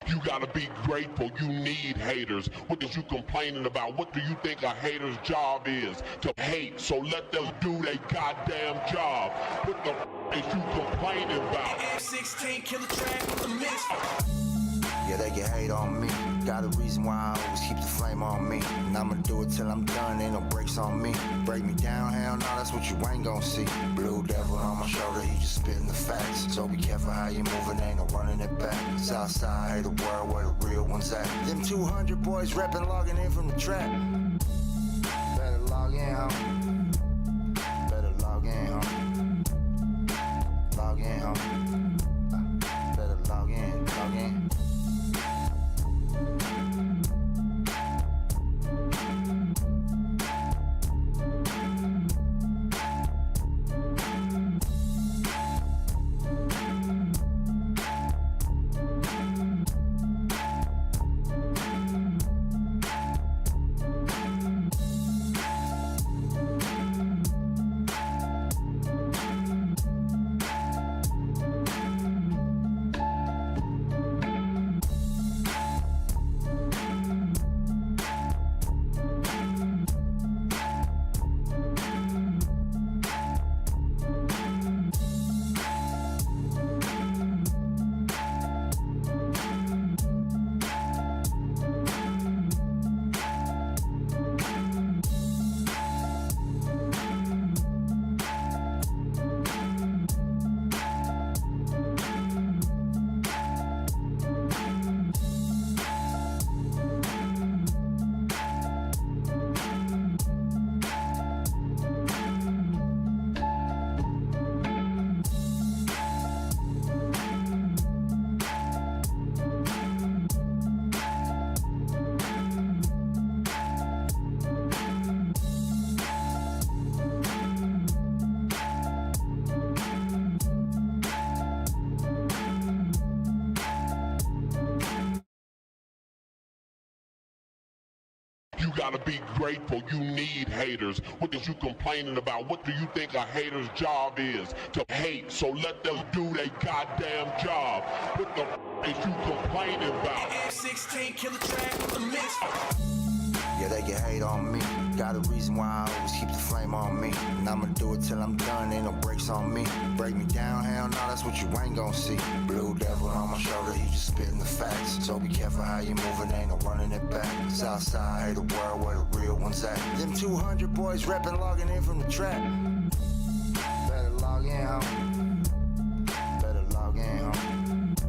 You gotta be grateful, you need haters. What is you complaining about? What do you think a hater's job is? To hate, so let them do their goddamn job. What the is you complaining about? Shxxt, kill the track with the mix. Yeah, they can hate on me. Got a reason why I always keep the flame on me. And I'ma do it till I'm done, ain't no brakes on me. Break me down, hell no, that's what you ain't gon' see. Blue devil on my shoulder, he just spitting the facts. So be careful how you moving, ain't no running it back. Southside, hey, the world where the real ones at. Them 200 boys reppin', logging in from the trap. Better log in, homie. Better log in, homie. Log in, homie. Better log in, log in. You gotta be grateful, you need haters. What is you complaining about? What do you think a hater's job is? To hate, so let them do their goddamn job. What the is you complaining about? Shxxt, kill the track with the mix. Yeah, they can hate on me. Got a reason why I always keep the flame on me. And I'ma do it till I'm done, ain't no brakes on me. Break me down, hell no, that's what you ain't gon' see. Blue devil on my shoulder, he just spitting the facts. So be careful how you moving, ain't no running it back. Southside, hey, the world where the real ones at. Them 200 boys reppin', logging in from the trap. Better log in, homie. Better log in, homie.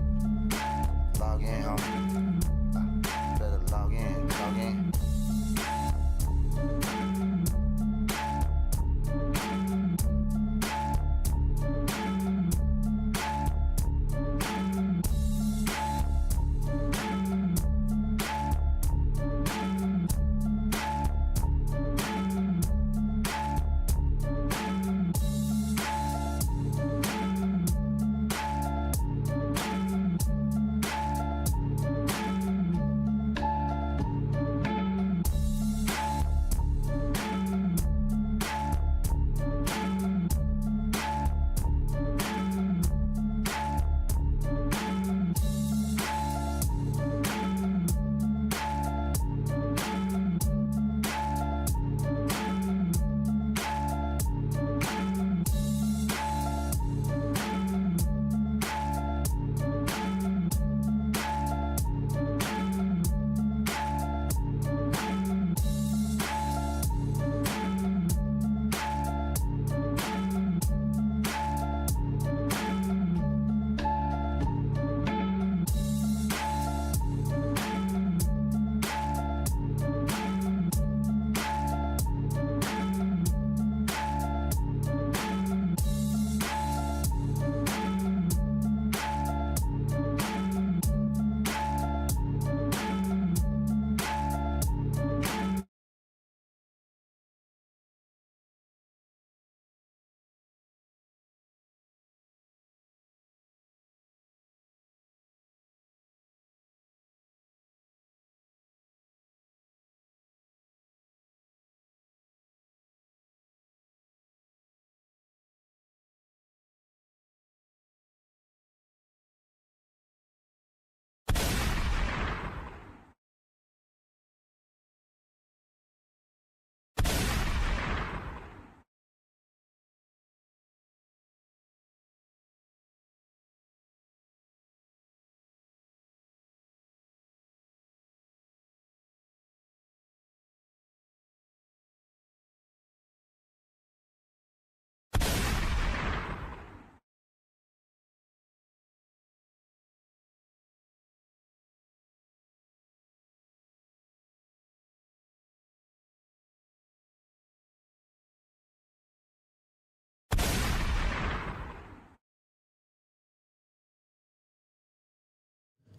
Log in, homie. Better log in, log in.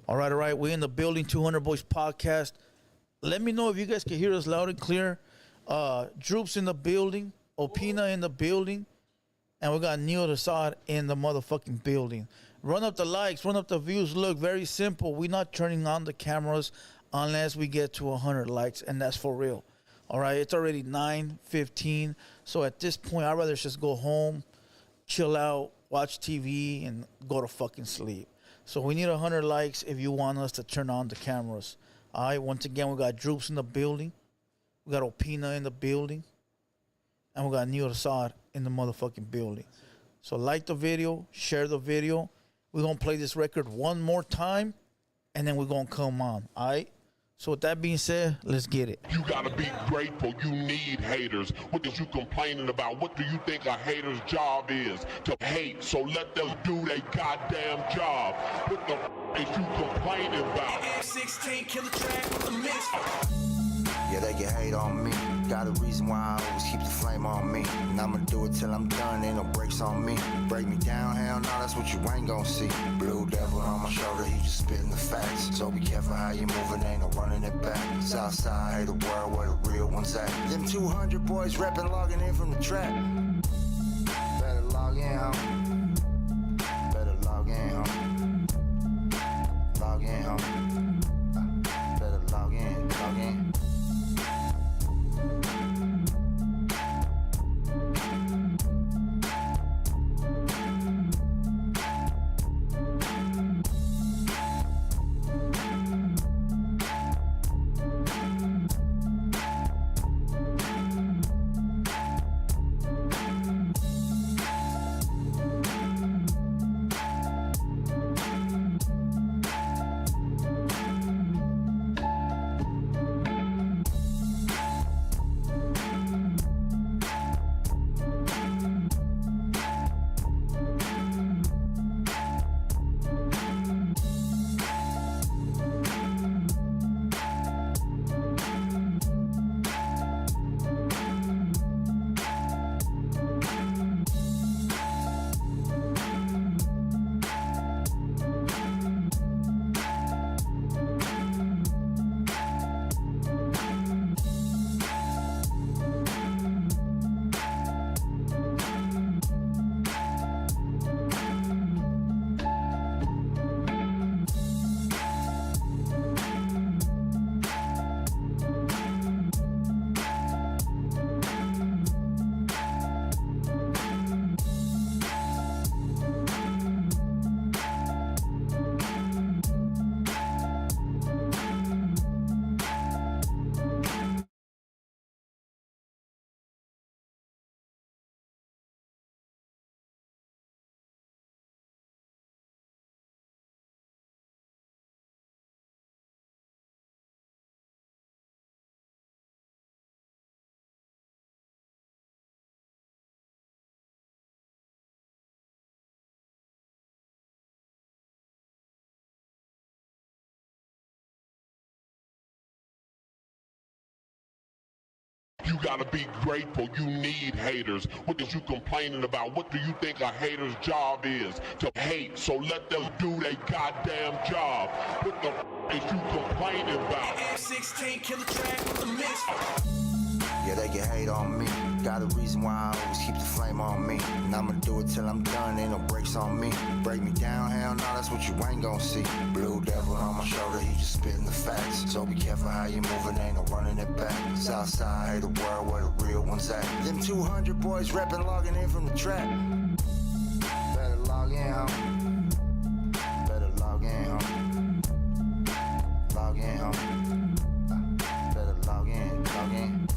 All right. We in the building, 200 Boys Podcast. Let me know if you guys can hear us loud and clear. Droops in the building, Opina in the building, and we got Neil Assad in the motherfucking building. Run up the likes, run up the views. Look, very simple. We're not turning on the cameras unless we get to 100 likes, and that's for real. All right, it's already 9:15, so at this point, I'd rather just go home, chill out, watch TV, and go to fucking sleep. So we need 100 likes if you want us to turn on the cameras. All right, once again, we got Droops in the building. We got Opina in the building. And we got Neil Assad in the motherfucking building. So like the video, share the video. We're going to play this record one more time, and then we're going to come on, all right? So with that being said, let's get it. You gotta be grateful. You need haters. What is you complaining about? What do you think a hater's job is? To hate. So let them do their goddamn job. What the is you complaining about? Shxxt killer track with the mix. Yeah, they can hate on me. Got a reason why I always keep the flame on me. And I'ma do it till I'm done, ain't no breaks on me. Break me down, hell no, that's what you ain't gon' see. Blue devil on my shoulder, he just spitting the facts. So be careful how you moving, ain't no running it back. Southside, hate the world where the real ones at. Them 200 boys reppin', logging in from the trap. Better log in, homie. Better log in, homie. Log in, homie. Better log in, log in. You gotta be grateful. You need haters. What is you complaining about? What do you think a hater's job is? To hate. So let them do their goddamn job. What the is you complaining about? Shxxt killer track with the mix. Yeah, they can hate on me. Got a reason why I always keep the flame on me. And I'ma do it till I'm done, ain't no breaks on me. Break me down, hell no, that's what you ain't gon' see. Blue devil on my shoulder, he just spitting the facts. So be careful how you moving, ain't no running it back. Southside, hate the world where the real ones at. Them 200 boys reppin', logging in from the trap. Better log in, homie. Better log in, homie. Log in, homie. Better log in, log in.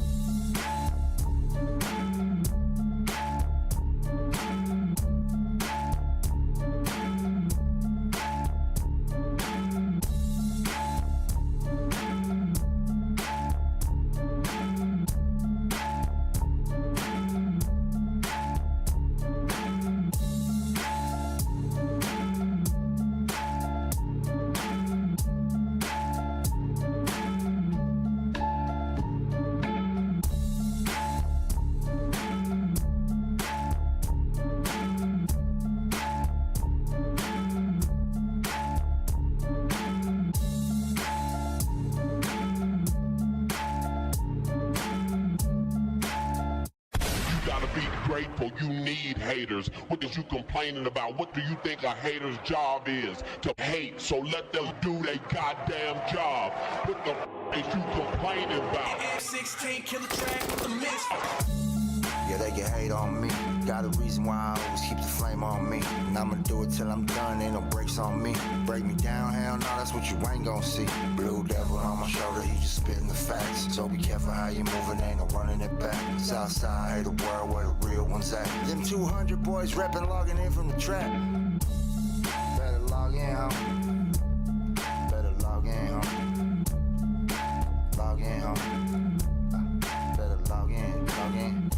grateful. You need haters. What is you complaining about? What do you think a hater's job is? To hate. So let them do their goddamn job. What the is you complaining about? Shxxt, kill the track with the mix. Yeah, they can hate on me. Got a reason why I always keep the flame on me. And I'ma do it till I'm done, ain't no brakes on me. Break me down, hell no, that's what you ain't gon' see. Blue devil on my shoulder, he just spitting the facts. So be careful how you moving, ain't no running it back. Southside, hate the world where the real ones at. Them 200 boys reppin', logging in from the trap. Better log in, home. Better log in, home. Log in, home. Better log in, log in.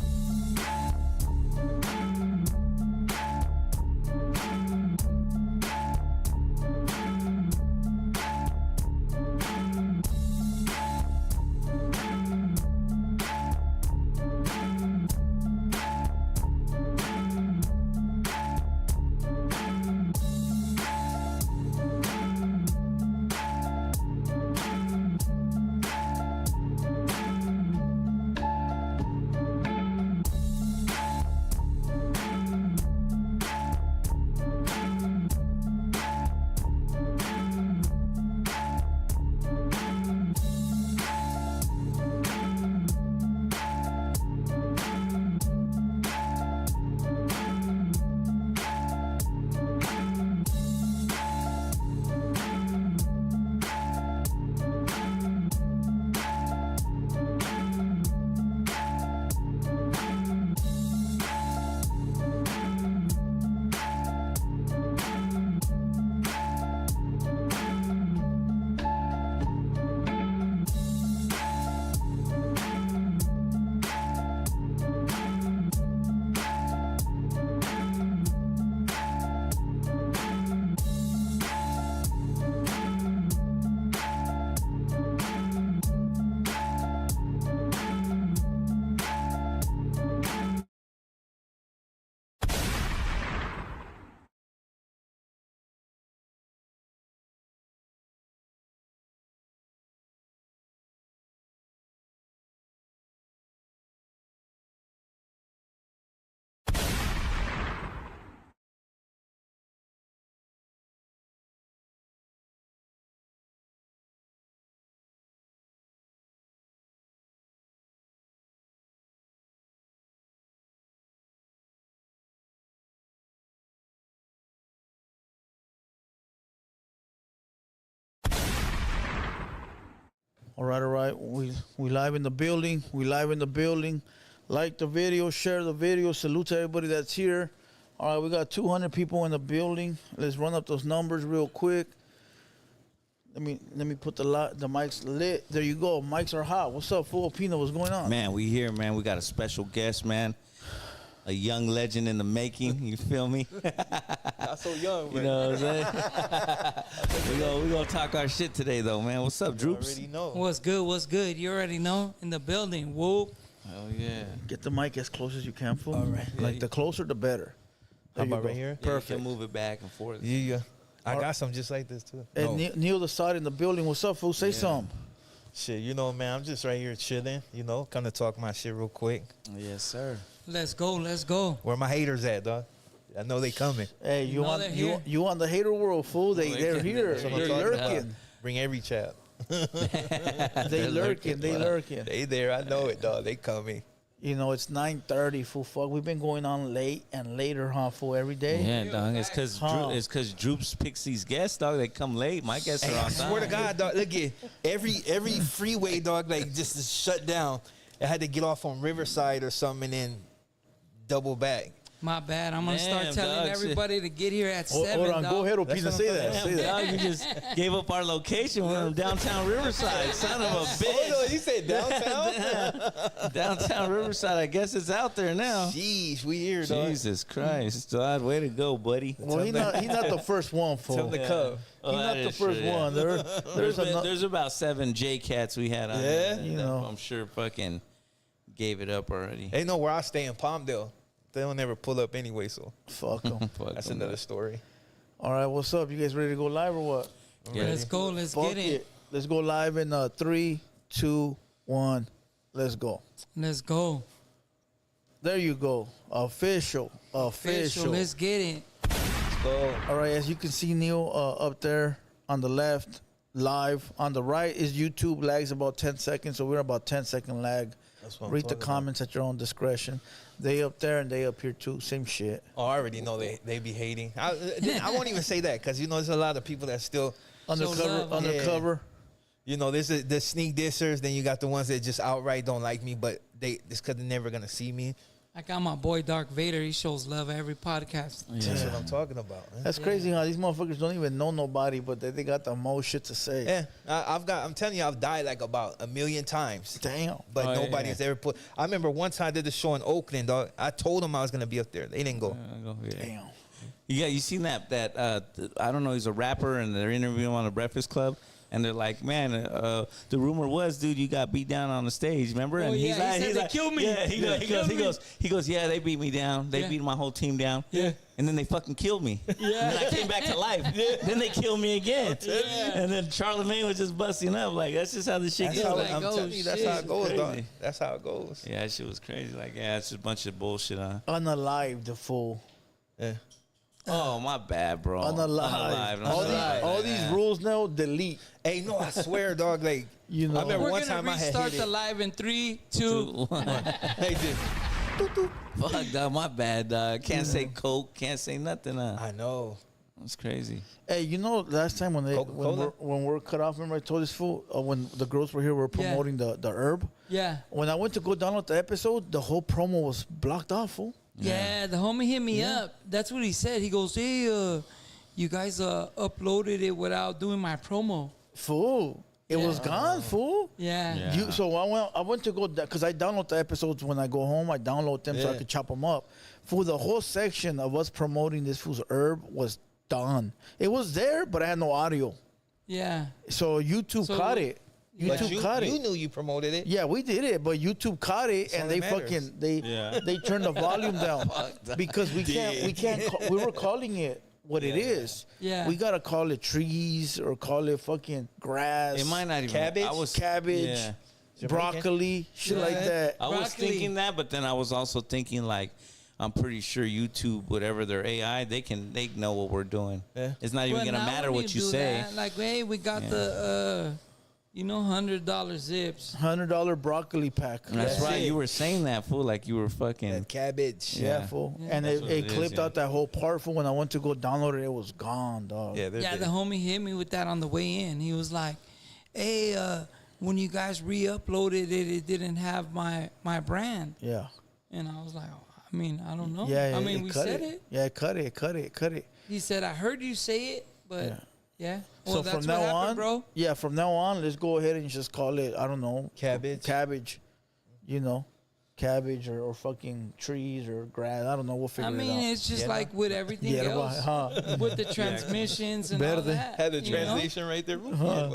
All right. We live in the building. Like the video, share the video. Salute to everybody that's here. All right, we got 200 people in the building. Let's run up those numbers real quick. Let me put the mics lit. There you go. Mics are hot. What's up, Filipino? What's going on? Man, we here, man. We got a special guest, man. A young legend in the making. You feel me? Not so young, man. You know what I'm saying? we gonna talk our shit today, though, man. What's up, Droops? Already know. What's good? You already know. In the building. Whoop. Hell yeah. Get the mic as close as you can, fool. All right. Like the closer, the better. How There you about go. right here? Yeah, Perfect. you can move it back and forth. Yeah. I got some just like this, too. And Neil the side in the building. What's up, fool? Say something. Shit, you know, man, I'm just right here chilling, you know, come to talk my shit real quick. Yes, sir. Let's go. Where my haters at, dog? I know they coming. Hey, you know on they're here. you on the hater world, fool? They're here. That's what I'm They're talking lurking. about. Bring every chap. They lurking. They there, I know it, dog. They coming. You know, it's 9:30, fool. Fuck, we've been going on late and later, huh, fool, every day. Yeah, dog. It's because Droops picks these guests, dog. They come late. My guests Hey, are I on swear to time. God, dog. Look at every freeway, dog, like just is shut down. I had to get off on Riverside or something and then double back. My bad. I'm gonna start Damn, telling dog, everybody to get here at 7. Hold on, dog. go ahead, That's Opina, what say I'm that. Damn, Say that. dog, you just gave up our location. We're in downtown Riverside. Son of a Oh, bitch. no, you said downtown? Downtown Riverside. I guess it's out there now. Jeez, we here, dog. Jesus Christ, dog. Way to go, buddy. Well, he's not the first one, fool. Tell the cub. He's not the first one. There's about 7 J cats we had on. Yeah? there. You know. I'm sure fucking gave it up already. They know where I stay in Palmdale. They don't ever pull up anyway, so Fuck him. Fuck that's them, another dog. story. All right, what's up? You guys ready to go live or what? Yeah. Let's go. Let's Fuck get it. Let's go live in 3, 2, 1. Let's go. Let's go. There you go. Official. Let's get it. Go. All right, as you can see, Neil, up there on the left, live. On the right is YouTube. Lags about 10 seconds, so we're about 10-second lag. That's what I'm Read the talking comments at your own discretion. They up there and they up here too. Same shit. Oh, I already know they be hating. I won't even say that because, you know, there's a lot of people that still, Undercover. you know, there's the sneak dissers. Then you got the ones that just outright don't like me, but it's because they're never going to see me. I got my boy Dark Vader. He shows love at every podcast. That's what I'm talking about, man. That's crazy how these motherfuckers don't even know nobody, but they got the most shit to say. Yeah, I'm telling you, I've died like about 1,000,000 times. Damn. But nobody's ever put. I remember one time I did the show in Oakland, dog. I told them I was going to be up there. They didn't go. Damn. Yeah, you seen that I don't know, he's a rapper and they're interviewing him on the Breakfast Club. And they're like, man, the rumor was, dude, you got beat down on the stage, remember? And he said they killed me. Yeah, he goes, yeah, they beat me down. They beat my whole team down. Yeah. And then they fucking killed me. Yeah. And then I came back to life. Then they killed me again. Yeah. And then Charlamagne was just busting up. Like, that's just how the shit goes. I'm telling you, that's how it goes, dog. That's how it goes. Yeah, that shit was crazy. Like, yeah, it's just a bunch of bullshit, huh? Unalive the fool. Yeah. Oh, my bad, bro. Unalive. Unalive. All these rules now, delete. Hey, no, I swear, dog. Like, You know. I remember We're one gonna time I had restart hit the it. live in 3, 2. Hey, dude. Fuck, dog, my bad, dog. Can't say coke, can't say nothing, huh? I know. That's crazy. Hey, you know, last time when we're cut off, remember I told this fool when the girls were here, we were promoting the herb. Yeah. When I went to go download the episode, the whole promo was blocked off, fool. Yeah, the homie hit me up. That's what he said. He goes, hey, you guys uploaded it without doing my promo. Fool. It was gone, fool. Yeah. So I went to go, because I download the episodes when I go home. I download them so I could chop them up. For the whole section of us promoting this fool's herb was done. It was there, but I had no audio. Yeah. So YouTube caught it. YouTube caught it. You knew you promoted it. Yeah, we did it, but YouTube caught it, and all they that matters. they turned the volume down because we can't we were calling it what it is. Yeah. We gotta call it trees or call it fucking grass. It might not even Cabbage? cabbage, Yeah. broccoli, shit like that. I was Broccoli. thinking that, but then I was also thinking like, I'm pretty sure YouTube, whatever their AI, they know what we're doing. Yeah. It's not even Well, gonna now matter when what you do say. that, like, hey, we got the, $100 zips. $100 broccoli pack. That's right. it. You were saying that, fool. Like you were fucking. That cabbage. Yeah, fool. And That's what it it is, clipped yeah. out that whole part, fool. When I went to go download it, it was gone, dog. Yeah, Yeah, the homie hit me with that on the way in. He was like, hey, when you guys re-uploaded it, it didn't have my brand. Yeah. And I was like, I mean, I don't know. Yeah, I mean, we cut said it. Yeah, cut it. He said, I heard you say it, but yeah. Well, So that's from what now happened, on, bro. yeah, from now on, let's go ahead and just call it, I don't know, Cabbage. you know, cabbage or fucking trees or grass. I don't know. We'll figure I it mean, out. it's just like with everything Hierba, else, with the transmissions and all Verde. that. Had the you know? translation right there.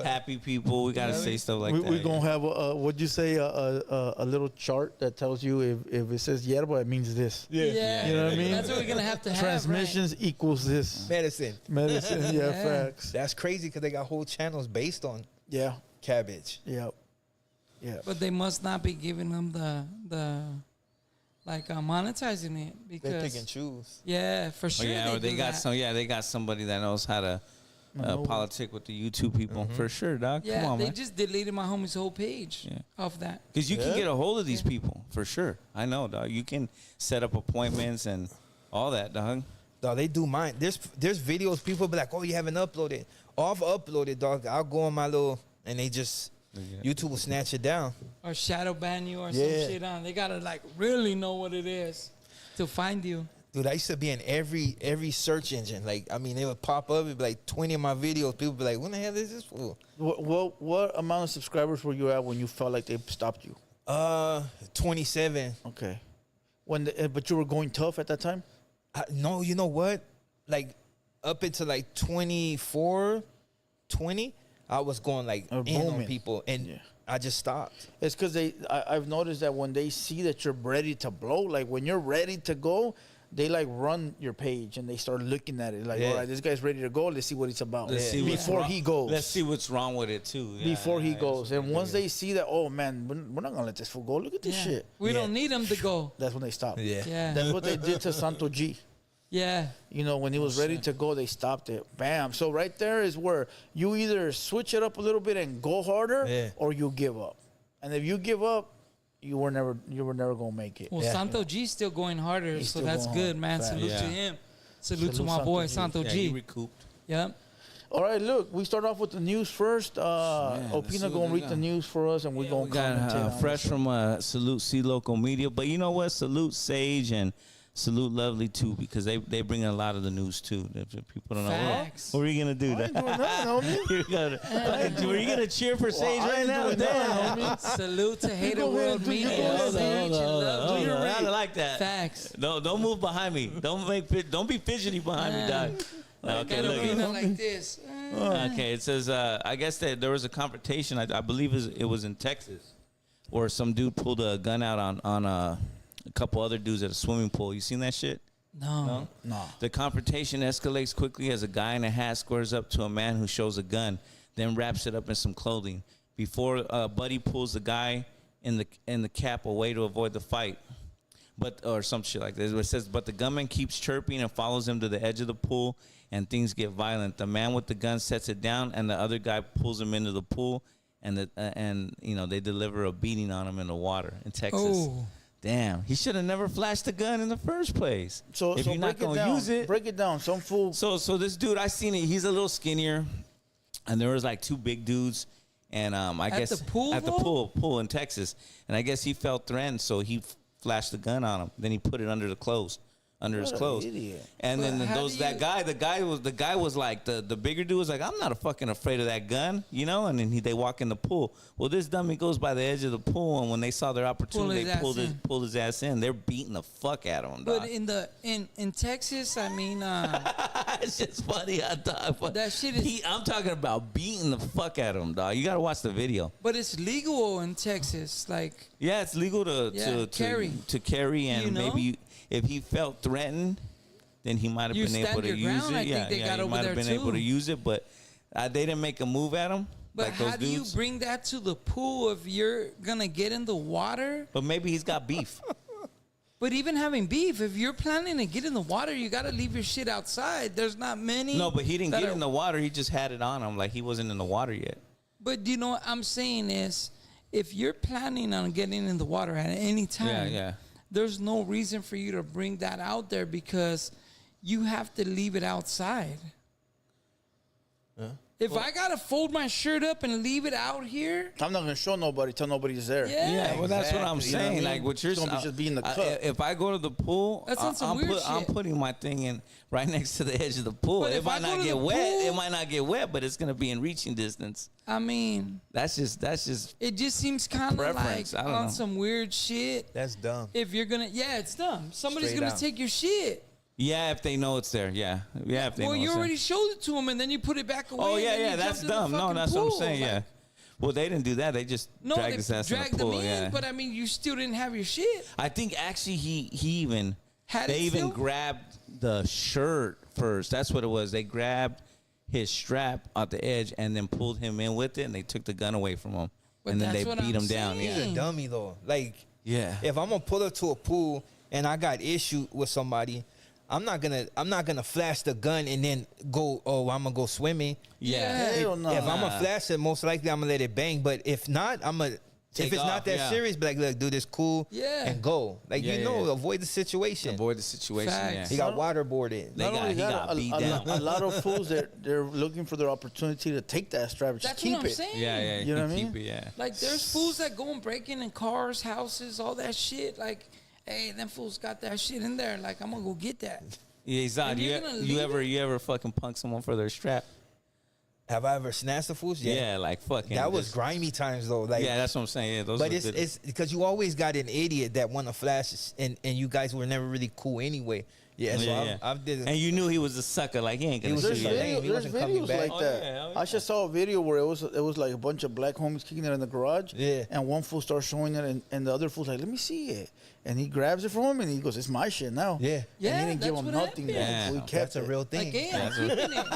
Happy people. We gotta say stuff like that. We're gonna have what'd you say? A little chart that tells you if it says hierba, it means this. Yeah. You know what I mean? That's what we're gonna have to have. Transmissions equals this. Medicine. Medicine. Yeah, facts. That's crazy because they got whole channels based on Yeah. cabbage. Yeah. Yeah. But they must not be giving them the monetizing it They because pick and choose. yeah, for sure. or they do got that. they got somebody that knows how to politic with the YouTube people for sure, dog. Yeah, Come on, they man. just deleted my homie's whole page off that. Because you can get a hold of these people for sure. I know, dog. You can set up appointments and all that, dog. Dog, they do mine. There's videos people be like, oh, you haven't uploaded. Oh, I've uploaded, dog. I'll go on my little, and they just, YouTube will snatch it down. Or shadow ban you or some Yeah. shit on. They gotta like really know what it is to find you. Dude, I used to be in every search engine. Like, I mean, they would pop up. It'd be like 20 of my videos. People would be like, what the hell is this for? What amount of subscribers were you at when you felt like they stopped you? 27. Okay. But you were going tough at that time? No, you know what? Like, up until like 24, 20, I was going like in on booming. people. And I just stopped. It's because I've noticed that when they see that you're ready to blow, like when you're ready to go, they like run your page and they start looking at it like, Yeah. all right, this guy's ready to go. Let's see what it's about. Let's see what's before wrong- he goes. Let's see what's wrong with it too. Yeah, Before he yeah, goes, and once they see that, oh man, we're not gonna let this fool go. Look at this Yeah. shit. We don't need him to go. That's when they stop. Yeah. Yeah. That's what they did to Santo G. Yeah. You know, when he was ready to go, they stopped it. Bam. So right there is where you either switch it up a little bit and go harder, Yeah. or you give up. And if you give up, you were never gonna make it. Well, Yeah. Santo G's still going harder, He's so still that's going good, hard. man. Facts. Salute Yeah. to him. Salute to Salute my Santo boy G. Santo Yeah, G. he recouped. Yep. All right, look, we start off with the news first. let's see Opina what gonna we read got. the news for us, and we're gonna We got commentate on fresh it. from Salute C Local Media, but you know what? Salute Sage and Salute Lovely too, because they bring in a lot of the news too. If people don't know, Facts. what are you gonna do? I ain't doing nothing, homie. Were you gonna cheer for Sage I right ain't now? doing Damn. nothing, homie. Salute to Hater go ahead, World do you Media. go ahead, Hold on, Sage hold and on, Lovely. hold on. I don't like that. Facts. No, don't move behind me. Don't be fidgety behind me, dog. Okay, Gotta look. be like this. Okay, it says I guess that there was a confrontation. I believe it was in Texas, where some dude pulled a gun out on a couple other dudes at a swimming pool. You seen that shit? No. Nah. The confrontation escalates quickly as a guy in a hat squares up to a man who shows a gun, then wraps it up in some clothing. Before Buddy pulls the guy in the cap away to avoid the fight, or some shit like this. It says, but the gunman keeps chirping and follows him to the edge of the pool, and things get violent. The man with the gun sets it down, and the other guy pulls him into the pool, and they deliver a beating on him in the water in Texas. Oh. Damn, he should have never flashed the gun in the first place. So if you're not break it gonna down. use it, Break it down. Some fool. so this dude, I seen it. He's a little skinnier, and there was like two big dudes, and I guess the pool, at the though? pool in Texas, and I guess he felt threatened, so he flashed the gun on him. Then he put it under his clothes, What an clothes. idiot. And But then how the do you- guy was like the bigger dude was like, I'm not fucking afraid of that gun, you know. And then they walk in the pool. Well, this dummy goes by the edge of the pool, and when they saw their opportunity, his they ass pulled his ass in. They're beating the fuck out of him, dog. But in Texas, I mean, It's just funny, dog. But That shit is- I'm talking about beating the fuck out of him, dog. You gotta watch the video. but it's legal in Texas. Like, Yeah, it's legal to carry, and You know? maybe if he felt threatened, then he might have You been able stand to your use ground, it. I think they got he over might have there been able too. to use it, but they didn't make a move at him. but like how those do you dudes. bring that to the pool if you're gonna get in the water? But maybe he's got beef. But even having beef, if you're planning to get in the water, you gotta leave your shit outside. There's not many. No, but he didn't that get are- in the water. He just had it on him, like he wasn't in the water yet. But you know what I'm saying is, if you're planning on getting in the water at any time, Yeah. there's no reason for you to bring that out there because you have to leave it outside. If I gotta fold my shirt up and leave it out here, I'm not gonna show nobody till nobody's there. Yeah. Yeah, well, that's what I'm Exactly, you know what I saying. mean? Like, what you're It's gonna be saying, just be in the cup. if I go to the pool, That's on some weird I'm shit. putting my thing in right next to the edge of the pool. But It if might I go not to get the wet. pool- It might not get wet, but it's gonna be in reaching distance. I mean, That's just it just seems kind of like Preference, I don't on know. some weird shit. That's dumb. If you're gonna, yeah, it's dumb. Somebody's Straight gonna out. take your shit. yeah. If they know it's there, yeah. If they Well, know you it's there. already showed it to them, and then you put it back away. Oh and yeah, then you yeah. jump That's to the dumb. No, fucking that's what I'm pool. saying. Like, Yeah. Well, they didn't do that. They just No, dragged they his ass in dragged the them pool. in, Yeah. but I mean, you still didn't have your shit. I think actually he even Had they it even still? grabbed the shirt first. That's what it was. They grabbed his strap at the edge and then pulled him in with it, and they took the gun away from him. But and then that's they what beat I'm him down. saying. He's Yeah. a dummy though. Like, Yeah. if I'm gonna pull up to a pool and I got issue with somebody, I'm not gonna flash the gun and then go. Oh, I'm gonna go swimming. Yeah. Hell no. If I'm gonna flash it, most likely I'm gonna let it bang. But if not, I'm gonna. Take If it's off, not that yeah. serious, be like, look, dude, it's cool. Yeah. And go. Like, Yeah, you yeah, know, yeah. avoid the situation. Avoid the situation. Facts. Yeah. He got waterboarded. They Not got- only he that, got beat down. a lot of fools they're looking for their opportunity to take that strap and just That's keep what I'm it. saying. Yeah, yeah. You know what I keep mean? it, yeah. Like, there's fools that go and break in cars, houses, all that shit. Like, hey, them fools got that shit in there. Like, I'm gonna go get that. Yeah, Zod, And you're gonna leave you ever fucking punk someone for their strap? Have I ever snatched the fools? Yeah, like fucking. That was just- grimy times though. Like, Yeah, that's what I'm saying. Yeah, those. but are it's good. because you always got an idiot that want to flash, and you guys were never really cool anyway. Yeah, so Yeah, I did it. And you knew he was a sucker. Like, he ain't gonna was shoot just you. like- There's he wasn't coming videos back. like that. yeah, I just saw a video where it was like a bunch of black homies kicking it in the garage. Yeah. And one fool starts showing it, and the other fool's like, "Let me see it." And he grabs it from him, and he goes, "It's my shit now." Yeah. Yeah, And he didn't give that's him what nothing. happened. Yeah. Though. He That's kept a it. real thing. Like, hey, I'm keeping it.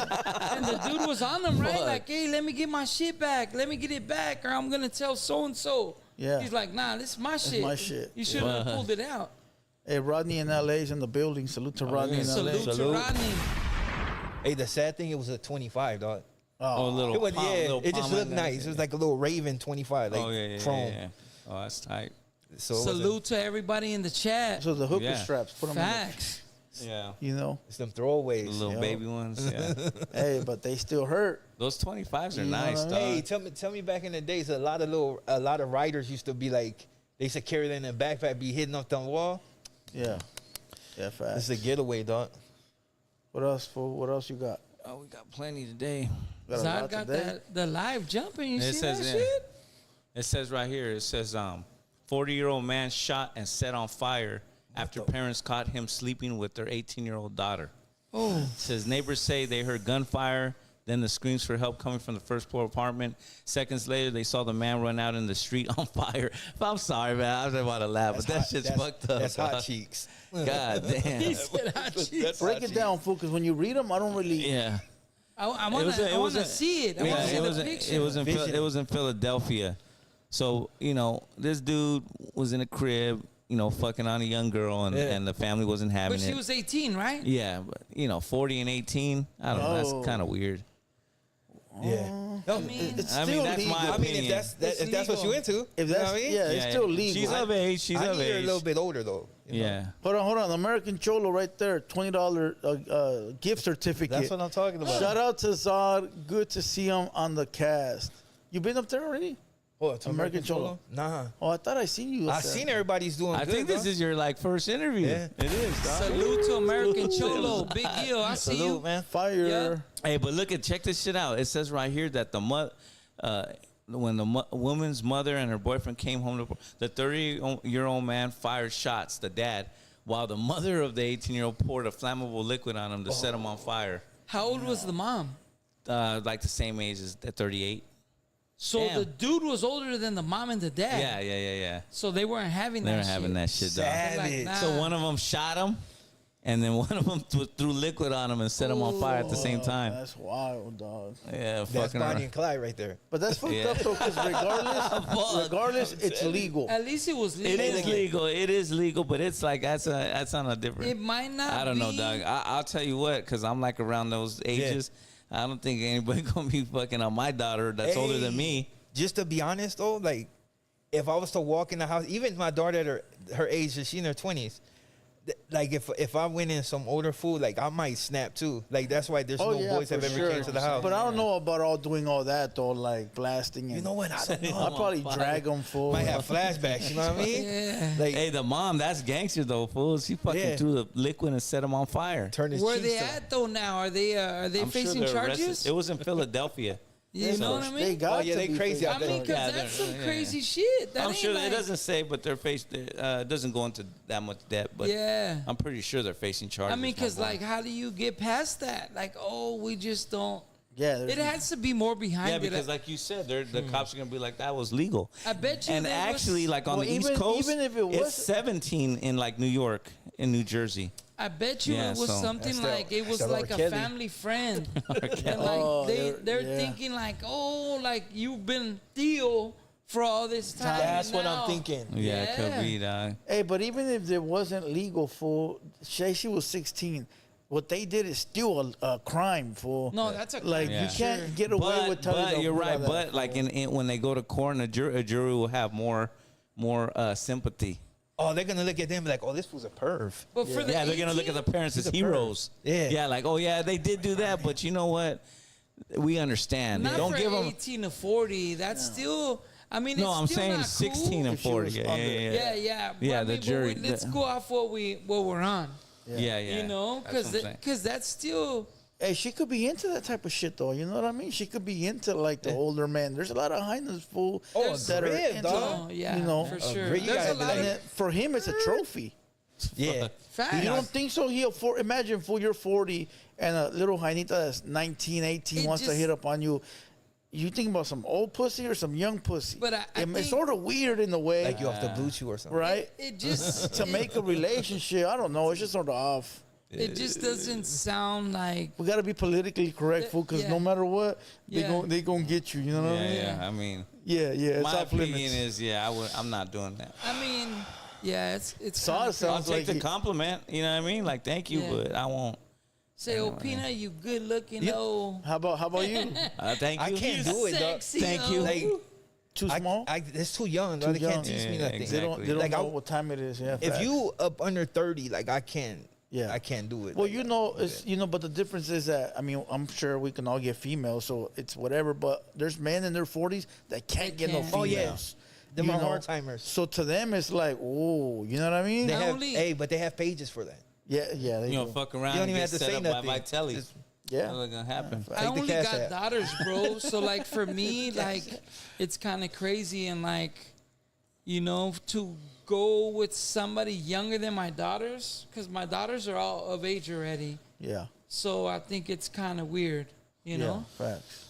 And the dude was on them, right? Like, hey, let me get my shit back. Let me get it back, or I'm gonna tell so and so. Yeah. He's like, nah, this is my shit. my shit. You should have pulled it out. Hey, Rodney in LA's in the building. Salute to Rodney in LA. Salute to Rodney. Hey, the sad thing, it was a 25, dog. Oh, little It was, palm, yeah, little it just palm looked like nice. that. It was like a little Raven 25, like Oh, yeah, chrome. yeah. Oh, that's tight. So it wasn't- Salute to everybody in the chat. So the hooker Yeah. straps, put them in Facts. Yeah. the, you know. It's them throwaways. The little Yo. baby ones. Yeah. Hey, but they still hurt. Those 25s are You know nice, what I dog. Hey, tell me back in the days, a lot of riders used to be like, they used to carry them in a backpack, be hitting off the wall. Yeah. Yeah, It's fast. a getaway, dog. What else, fool? What else you got? Oh, we got plenty today. Got a Zod lot got today? the live jumping. You It see says, that yeah. shit? It says right here, it says 40-year-old man shot and set on fire after parents caught him sleeping with their 18-year-old daughter. Oh, It says neighbors say they heard gunfire, then the screams for help coming from the first floor apartment. Seconds later, they saw the man run out in the street on fire. I'm sorry, man. I was about to laugh, but that shit's fucked up. That's hot dog. cheeks. God damn. he said, "Ah, shit." Break it down, fool, because when you read them, I don't really. Yeah. I want to see it. I want to see the picture. It was in Philadelphia. So, you know, this dude was in a crib, you know, fucking on a young girl, and the family wasn't having But it. she was 18, right? Yeah, but, you know, 40 and 18, I don't know. Oh. That's kind of weird. Yeah. I mean, It's I still mean, that's legal. my I mean, opinion. if that's what you into, If you know that's what I mean? yeah, it's still legal. She's of age. She's I of think you're a age. little bit older though. you know? Yeah. Hold on. American Cholo right there. $20 gift certificate. That's what I'm talking about. Shout out to Zod. Good to see him on the cast. You been up there already? What, to American Cholo? Nah. Oh, I thought I seen you. up I there. seen everybody's doing I good. think this dog. is your like first interview. Yeah. It is. dog. salute to American Cholo. Big deal. I see Salute, you. man. Fire. Yeah. Hey, but check this shit out. It says right here that when the woman's mother and her boyfriend came home, the 30-year-old man fired shots, the dad, while the mother of the 18-year-old poured a flammable liquid on him to set him on fire. How old was the mom? Like the same age as the 38. So Damn. the dude was older than the mom and the dad. Yeah. So they weren't having They that were shit. having that shit, dog. They're like, Savage. nah. So one of them shot him, and then one of them threw liquid on him and set him on fire at the same time. That's wild, dog. Yeah, That's fucking Bonnie around. and Clyde right there. But that's fucked up though, because regardless, it's legal. At least it was It legal. is legal. It is legal, but it's like that's on a different. It might not I don't know, be- dog. I'll tell you what, because I'm like around those ages. I don't think anybody gonna be fucking on my daughter that's older than me. Just to be honest though, like if I was to walk in the house, even my daughter at her age, she's in her 20s. Like if I went in some older food, like I might snap too. Like that's why there's no boys for have ever sure. came to the house. But I don't know about doing all that though, like blasting. And, You know what? I don't know. I'll probably drag them full. Might have flashbacks. You know what I mean? Yeah. Like Hey, the mom, that's gangster though, fool. She fucking Yeah. threw the liquid and set him on fire. turn his Where cheeks they up. at though now? Are they I'm sure facing they're charges? arrested. It was in Philadelphia. You know what I They mean? got Oh, yeah, to they be crazy facing out I there. mean, because Yeah, that's they're- some yeah. crazy shit. That I'm ain't sure like, it doesn't say, but they're it doesn't go into that much debt. But Yeah. I'm pretty sure they're facing charges. I mean, my because boy. like, how do you get past that? Like, oh, we just don't. Yeah, It has to be more behind Yeah, it. because like you said, the cops are gonna be like, that was legal. I bet you And there was- actually, like on Well, the East even- Coast, even if it it's was- 17 in like New York and New Jersey. I bet you Yeah, it was so- something That's like it was that's like R. a Kelly. family friend, and like Oh, they're yeah. thinking like, oh, like you've been Theo for all this time. That's and what now- I'm thinking. Yeah, it could Yeah. be, dog. Hey, but even if it wasn't legal, fool, she was 16. What they did is still a crime, fool. No, that's a Like crime, Yeah. you can't sure. get away with telling But them you're right. that, But like in when they go to court, and a jury will have more sympathy. Oh, they're gonna look at them and be like, oh, this was a perv. But for the Yeah, they're gonna look at the 18 parents as He's a perv. heroes. Yeah. Yeah, like, oh yeah, they did do that, but you know what? We understand. not Don't for give them. 18 to 40. That's still. I mean, it's No, I'm still saying not 16 cool. and If she 40. was Yeah, under- yeah. Yeah. Yeah, I the mean, but jury- let's go off what we're on. Yeah. You know, That's what I'm saying. that's still. Hey, she could be into that type of shit, though. You know what I mean? She could be into like the older men. There's a lot of highness fool Oh, that are grip, into, dog. Oh yeah, you know, for sure. grip, you There's gotta a be lot like and of then for him, it's a trophy. Yeah. Facts. You don't think so? Imagine, fool, you're 40 and a little Jainita that's 19, 18 It wants to just- hit up on you. You think about some old pussy or some young pussy? But I it's think- sort of weird in a way, Like you off the blue chew or something. right? It just To make a relationship, I don't know. It's just sort of off. it just doesn't sound like We got to be politically correct, fool, because Yeah. no matter what, Yeah. they gonna get you. You know what I mean? Yeah. I mean, Yeah, it's my off opinion limits. is, I'm not doing that. I mean, yeah, it's Saw kinda it sounds I'll like take the compliment. You know what I mean? Like, thank you, Yeah. but I won't. say, oh, Peanut, you good looking, Yeah. oh, How about you? Thank you. I can't do it, dog. sexy, Thank you. oh. Like, Too small? it's too young. Too Dog. They can't young. teach me Yeah, nothing. They exactly. don't Like, know I- what time it is. Yeah. If facts. you up under 30, like I can't. Yeah. I can't do it. Well, Like, you know, it's but the difference is that I'm sure we can all get females, so it's whatever. But there's men in their 40s that can't get no can't. females. Oh, yeah. Them You are know? hard timers. So to them, it's like, oh, you know what I mean? They Not have, only- but they have pages for that. Yeah, they You know, do. fuck around You don't and even get have to set say up nothing. by Vitelli. Just- Yeah. That's what's gonna happen. I Take the only cash got app. daughters, bro. So like for me, like it's kind of crazy and like, you know, to go with somebody younger than my daughters, because my daughters are all of age already. Yeah. So I think it's kind of weird, you know. Yeah, facts.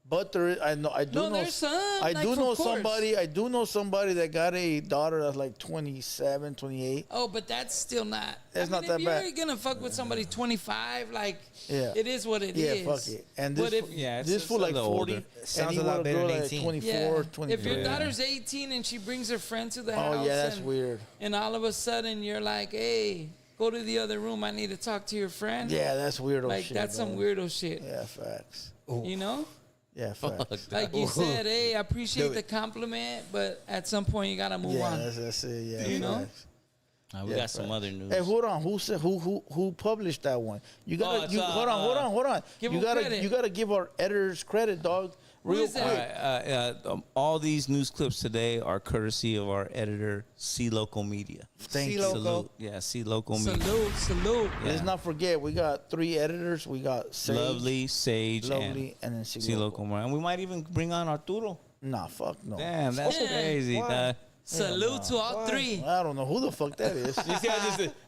But there is, I do No, know. there's some, I like, do of know course. somebody. I do know somebody that got a daughter that's like 27, 28. Oh, but that's still not. It's not if that bad. you're gonna fuck with somebody 25, like, Yeah. it is what it Yeah, is. fuck it. And But this, if- Yeah, it's this just fool a like little 40. older. and Sounds he a lot want a better girl than like 18. 24, Yeah. 25. If your daughter's 18 and she brings her friend to the house, Oh yeah, that's and, weird. and all of a sudden you're like, hey, go to the other room. I need to talk to your friend. Yeah, that's weirdo Like, shit. that's some bro. weirdo shit. Yeah, facts. You know? Yeah, facts. Like you said, hey, I appreciate the compliment, but at some point you got to move Yeah, on. that's it. Yeah, You know? facts. We Yeah, got some facts. other news. Hey, hold on. Who said who published that one? You gotta it's, hold on. Give You him gotta credit. you gotta give our editors credit, dog. Real is quick. that? All these news clips today are courtesy of our editor, C Local Media. Thank See, you. Loco. Salute. Yeah, C Local Media. Salute. Let's not forget, we got 3 editors. We got Sage, Lovely, Sage, Lovely, and then C C Local. And we might even bring on Arturo. Nah, fuck no. Damn, that's Yeah. crazy. Why? Salute to all 3. I don't know who the fuck that is. You see,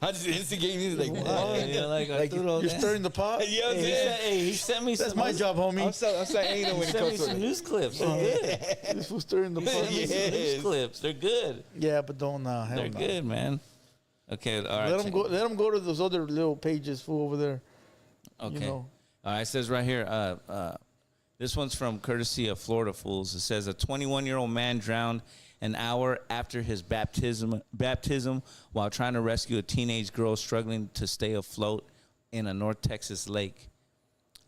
I just instigated like, Oh, yeah, like Arturo. You're damn. stirring the pot. yeah, I'm Hey, saying. he sent me That's some. my job, homie. I'm so anal when He it sent me comes to some it. news clips. They're good. This was stirring the He sent pot. me some news Yes. clips. They're good. Yeah, but don't hell They're no. good, man. Okay, all right. Let them go. Let them go to those other little pages, fool, over there. Okay. know. All right, it says right here, this one's from courtesy of Florida Fools. It says a 21-year-old man drowned an hour after his baptism while trying to rescue a teenage girl struggling to stay afloat in a North Texas lake.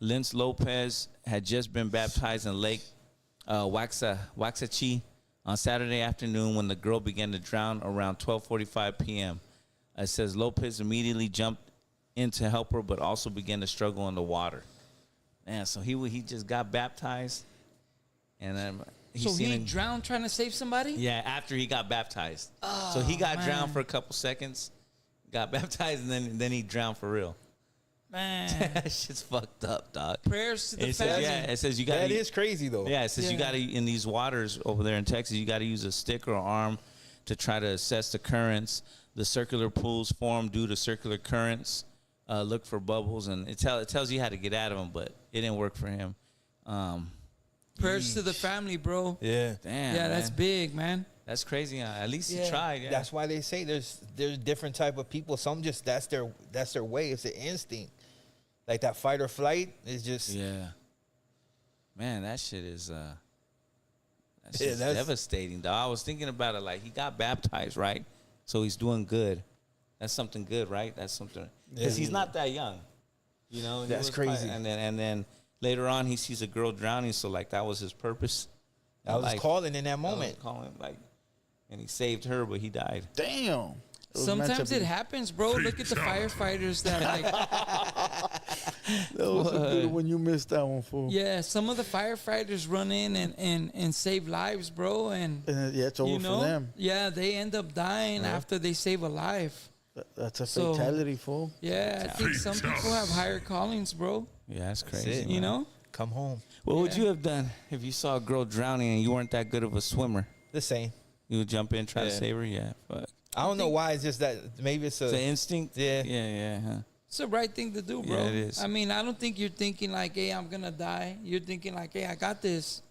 Lince Lopez had just been baptized in Lake Waxahachie on Saturday afternoon when the girl began to drown around 12:45 p.m. It says Lopez immediately jumped in to help her, but also began to struggle in the water. Man, so he just got baptized, and then So seen he him- drowned trying to save somebody? yeah, after he got baptized. So he got man. drowned for a couple seconds, got baptized, and then he drowned for real. Man. That shit's fucked up, dog. Prayers to the It says, family. yeah, it says you got That is crazy though. yeah, it says you Yeah. got to in these waters over there in Texas, you got to use a stick or arm to try to assess the currents. The circular pools form due to circular currents. Look for bubbles, and it tells you how to get out of them, but it didn't work for him. Prayers to the family, bro. Yeah. Damn, Yeah, that's man. big, man. That's crazy. At least he Yeah. tried. Yeah. That's why they say there's different type of people. Some just that's their way. It's an instinct. Like that fight or flight is just yeah. Man, that shit is that's Yeah, just that's- devastating, dog. I was thinking about it. Like he got baptized, right? So he's doing good. That's something good, right? That's something because he's not that young. You know, he That's was crazy. And then later on, he sees a girl drowning. So like that was his purpose. I was Like, calling in that that was moment. calling like, and he saved her, but he died. Damn. It was meant to Sometimes it be. happens, bro. Look at the firefighters that like That was a good one. You missed that one, fool. yeah, some of the firefighters run in and save lives, bro, and And yeah, it's over you know, for them. yeah, they end up dying after they save a life. That's a So- fatality, fool. Yeah, I think some people have higher callings, bro. Yeah, that's crazy. it, You man. know? Come home. What would Yeah. you have done if you saw a girl drowning and you weren't that good of a swimmer? The same. You would jump in, try to Yeah. save her? Yeah, fuck. I don't know why. It's just that maybe it's It's an instinct. Yeah. Yeah. Huh? It's the right thing to do, bro. Yeah, it is. I mean, I don't think you're thinking like, hey, I'm gonna die. You're thinking like, hey, I got this.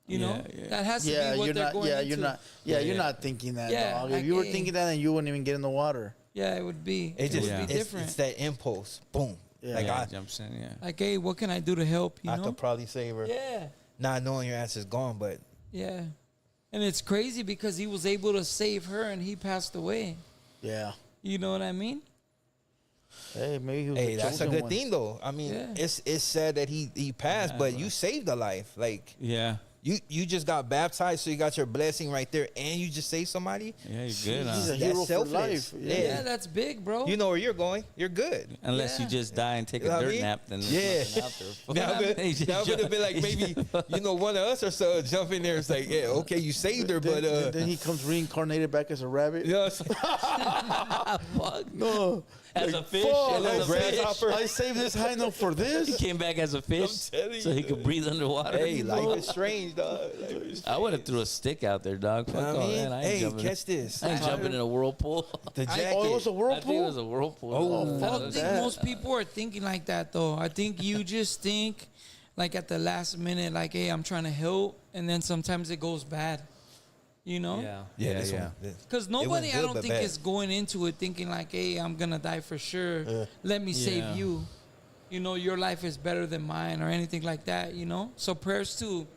You know, Yeah. that has to Yeah, be what you're they're not. going Yeah, into. you're not. Yeah, you're not thinking that. Yeah, dog. like, If you were hey. thinking that, then you wouldn't even get in the water. Yeah, it would be. It just would be it's, different. it's that impulse. Boom. Yeah. Like Yeah, I, jumps in. Yeah. Like, hey, what can I do to help? You I know? could probably save her. Yeah, Not knowing your ass is gone, but yeah. And it's crazy because he was able to save her and he passed away. Yeah. You know what I mean? Hey, maybe he was hey, the that's a chosen good one. thing though. I mean, Yeah. it's sad that he passed, Yeah, but bro. you saved a life. Like Yeah. you just got baptized, so you got your blessing right there, and you just saved somebody. Yeah, you're good. He's Huh? a That's hero for selfless. life. Yeah. Yeah, that's big, bro. You know where you're going. You're good. Unless you Yeah. just die and take You know a what I dirt mean? nap, then there's Yeah. nothing out there. Now He just would have been like jump- maybe one of us or so jump in there. It's like, yeah, okay, you saved her, but Then he comes reincarnated back as a rabbit. you know what I'm saying? Fuck. No. As a fish. Fuck, as like a fish. grasshopper. I saved this high note for He this. came back as a fish telling so he you. could breathe underwater. Hey, life is strange, dog. Life is I would have threw a stick out there, dog. Fuck I all mean, that. I ain't hey, jumping. catch this. I ain't jumping in a whirlpool. The jacket. Oh, it was a I whirlpool. think it was a whirlpool. Oh, I fuck don't think that. most people are thinking like that, though. I think you just think, like, at the last minute, like, hey, I'm trying to help, and then sometimes it goes bad. You know? yeah, this one. Because It went nobody, I good, don't but think, bad. is going into it thinking, like, hey, I'm going to die for sure. Let me save Yeah. you. You know, your life is better than mine or anything like that, you know? So prayers to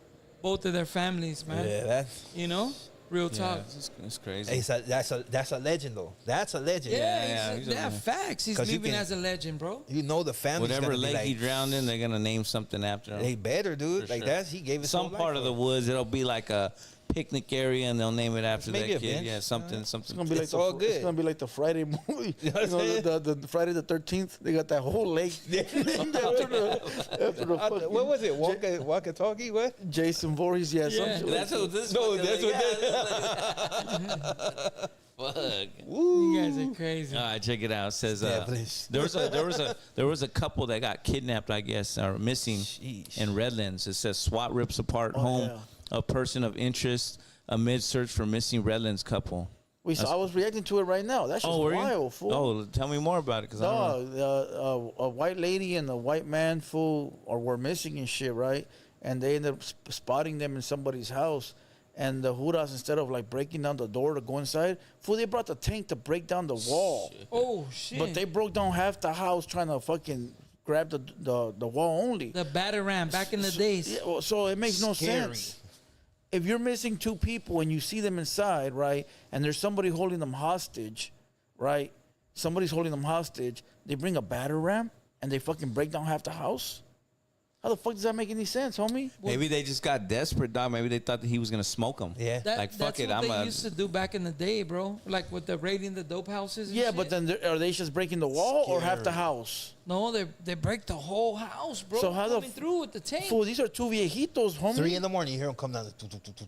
both of their families, man. Yeah, that's You know? Real Yeah, talk. it's crazy. hey, that's a legend though. That's a legend. Yeah, he's yeah, a- facts. He's 'Cause you leaving can- as a legend, bro. You know the family's Whatever gonna be lake he like, drowned in, they're gonna name something after him. they better, dude. For Like sure. that, he gave us Some part of the woods, it'll be like a picnic area, and they'll name it after Maybe that a kid. bench. Yeah, something. It's gonna be like It's all It's good. gonna be like the Friday movie. You know what I'm saying? the Friday the 13th. They got that whole lake named after the fucking What was it? Walkie-talkie? What? Jason Voorhees. Yeah, some Yeah. shit That's like what this. No, fucking that's like, what Fuck. You guys are crazy. All right, check it out. It says Devilish. there was a couple that got kidnapped, I guess, or missing Sheesh. in Redlands. It says SWAT rips apart Oh, home yeah. a person of interest amid search for missing Redlands couple. I was reacting to it right now. That's just were you? wild, fool. Oh, tell me more about it, cause I don't know. No, a white lady and a white man, fool, were missing and shit, right? And they ended up spotting them in somebody's house. And the Huras, instead of like breaking down the door to go inside, fool, they brought the tank to break down the wall. Oh, shit. But they broke down half the house trying to fucking grab the wall only. The batter ram back in the days. Yeah, well, so it makes no Scary. sense. If you're missing two people and you see them inside, right, and there's somebody holding them hostage, right? Somebody's holding them hostage. They bring a batter ram and they fucking break down half the house. How the fuck does that make any sense, homie? Maybe they just got desperate, dog. Maybe they thought that he was gonna smoke them. Yeah. Like, fuck that's it, what I'm they a- used to do back in the day, bro. Like with the raiding the dope houses. And Yeah, shit. but then are they just breaking the wall or half the Scary. house? no, they break the whole house, bro. So how the coming through with the tank? Fool, these are two viejitos, homie. 3 in the morning, you hear them come down.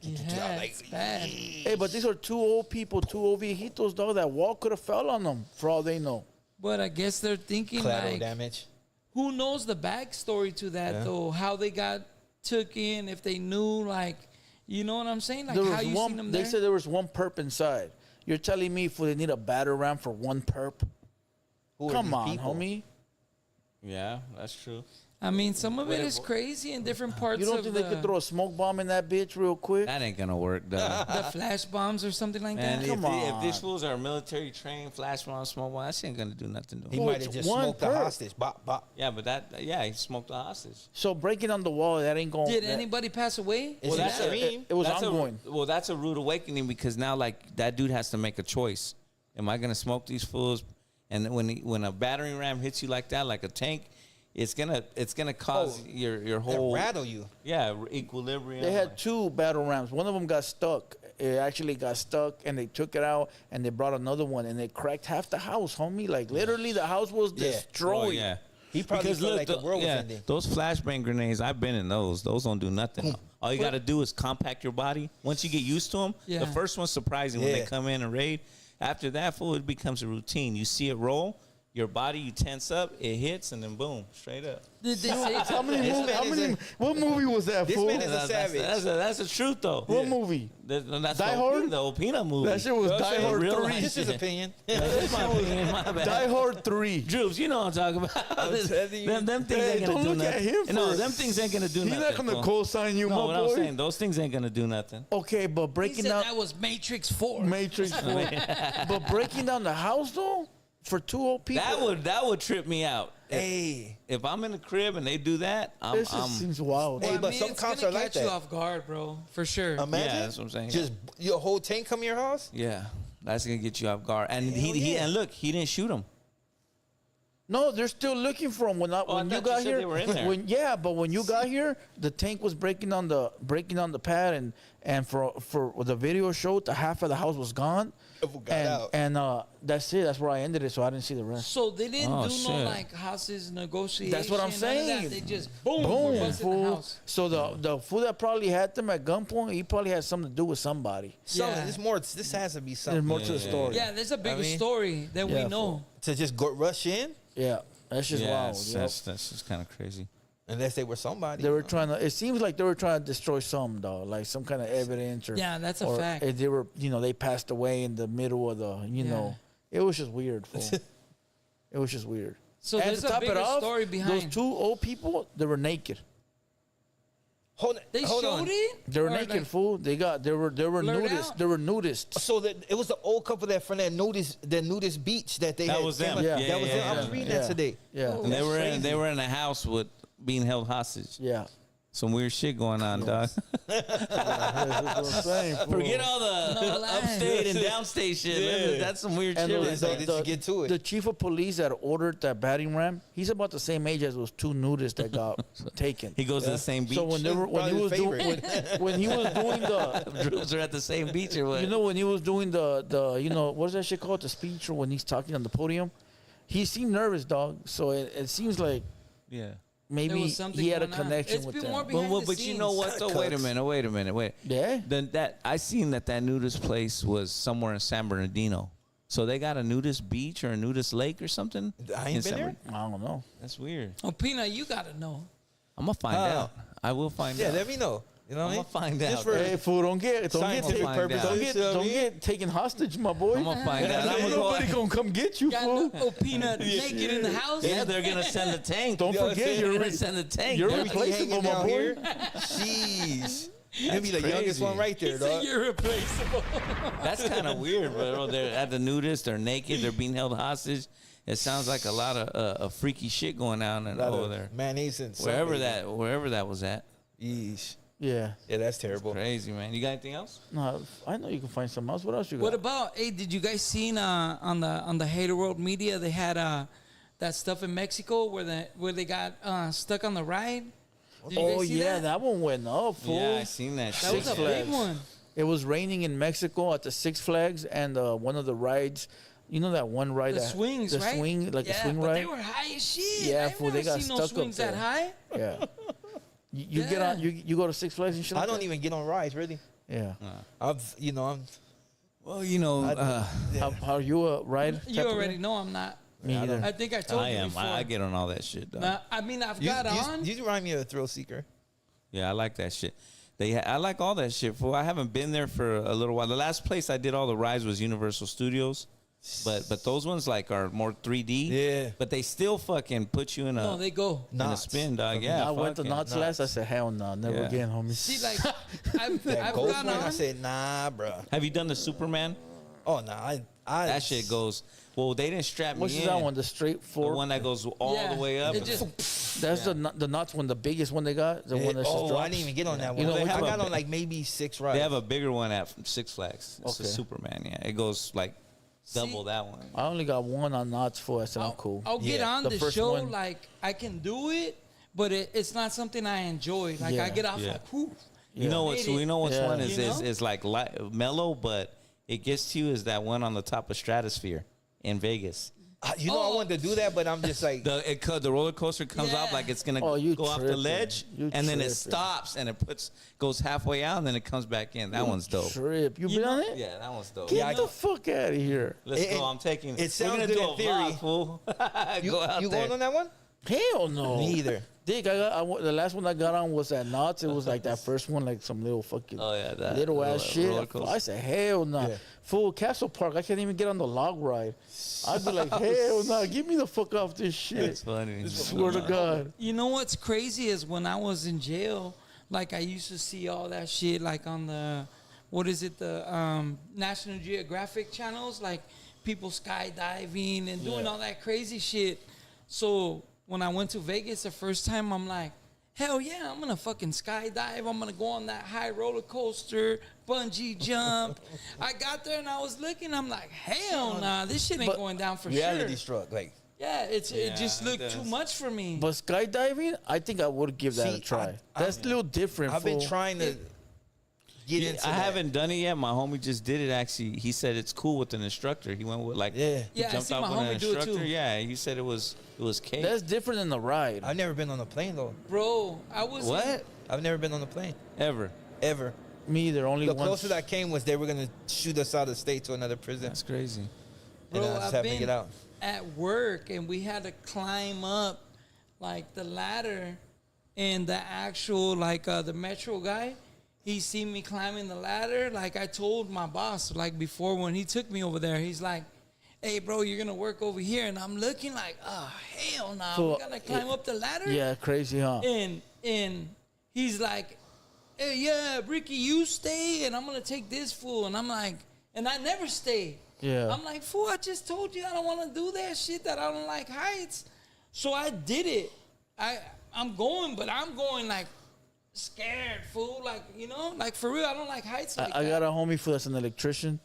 Yeah, I'm like, it's bad. Hey, but these are two old people, two old viejitos, dog. That wall could have fell on them, for all they know. But I guess they're thinking collateral like, damage. who knows the backstory to that though? How they got took in? If they knew, like, you know what I'm saying? Like There how was you seen them they there? said there was one perp inside. You're telling me if they need a batter ram for one perp? Who are Come these on, people? homie. Yeah, that's true. I mean, some of it is crazy in different parts You don't of think the, they could throw a smoke bomb in that bitch real quick? That ain't gonna work, dog. the flash bombs or something like Man, that. if, Come if on. these fools are military trained, flash bomb, smoke bomb, that ain't gonna do nothing to He him. might it's have just one smoked the perp. hostage. Bop, bop. Yeah, but he smoked the hostage. So breaking on the wall, that ain't going. Did anybody pass away? Well, Did that's that- a- It was That's ongoing. That's a rude awakening because now, like, that dude has to make a choice. Am I gonna smoke these fools? And when a battering ram hits you like that, like a tank, it's gonna cause your That whole rattle you. equilibrium. They had two battle rams. One of them got stuck. It actually got stuck, and they took it out, and they brought another one, and they cracked half the house, homie. Like literally, the house was Yeah. destroyed. Oh, yeah. He probably felt like the world was ending. Those flashbang grenades, I've been in those. Those don't do nothing. All you got to do is compact your body. Once you get used to them, Yeah. the first one's surprising when they Yeah. come in and raid. After that, fool, it becomes a routine. You see it roll, Your body, you tense up, it hits, and then boom, straight up. Did they say How many? What movie was that? This Fool? man is a savage. That's the truth, though. What movie? That's Die Hard? The old Peanut movie. That shit was Die Hard real 3. life. This is shit. opinion. That's my opinion, my bad. Die Hard 3. Droops, you know what I'm talking about. telling you. them things Hey, ain't gonna don't do look nothing. at him No, first. them things ain't gonna do He's nothing. not gonna fool. co-sign you, No, my what boy. I'm saying, those things ain't gonna do nothing. Okay, but He breaking said down that was Matrix 4. Matrix 4. But breaking down the house though for 2 old people. That would trip me out. Hey. If I'm in the crib and they do that, This just seems wild. Hey, Well, but some it's cops gonna are like catch you that. off guard, bro, for sure. Imagine. Yeah, that's what I'm saying. Just your whole tank come to your house? Yeah, that's gonna get you off guard. And Hell he yeah. and look, he didn't shoot him. No, they're still looking for him. When I you thought got you said here, they were in there. but when you got here, the tank was breaking on the pad, and for the video showed the half of the house was gone, Got out. and that's it. That's where I ended it, so I didn't see the rest. So they didn't Oh, do shit. no like hostage negotiation. That's what I'm none of that. saying. They just boom, Boom, busted the fool. house. So the fool that probably had them at gunpoint, he probably had something to do with somebody. Something. Yeah. This more. This has to be There's something. more to the story. Yeah, there's a bigger mean- story that Yeah, we know. To just go rush in, Yeah, that's just Yeah, wild. that's, Yep. that's just kind of crazy. unless they were somebody. They were trying to. It seems like they were trying to destroy some dog, like some kind of evidence, or Yeah, that's a or fact. They were, they passed away in the middle of the, know, it was just weird. Fool. It was just weird. So And there's to a top it bigger off, story behind. those 2 old people. They were naked. Hold They hold showed on. it. They were Or, naked, like, fool. They were blurred nudists. out? They were nudists. So that it was the old couple that from that nudist beach that they That had. was came them. up- Yeah, that was yeah, them. I was yeah. reading Yeah. that today. Yeah, And they were crazy. in a house with being held hostage. yeah. Some weird shit going on, dog. That's what I'm saying, fool. Forget all the No lies. upstate and downstate shit. That's some weird And shit. the- right so there. did you get to it? The chief of police that ordered that battering ram, he's about the same age as those 2 nudists that got taken. He goes to the same beach. So when he Probably was the doing favorite. when he was doing the Droops are at the same beach or what? when he was doing the what is that shit called, the speech, or when he's talking on the podium, he seemed nervous, dog. So it seems like yeah. There maybe was something he had a going on. connection It's with been them. more behind the But you know scenes. what though? Wait a minute. Yeah? Then I seen that nudist place was somewhere in San Bernardino. So they got a nudist beach or a nudist lake or something? I in ain't San been there. I don't know. That's weird. Oh, Peanut, you gotta know. I'm gonna find out. I will find Yeah, out. let me know. You know what I I'm mean? gonna find Just out. for- Hey, fool, don't get Scientific find purposes. out. You know what I don't mean? get taken hostage, my boy. I'm gonna find out. I'm Ain't gonna go. nobody gonna come get you, Got fool. no Peanut naked in the house. Yeah, they're gonna send a tank. Don't Yo, forget, see, They're you're gonna send a tank. you're dog. Everything replaceable, hanging my down boy. here. Jeez. You'll be the youngest crazy. one right there, He said dog. you're replaceable. That's kind of weird, bro. They're at the nudist. They're naked. They're being held hostage. It sounds like a lot of freaky shit going on over there. Mayonnaise and Wherever something. that was at. Yeesh. Yeah. Yeah, that's terrible. Crazy, man. You got anything else? No, I know you can find something else. What else you got? What about? Hey, did you guys seen on the Hater World Media? They had that stuff in Mexico where they got stuck on the ride. Did you Oh guys see yeah, that one went up, fool. Yeah, I seen that That was shit. a Flags. big one. It was raining in Mexico at the Six Flags, and one of the rides, you know that one ride, The that swings, right? swing, like yeah, a swing but ride. they were high as shit. Yeah, I've fool, never they got seen no stuck up swings that there. high. Yeah. You get Yeah. on, you go to Six Flags and shit. I Like don't that? even get on rides, really. Yeah. I'm Well, you know, How you a ride? You type of already guy? know I'm not. Me either. I think I told I you am. before. I get on all that shit, dog. I mean, I've you, got on. you remind me of a thrill seeker. Yeah, I like that shit. I like all that shit. Fool. I haven't been there for a little while. The last place I did all the rides was Universal Studios, but those ones like are more 3D. Yeah. But they still fucking put you in a No, they go. in a Knots. spin, dog. Yeah. I went to fucking- Knots last. I said, hell no, never Yeah. again, homie. See, like I've That gone ghost one, I on. said, nah, bro. Have you done the Superman? Oh, nah. That shit goes. Well, they didn't strap me Which in. is that one? The straight The four. one that goes all Yeah, the way up. It just, That's the Knots one, the biggest one they got. The one that just Oh, drops. I didn't even get on that You one. know, they I have got a- on like maybe 6 rides. They have a bigger one at Six Flags. It's the Okay. Superman. Yeah, it goes like double that one. I only got one on Knots for. I said, I'm cool. I'll get Yeah, on the the first show one. like I can do it, but it's not something I enjoy. Like Yeah. I get off Yeah. like, whew. You know what? Made So we it. know which Yeah. one is You know? is like mellow, but it gets to you is that one on the top of Stratosphere in Vegas. You know, I wanted to do that, but I'm just like, The roller coaster comes off Yeah. like it's gonna Oh, you go off the tripping. ledge, You and then it tripping. stops and it goes halfway out, and then it comes back in. That one's dope. Trip. You been know- on it? Yeah, that one's dope. Get the fuck out of here. Let's It- go. I'm taking. it sounds we're gonna good do in a theory. vlog, fool. you, Go out you there. going on that one? Hell no. Me either. Dick, the last one I got on was at Knott's. It was like that first one, like some little fucking Oh, yeah, that little ass roller shit. coaster. I said, hell no. Yeah. Full Castle Park, I can't even get on the log ride. I'd be like, hell no, get me the fuck off this shit. It's funny. Swear to God. You know what's crazy is when I was in jail, like I used to see all that shit like on the, the National Geographic channels, like people skydiving and doing all that crazy shit. So when I went to Vegas the first time, I'm like, hell yeah, I'm gonna fucking skydive. I'm gonna go on that high roller coaster, bungee jump. I got there and I was looking, I'm like, hell nah, this shit ain't But going down for Reality sure. struck. Like, Yeah, it just it looked does. too much for me. But skydiving, I think I would give that See, a try. I- That's a little different. I've been fool. trying to get into I that. haven't done it yet. My homie just did it. Actually, he said it's cool with an instructor. He went with like Yeah. he Yeah, I jumped see off my with an homie do it, instructor. too. Yeah, he said it was cake. That's different than the ride. I've never been on a plane though. Bro, I was What? I've never been on a plane Ever? ever. Me either. Only The once. closest I came was they were gonna shoot us out of state to another prison, That's crazy. and Bro, I just I've happened to been get out. at work and we had to climb up like the ladder, and the actual the metro guy, he seen me climbing the ladder. Like I told my boss like before when he took me over there, he's like, hey bro, you're gonna work over here, and I'm looking like, oh hell no, So, we gotta climb up the ladder. Yeah, crazy, huh? And he's like, hey, yeah, Ricky, you stay, and I'm gonna take this fool. And I'm like, and I never stay. Yeah. I'm like, fool, I just told you I don't want to do that shit, that I don't like heights. So I did it. I'm going, but I'm going like scared, fool. Like, you know, like for real, I don't like heights like I that. got a homie for that's an electrician,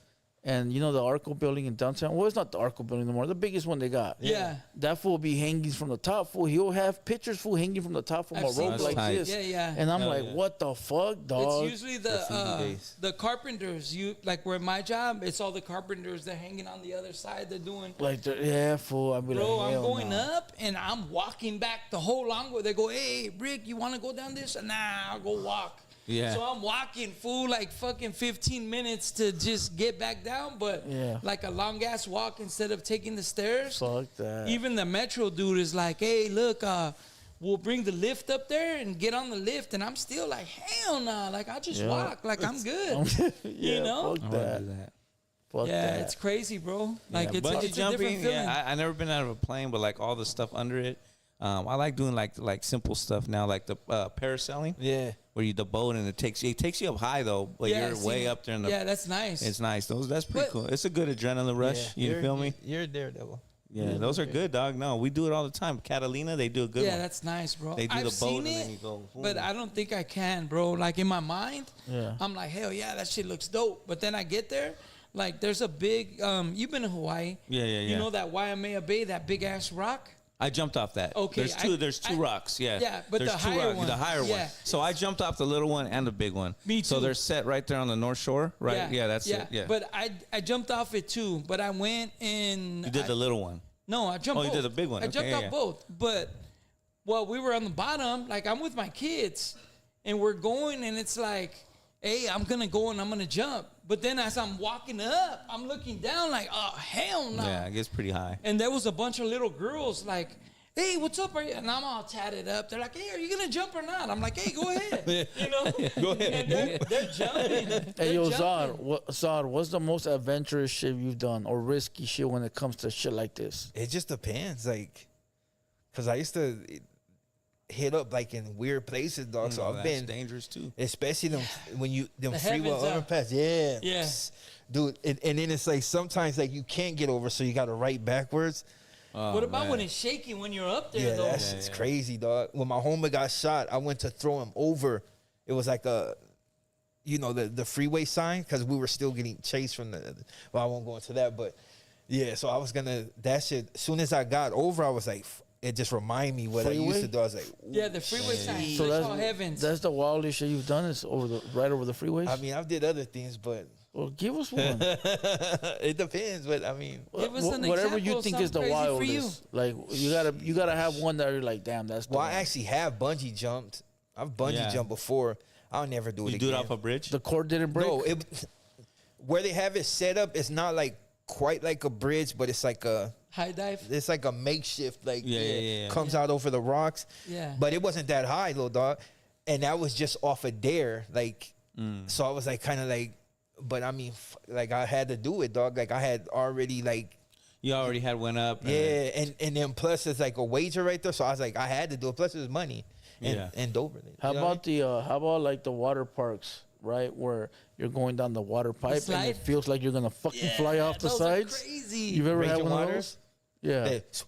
and you know the Arco building in downtown. Well, it's not the Arco building anymore. The biggest one they got. Yeah. That fool be hanging from the top. Fool, he'll have pictures fool hanging from the top from I've a seen rope those. like That's this. tight. Yeah, yeah. And I'm Hell like, yeah. what the fuck, dog? It's usually days. the carpenters. You like where my job, it's all the carpenters. They're hanging on the other side. They're doing. Like, yeah, fool. I'd be Bro, like, I'm hell going nah. up and I'm walking back the whole long way. They go, hey, Rick, you want to go down this? Nah, I'll go walk. Yeah. So I'm walking, fool, like fucking 15 minutes to just get back down, but Yeah. like a long ass walk instead of taking the stairs. Fuck that. Even the metro dude is like, hey, look, we'll bring the lift up there and get on the lift. And I'm still like, hell nah. Like, I'll just Yeah. walk. Like, I'm good. Yeah, you know? fuck I that. wanna do that. Fuck Yeah, that. it's crazy, bro. Like, Yeah, it's bungee a jumping. different feeling. Yeah, I never been out of a plane, but like all the stuff under it. I like doing like simple stuff now, like the parasailing. Yeah. Where you the boat and it takes you up high though, but Yeah, you're see, way up there in the. yeah, that's nice. It's nice. That's pretty But- cool. It's a good adrenaline rush. You You're- feel me? You're a daredevil. Yeah, those are good, dog. No, we do it all the time. Catalina, they do a good Yeah, one. that's nice, bro. They do I've the boat seen and it, then you go, but boom. I don't think I can, bro. Like in my mind, Yeah. I'm like, hell yeah, that shit looks dope. But then I get there, like there's a big. You've been to Hawaii? Yeah. You know that Waimea Bay, that big ass rock. I jumped off that. Okay, There's two rocks. Yeah. Yeah, but there's the two higher rocks, one. the higher Yeah. one. So I jumped off the little one and the big one. Me So too. they're set right there on the North Shore, right? Yeah, that's it. Yeah. But I jumped off it too. But I went and you did the little one. No, I jumped. Oh, you both. did the big one. I Okay, jumped yeah, off yeah. both, but we were on the bottom. Like I'm with my kids, and we're going, and it's like, hey, I'm gonna go and I'm gonna jump. But then as I'm walking up, I'm looking down, like, oh hell no. Yeah, it gets pretty high. And there was a bunch of little girls, like, hey, what's up? Are you? And I'm all tatted up. They're like, hey, are you gonna jump or not? I'm like, hey, go ahead. You know, Go ahead. And they're jumping. Hey, They're yo, jumping. Zod, what's the most adventurous shit you've done or risky shit when it comes to shit like this? It just depends, like, cause I used to hit up like in weird places, dog. So No, I've that's been, dangerous too. especially them them The freeway heavens up. overpass. Yeah, Yeah. Psst. Dude. And then it's like sometimes like you can't get over, so you got to write backwards. What about man. when it's shaking when you're up there, Yeah, though? that's it's crazy, dog. When my homie got shot, I went to throw him over. It was like the freeway sign, because we were still getting chased from the. Well, I won't go into that, but yeah. So I was gonna that shit. As soon as I got over, I was like, it just reminded me what I used Freeway? to do. I was like, Yeah, the freeway sign. So That's all heavens. that's the wildest shit you've done is right over the freeways? I mean, I've did other things, but Well, give us one. It depends, but I mean, Give us an Whatever example you of think is the something crazy for you. wildest. Like you gotta have one that you're like, damn, that's the well, I one. actually have bungee jumped. I've bungee jumped before. I'll never do it You again. do it off a bridge? The cord didn't break. No, where they have it set up, it's not like quite like a bridge, but it's like a High dive. makeshift, like Yeah. comes out over the rocks. Yeah. But it wasn't that high, little dog, and that was just off a dare, like. So I was like, kind of like, but I mean, like I had to do it, dog. Like I had already like. You already had went up. Yeah, and then plus it's like a wager right there, so I was like, I had to do it. Plus it's money, and Dover. How about like the water parks, right, where you're going down the water pipe and it feels like you're gonna fucking fly off the those sides? Are crazy. You've ever had Raging one of waters? those? Yeah. That's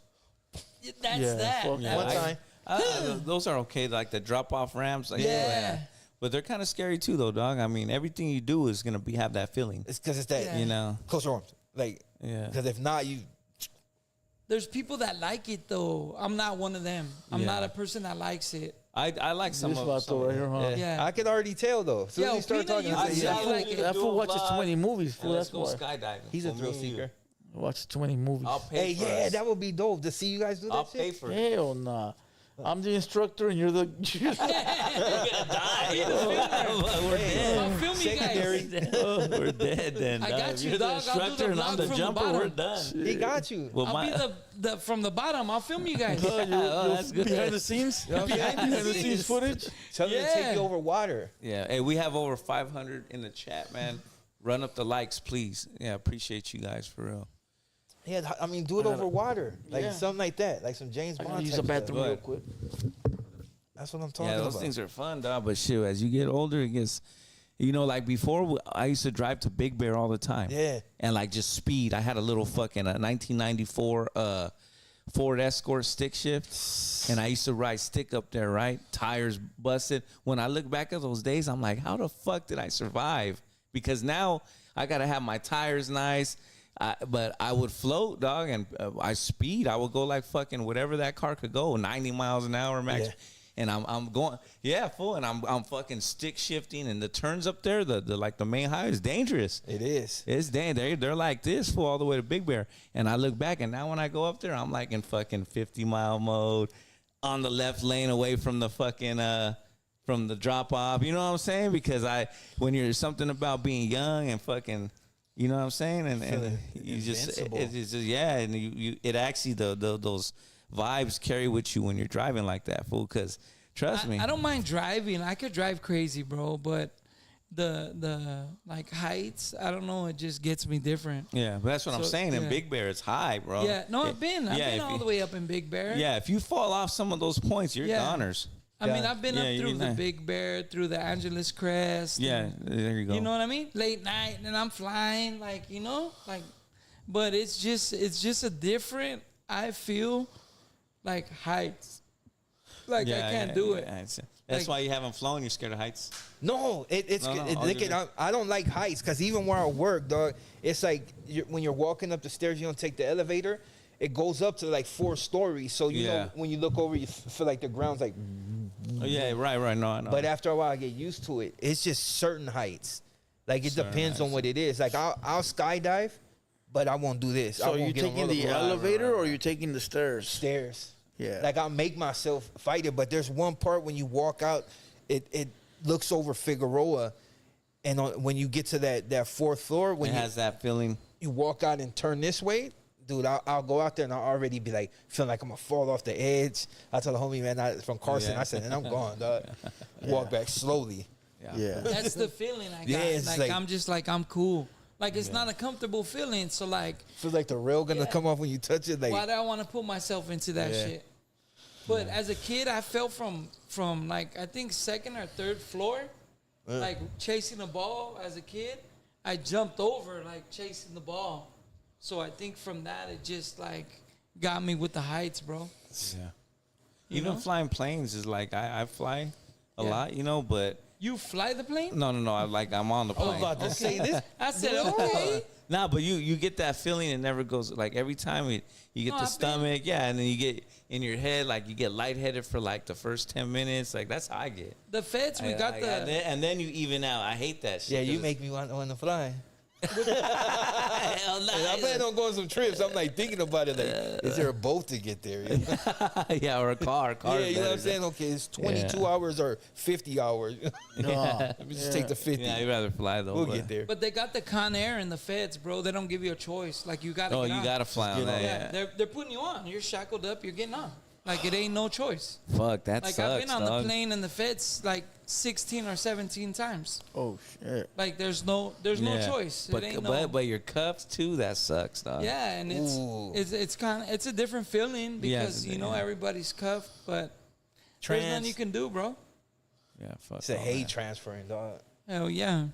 Yeah, that. fuck Yeah, One time. those are okay, like the drop off ramps. Like, Yeah. But they're kind of scary too, though, dog. I mean, everything you do is gonna have that feeling. It's because it's that Yeah. You know. close your arms, like Yeah. Because if not, you There's people that like it though. I'm not one of them. I'm Yeah. not a person that likes it. I like some This of vato right here, huh? Yeah. I could already tell though. As soon as Yo, you start Pina, talking, you I can say, see yeah. like That fool watches 20 movies, fool. Let's That's go why. skydiving. He's a For thrill me and you. seeker. Watches 20 movies. I'll pay Hey, for yeah, us. that would be dope to see you guys do that I'll shit. pay for it. Hell nah. I'm the instructor and you're the. We're dead. I'll film you guys. We're dead then. I dog. got If you, you're the dog. I'll do the instructor and I'm vlog the from the jumper, bottom. we're done. He got you. Well, I'll my, be the from the bottom. I'll film you guys. that's good. Behind the scenes? Behind the scenes footage? Tell them to take Yeah. you over water. Yeah. Hey, we have over 500 in the chat, man. Run up the likes, please. Yeah, appreciate you guys for real. Yeah, I mean, do it over water, like Yeah. something like that, like some James I Bond. gotta use type the bathroom Go real ahead. quick. stuff. That's what I'm talking Yeah, about. those things are fun, dog. But shit, as you get older, it gets, you know, like before, I used to drive to Big Bear all the time. Yeah. And like just speed. I had a little fucking 1994 Ford Escort stick shift, and I used to ride stick up there, right? Tires busted. When I look back at those days, I'm like, how the fuck did I survive? Because now I gotta have my tires nice. But I would float, dog, and I speed. I would go like fucking whatever that car could go, 90 miles an hour max. Yeah. And I'm going, yeah, full, and I'm fucking stick shifting, and the turns up there, the like the main highway is dangerous. It is. It's they're like this full all the way to Big Bear. And I look back, and now when I go up there, I'm like in fucking 50-mile mode, on the left lane away from the fucking from the drop off. You know what I'm saying? Because when you're something about being young and fucking. You know what I'm saying? And you just, it's just, yeah, and you it actually, those vibes carry with you when you're driving like that, fool, because trust me. I don't mind driving. I could drive crazy, bro, but the like heights, I don't know, it just gets me different. Yeah, but that's what I'm So, saying. In yeah. Big Bear, it's high, bro. Yeah, no, I've been if all you- the way up in Big Bear. Yeah, if you fall off some of those points, you're Yeah. goners. I mean, I've been Yeah, up you're through the not- Big Bear, through the Angeles Crest. Yeah, and- there you go. You know what I mean? Late night, and I'm flying, like, you know, like, but it's just a different, I feel, like, heights. Like, I can't do it. That's Like- why you haven't flown. You're scared of heights. No, it's No, no, it, I'll look give at, I don't like heights because even where I work, dog, it's like when you're walking up the stairs, you don't take the elevator. It goes up to like 4 stories, so you Yeah. know when you look over, you feel like the ground's like. Oh, yeah, right. No, I know. But after a while, I get used to it. It's just certain heights. Like it depends on what it is. Like I'll skydive, but I won't do this. I So won't you get on taking the roller coaster. elevator or you taking the stairs? Stairs. Yeah. Like I'll make myself fight it, but there's one part when you walk out, it looks over Figueroa, and when you get to that 4th floor, when it has that feeling. you walk out and turn this way, dude, I'll go out there and I'll already be like feeling like I'm gonna fall off the edge. I tell the homie, man, from Carson, Yeah. I said, and I'm gone, dog. Walk back slowly. Yeah. That's the feeling I got. Yeah, it's like, like- I'm just like, I'm cool. Like, it's not a comfortable feeling. So, like, Feel like the rail gonna Yeah. come off when you touch it. Like why do I want to put myself into that Yeah. shit? But as a kid, I fell from like, I think 2nd or 3rd floor, like chasing a ball as a kid. I jumped over, like, chasing the ball. So I think from that, it just, like, got me with the heights, bro. Yeah. Even know? flying planes is like, I fly a Yeah. lot, you know, but You fly the plane? no. I'm on the I was plane. about to say this. I said, okay. Nah, but you get that feeling. It never goes. Like every time you get No, the I've stomach, yeah, and then you get in your head, like you get lightheaded for like the first 10 minutes. Like that's how I get. The feds, we got the. and then you even out. I hate that shit. Yeah, you 'cause make me want to fly. Hell no. And I plan on going some trips. I'm like thinking about it. Like, is there a boat to get there? You know? Yeah, or a car. Yeah, you know what I'm saying? Okay, it's 22 hours or 50 hours. No. Let me just take the 50. Yeah, you'd rather fly though. We'll but- get there. But they got the Con Air and the feds, bro. They don't give you a choice. Like you gotta. Oh, get you on. gotta fly on that. Yeah, Yeah. they're putting you on. You're shackled up. You're getting on. Like it ain't no choice. Fuck, that Like sucks, I've been on dog. the plane and the feds like 16 or 17 times. Oh shit. Like there's no choice. But it ain't but you're cuffed too. That sucks, dog. yeah, and Ooh. it's kind of it's a different feeling Yeah, because it's- you know yeah. everybody's cuffed, but there's Trans. nothing you can do, bro. Yeah, fuck. It's a all hate that. transferring, dog. Hell yeah.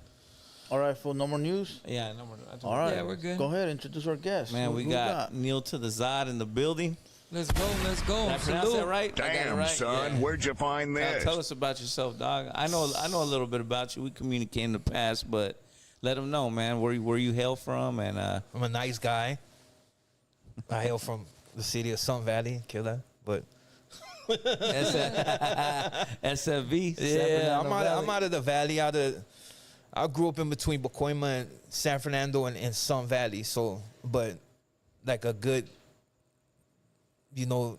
All right, fool. No more news. Yeah, no more. All right. Yeah, we're good. Go ahead. Introduce our guest. Man, Who- we who got Neil to the Zod in the building. Let's go. Let's go. Did I pronounce Salute. that right? I got it Damn, right? son, Yeah. where'd you find this? Tell us about yourself, dog. I know a little bit about you. We communicated in the past, but let them know, man, where you hail from, and I'm a nice guy. I hail from the city of Sun Valley, killer. But SFV. yeah, I'm out of the valley. I grew up in between Pacoima and San Fernando and Sun Valley. So, but like a good,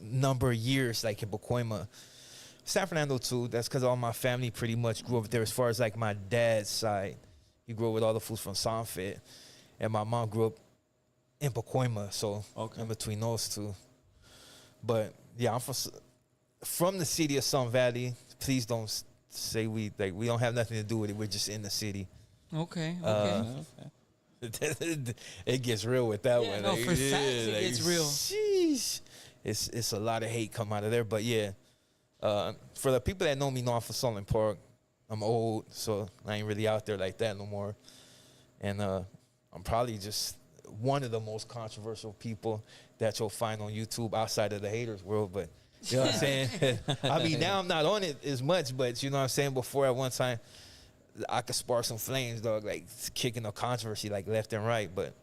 number of years, like in Pacoima. San Fernando too. That's because all my family pretty much grew up there. As far as like my dad's side, he grew up with all the fools from Sanford, and my mom grew up in Pacoima. So in between those two. But yeah, I'm from the city of Sun Valley. Please don't say we don't have nothing to do with it. We're just in the city. Okay. It gets real with that Yeah, one. no, for facts it gets real. Sheesh. It's a lot of hate come out of there. But yeah, for the people that know me, I'm from Sunland Park. I'm old, so I ain't really out there like that no more. And I'm probably just one of the most controversial people that you'll find on YouTube outside of the haters world. But you know what I'm saying? I mean, now I'm not on it as much, but you know what I'm saying? Before at one time, I could spark some flames, dog, like kicking the controversy like left and right. But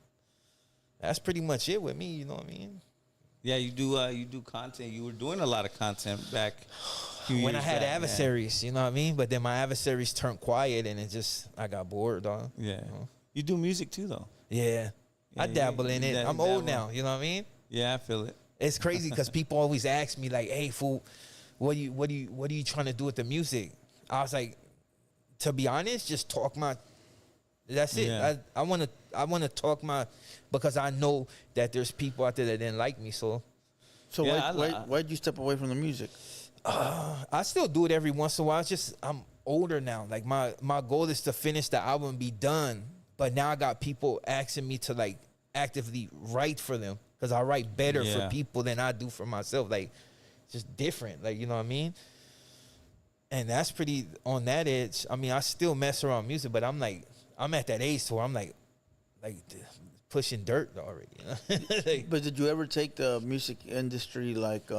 that's pretty much it with me, you know what I mean? Yeah, you do content. You were doing a lot of content back When I had adversaries, you know what I mean? But then my adversaries turned quiet and I got bored, dog. Yeah. You know? You do music too, though. Yeah. I Yeah, dabble in it. I'm old dabble. now, you know what I mean? Yeah, I feel it. It's crazy because people always ask me like, "Hey, fool, what are you trying to do with the music?" I was like, to be honest, just talk my. That's it. Yeah. I want to talk my, because I know that there's people out there that didn't like me. So So Yeah, why'd you step away from the music? I still do it every once in a while. It's just I'm older now. Like my goal is to finish the album and be done. But now I got people asking me to like actively write for them because I write better Yeah. for people than I do for myself. Like just different. Like, you know what I mean? And that's pretty on that edge. I mean, I still mess around with music, but I'm at that age where I'm like pushing dirt already. You know? Like, But did you ever take the music industry like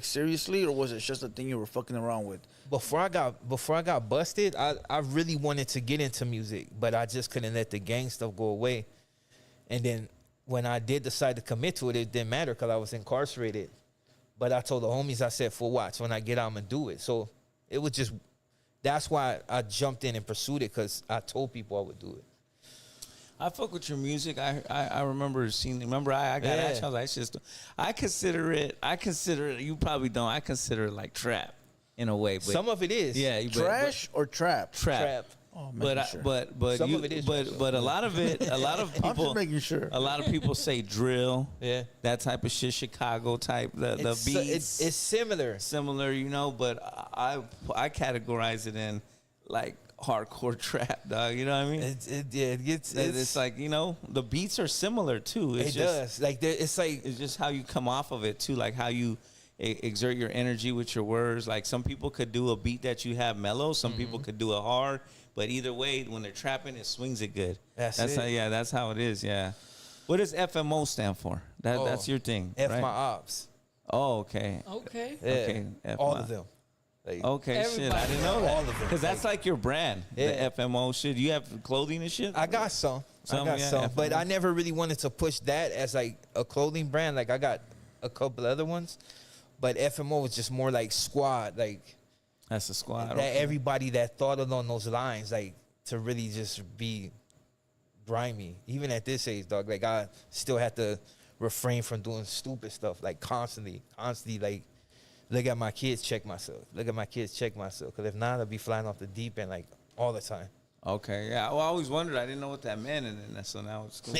seriously, or was it just a thing you were fucking around with? before I got busted, I really wanted to get into music, but I just couldn't let the gang stuff go away. And then when I did decide to commit to it, it didn't matter because I was incarcerated. But I told the homies, I said, for watch, when I get out, I'm going to do it. So it was just, that's why I jumped in and pursued it, because I told people I would do it. I fuck with your music. I remember seeing. Remember, I got Yeah. at you. I was like, it's just. I consider it. You probably don't. I consider it like trap, in a way. But Some of it is. yeah, but- Trash or trap? trap. Trap. Oh, But making sure. but Some you, of it is but trap, but a lot of it. A lot of I'm people. just making sure. A lot of people say drill. Yeah. That type of shit. Chicago type. The beats. It's similar. Similar, but I categorize it in like hardcore trap, dog. You know what I mean? It's like, the beats are similar too. It's It does. Like it's like It's just how you come off of it too, like how you exert your energy with your words. Like some people could do a beat that you have mellow, some people could do it hard, but either way, when they're trapping, it swings it good. That's how, it. yeah, that's how it is. Yeah. What does FMO stand for? That's your thing. F right? my ops. Oh, okay. Okay. Yeah. Okay, F All my- of them. Like, Okay, shit. I Everybody. didn't know that. All of them. Because that's like your brand, Yeah. the FMO shit. You have clothing and shit? I got some. Some, I got yeah, some. But FMO. I never really wanted to push that as like a clothing brand. Like I got a couple other ones. But FMO was just more like squad. Like That's a squad. that everybody that thought along those lines, like to really just be grimy. Even at this age, dog, like I still have to refrain from doing stupid stuff, like constantly, like look at my kids, check myself. Because if not, I'll be flying off the deep end like all the time. Okay, yeah. Well, I always wondered. I didn't know what that meant, and then so now it's cool.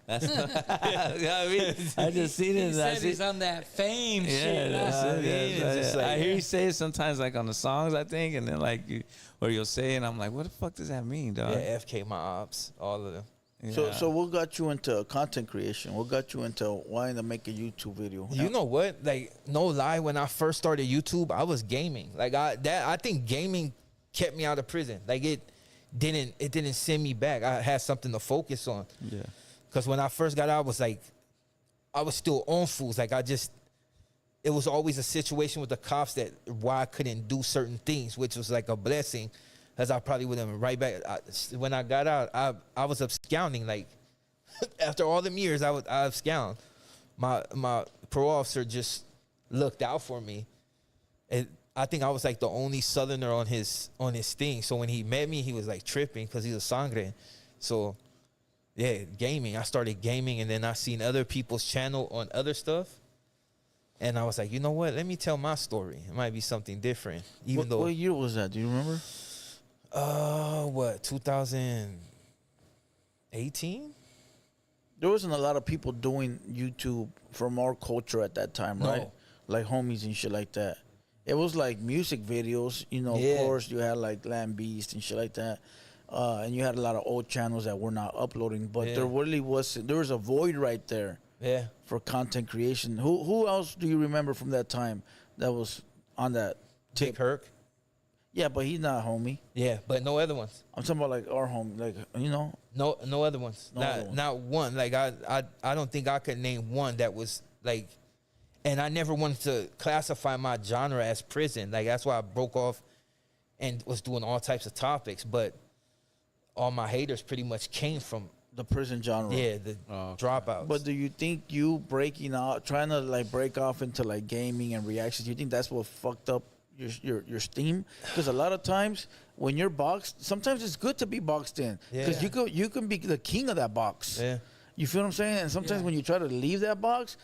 That's you know what I mean. I just seen it. He said he's on that fame shit. That's it. It's just like, I hear you say it sometimes, like on the songs, I think, and then like or you'll say it, and I'm like, what the fuck does that mean, dog? Yeah, FK, my ops, all of them. Yeah. So what got you into content creation? What got you into wanting to make a YouTube video? You know what? Like, no lie, when I first started YouTube, I was gaming. Like I think gaming kept me out of prison. Like it didn't send me back. I had something to focus on. Yeah. Because when I first got out, I was still on fools. Like it was always a situation with the cops that why I couldn't do certain things, which was like a blessing, as I probably would have been right back. When I got out, I was absconding. Like after all them years, I abscond. My parole officer just looked out for me. And I think I was like the only Southerner on his thing. So when he met me, he was like tripping because he's a sangre. So yeah, gaming. I started gaming, and then I seen other people's channel on other stuff. And I was like, you know what? Let me tell my story. It might be something different. What year was that? Do you remember? 2018? There wasn't a lot of people doing YouTube from our culture at that time, right? No. Like homies and shit like that. It was like music videos, you know. Yeah. Of course, you had like Land Beast and shit like that, and you had a lot of old channels that were not uploading. But Yeah. there was a void right there Yeah. for content creation. Who else do you remember from that time that was on that Dick Herc? Yeah, but he's not homie. Yeah, but no other ones. I'm talking about like our homie, like you know. No other ones. No other ones. Not one. Like I don't think I could name one that was like, and I never wanted to classify my genre as prison. Like that's why I broke off and was doing all types of topics. But all my haters pretty much came from The prison genre. the dropouts. But do you think you breaking out, trying to like break off into like gaming and reactions, do you think that's what fucked up your steam? Because a lot of times when you're boxed, sometimes it's good to be boxed in because Yeah. you can be the king of that box. Yeah. You feel what I'm saying? And sometimes Yeah. when you try to leave that box,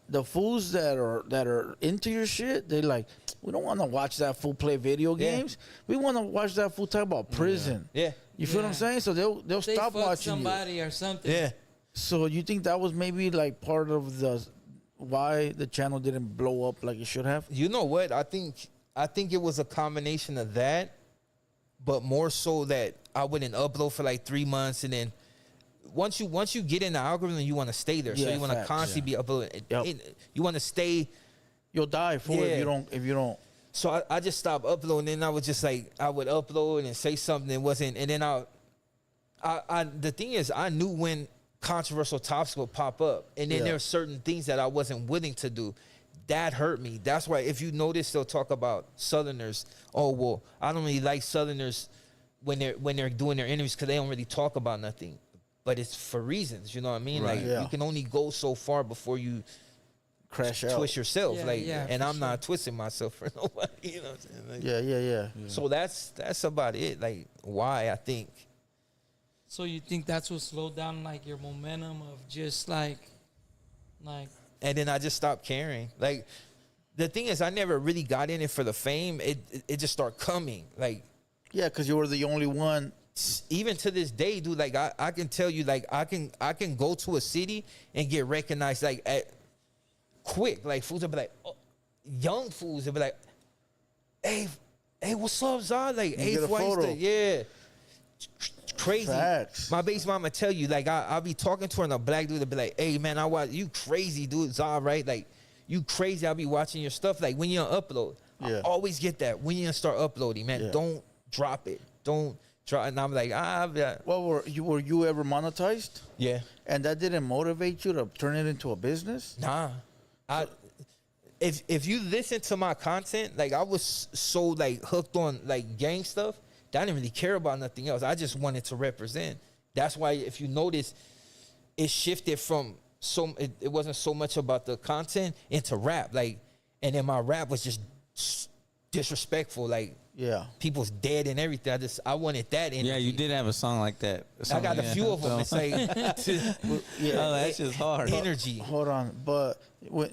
the fools that are into your shit, they like, we don't want to watch that fool play video Yeah. games. We want to watch that fool talk about prison. Yeah. You feel what I'm Yeah. saying? So they'll They stop fucked watching you. somebody or something. Yeah. So you think that was maybe like part of the why the channel didn't blow up like it should have? You know what? I think it was a combination of that, but more so that I wouldn't upload for like 3 months, and then once you get in the algorithm, you want to stay there. So Yeah, you want to facts, constantly be uploading. Yep. You want to stay. You'll die for it Yeah. if you don't. So I just stopped uploading, and I was just like, I would upload and say something that wasn't, and then I the thing is, I knew when controversial topics would pop up, and then Yeah. there are certain things that I wasn't willing to do. That hurt me. That's why if you notice, they'll talk about Southerners. Oh well, I don't really like Southerners when they're doing their interviews because they don't really talk about nothing. But it's for reasons, you know what I mean? Right. Like Yeah. you can only go so far before you Crash out. twist yourself. Yeah, like, yeah, and for I'm not twisting myself for nobody. You know what I'm saying? Like, Yeah. so that's about it. Like why I think. So you think that's what slowed down like your momentum of just like And then I just stopped caring. Like the thing is, I never really got in it for the fame. It just started coming. Like Yeah, because you were the only one. even to this day, dude. Like I can tell you, like I can go to a city and get recognized like at quick. Like fools will be like, oh, young fools will be like, hey, what's up, Zod? Like, hey, get a photo. yeah. Crazy. Facts. My base mama tell you, like, I'll be talking to her and a black dude will be like, hey, man, I watch you crazy, dude, Zod, right? Like, you crazy. I'll be watching your stuff. Like, when you upload, Yeah. I always get that. When you start uploading, man, Yeah. don't drop it. Don't drop. And I'm like, yeah. Well, were you ever monetized? Yeah. And that didn't motivate you to turn it into a business? Nah. If you listen to my content, like I was so like hooked on like gang stuff that I didn't really care about nothing else. I just wanted to represent. That's why if you notice, it shifted from it wasn't so much about the content into rap. Like, and then my rap was just disrespectful. Like Yeah. people's dead and everything. I wanted that energy. Yeah, you did have a song like that. I got a few of them. It's like Oh, that's just hard. energy. Hold on, but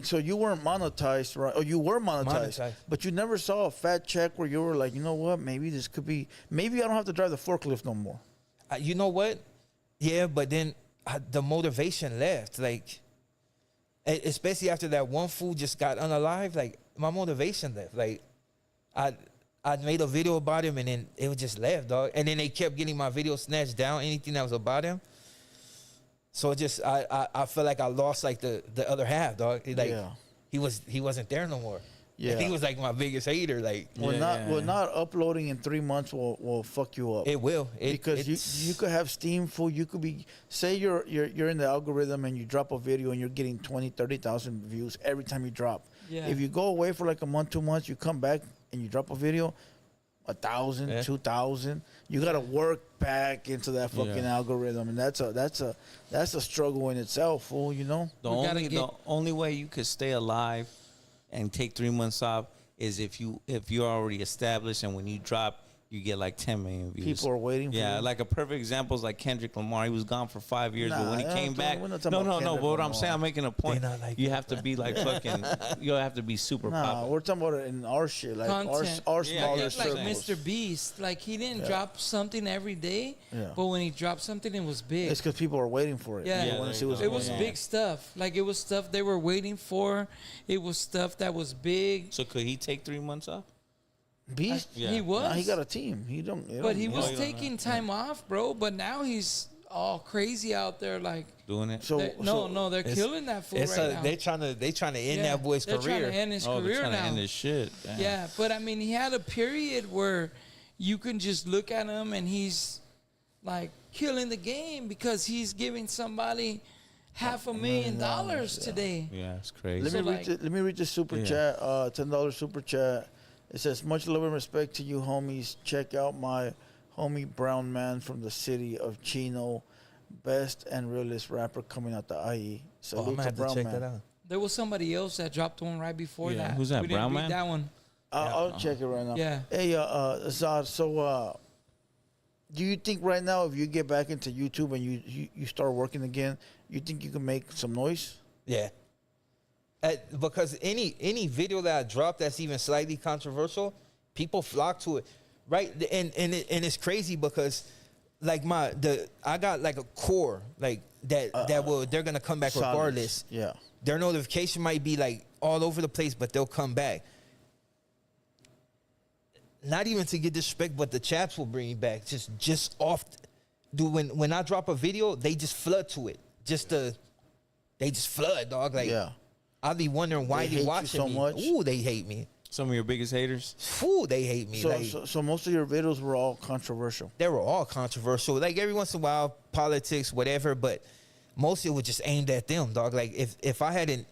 so you weren't monetized, right? Oh, you were monetized, but you never saw a fat check where you were like, you know what? Maybe this could be. Maybe I don't have to drive the forklift no more. You know what? Yeah, but then the motivation left. Like, especially after that one fool just got unalive. Like, my motivation left. Like, I made a video about him and then it was just left, dog. And then they kept getting my video snatched down, anything that was about him. So it just I felt like I lost like the other half, dog. Like he wasn't there no more. Yeah. And he was like my biggest hater. Like not uploading in 3 months will fuck you up. It will. Because you could have steam full. You could be, say you're in the algorithm and you drop a video and you're getting 20, 30,000 views every time you drop. Yeah. If you go away for like a month, 2 months, you come back and you drop a video, 1,000, 2,000. You got to work back into that fucking algorithm, and that's a struggle in itself, fool. You know. The only way you could stay alive and take 3 months off is if you're already established, and when you drop, you get like 10 million views. People are waiting for you. Like a perfect example is like Kendrick Lamar. He was gone for 5 years, but when he came back, no. But what I'm saying, I'm making a point. Like you have to be like fucking. You have to be super popular. We're talking about it in our shit, like our smaller circles. Like Mr. Beast, like he didn't drop something every day, but when he dropped something, it was big. It's because people are waiting for it. Yeah, it was big stuff. Like it was stuff they were waiting for. It was stuff that was big. So could he take 3 months off? Beast? He was. Nah, he got a team. He was taking time off, bro. But now he's all crazy out there, like doing it. They're killing that fool right now. They trying to end that boy's career. They're trying to end his career they're trying now. to end his shit. Damn. Yeah, but I mean, he had a period where you can just look at him and he's like killing the game because he's giving somebody $500,000 today. Yeah, it's crazy. Let me read the super chat. $10 super chat. It says, much love and respect to you, homies. Check out my homie Brown Man from the city of Chino. Best and realest rapper coming out the IE. So I'm going to have to check that out. There was somebody else that dropped one right before that. Who's that, we Brown didn't read Man? that one. I'll check it right now. Yeah. Hey, Zod, so do you think right now if you get back into YouTube and you start working again, you think you can make some noise? Yeah. Because any video that I drop that's even slightly controversial, people flock to it, right? And it's crazy because like I got like a core like they're gonna come back regardless. Yeah, their notification might be like all over the place, but they'll come back. Not even to get disrespect, but the chaps will bring me back just off. Dude, when I drop a video, they just flood to it. They just flood, dog. Like I'll be wondering why they watching so me. much. Ooh, they hate me. Some of your biggest haters? Ooh, they hate me. So most of your videos were all controversial? They were all controversial. Like every once in a while, politics, whatever, but most of it was just aimed at them, dog. Like if I hadn't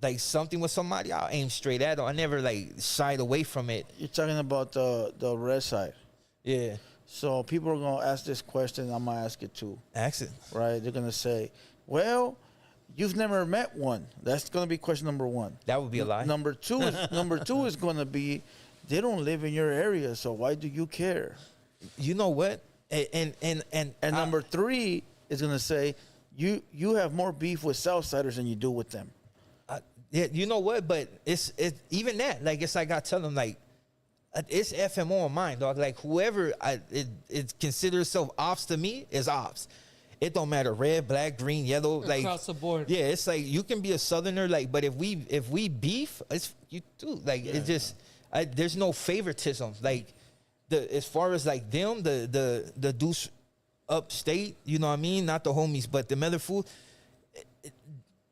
like something with somebody, I'll aim straight at them. I never like shied away from it. You're talking about the red side. Yeah. So people are gonna ask this question, I'm gonna ask it too. Ask it. Right? They're gonna say, well, you've never met one. That's going to be question number one. That would be a lie. Number two is going to be, they don't live in your area, so why do you care? You know what? And number three is going to say, you have more beef with Southsiders than you do with them. Yeah, you know what? But it's even that. Like it's like I tell them like, it's FMO on mine, dog. Like whoever it considers itself ops to me is ops. It don't matter, red, black, green, yellow, like across the board. Yeah, it's like you can be a Southerner, like, but if we beef, it's you too. Like it's just there's no favoritism. Like as far as like them, the dudes upstate, you know what I mean? Not the homies, but the other fool.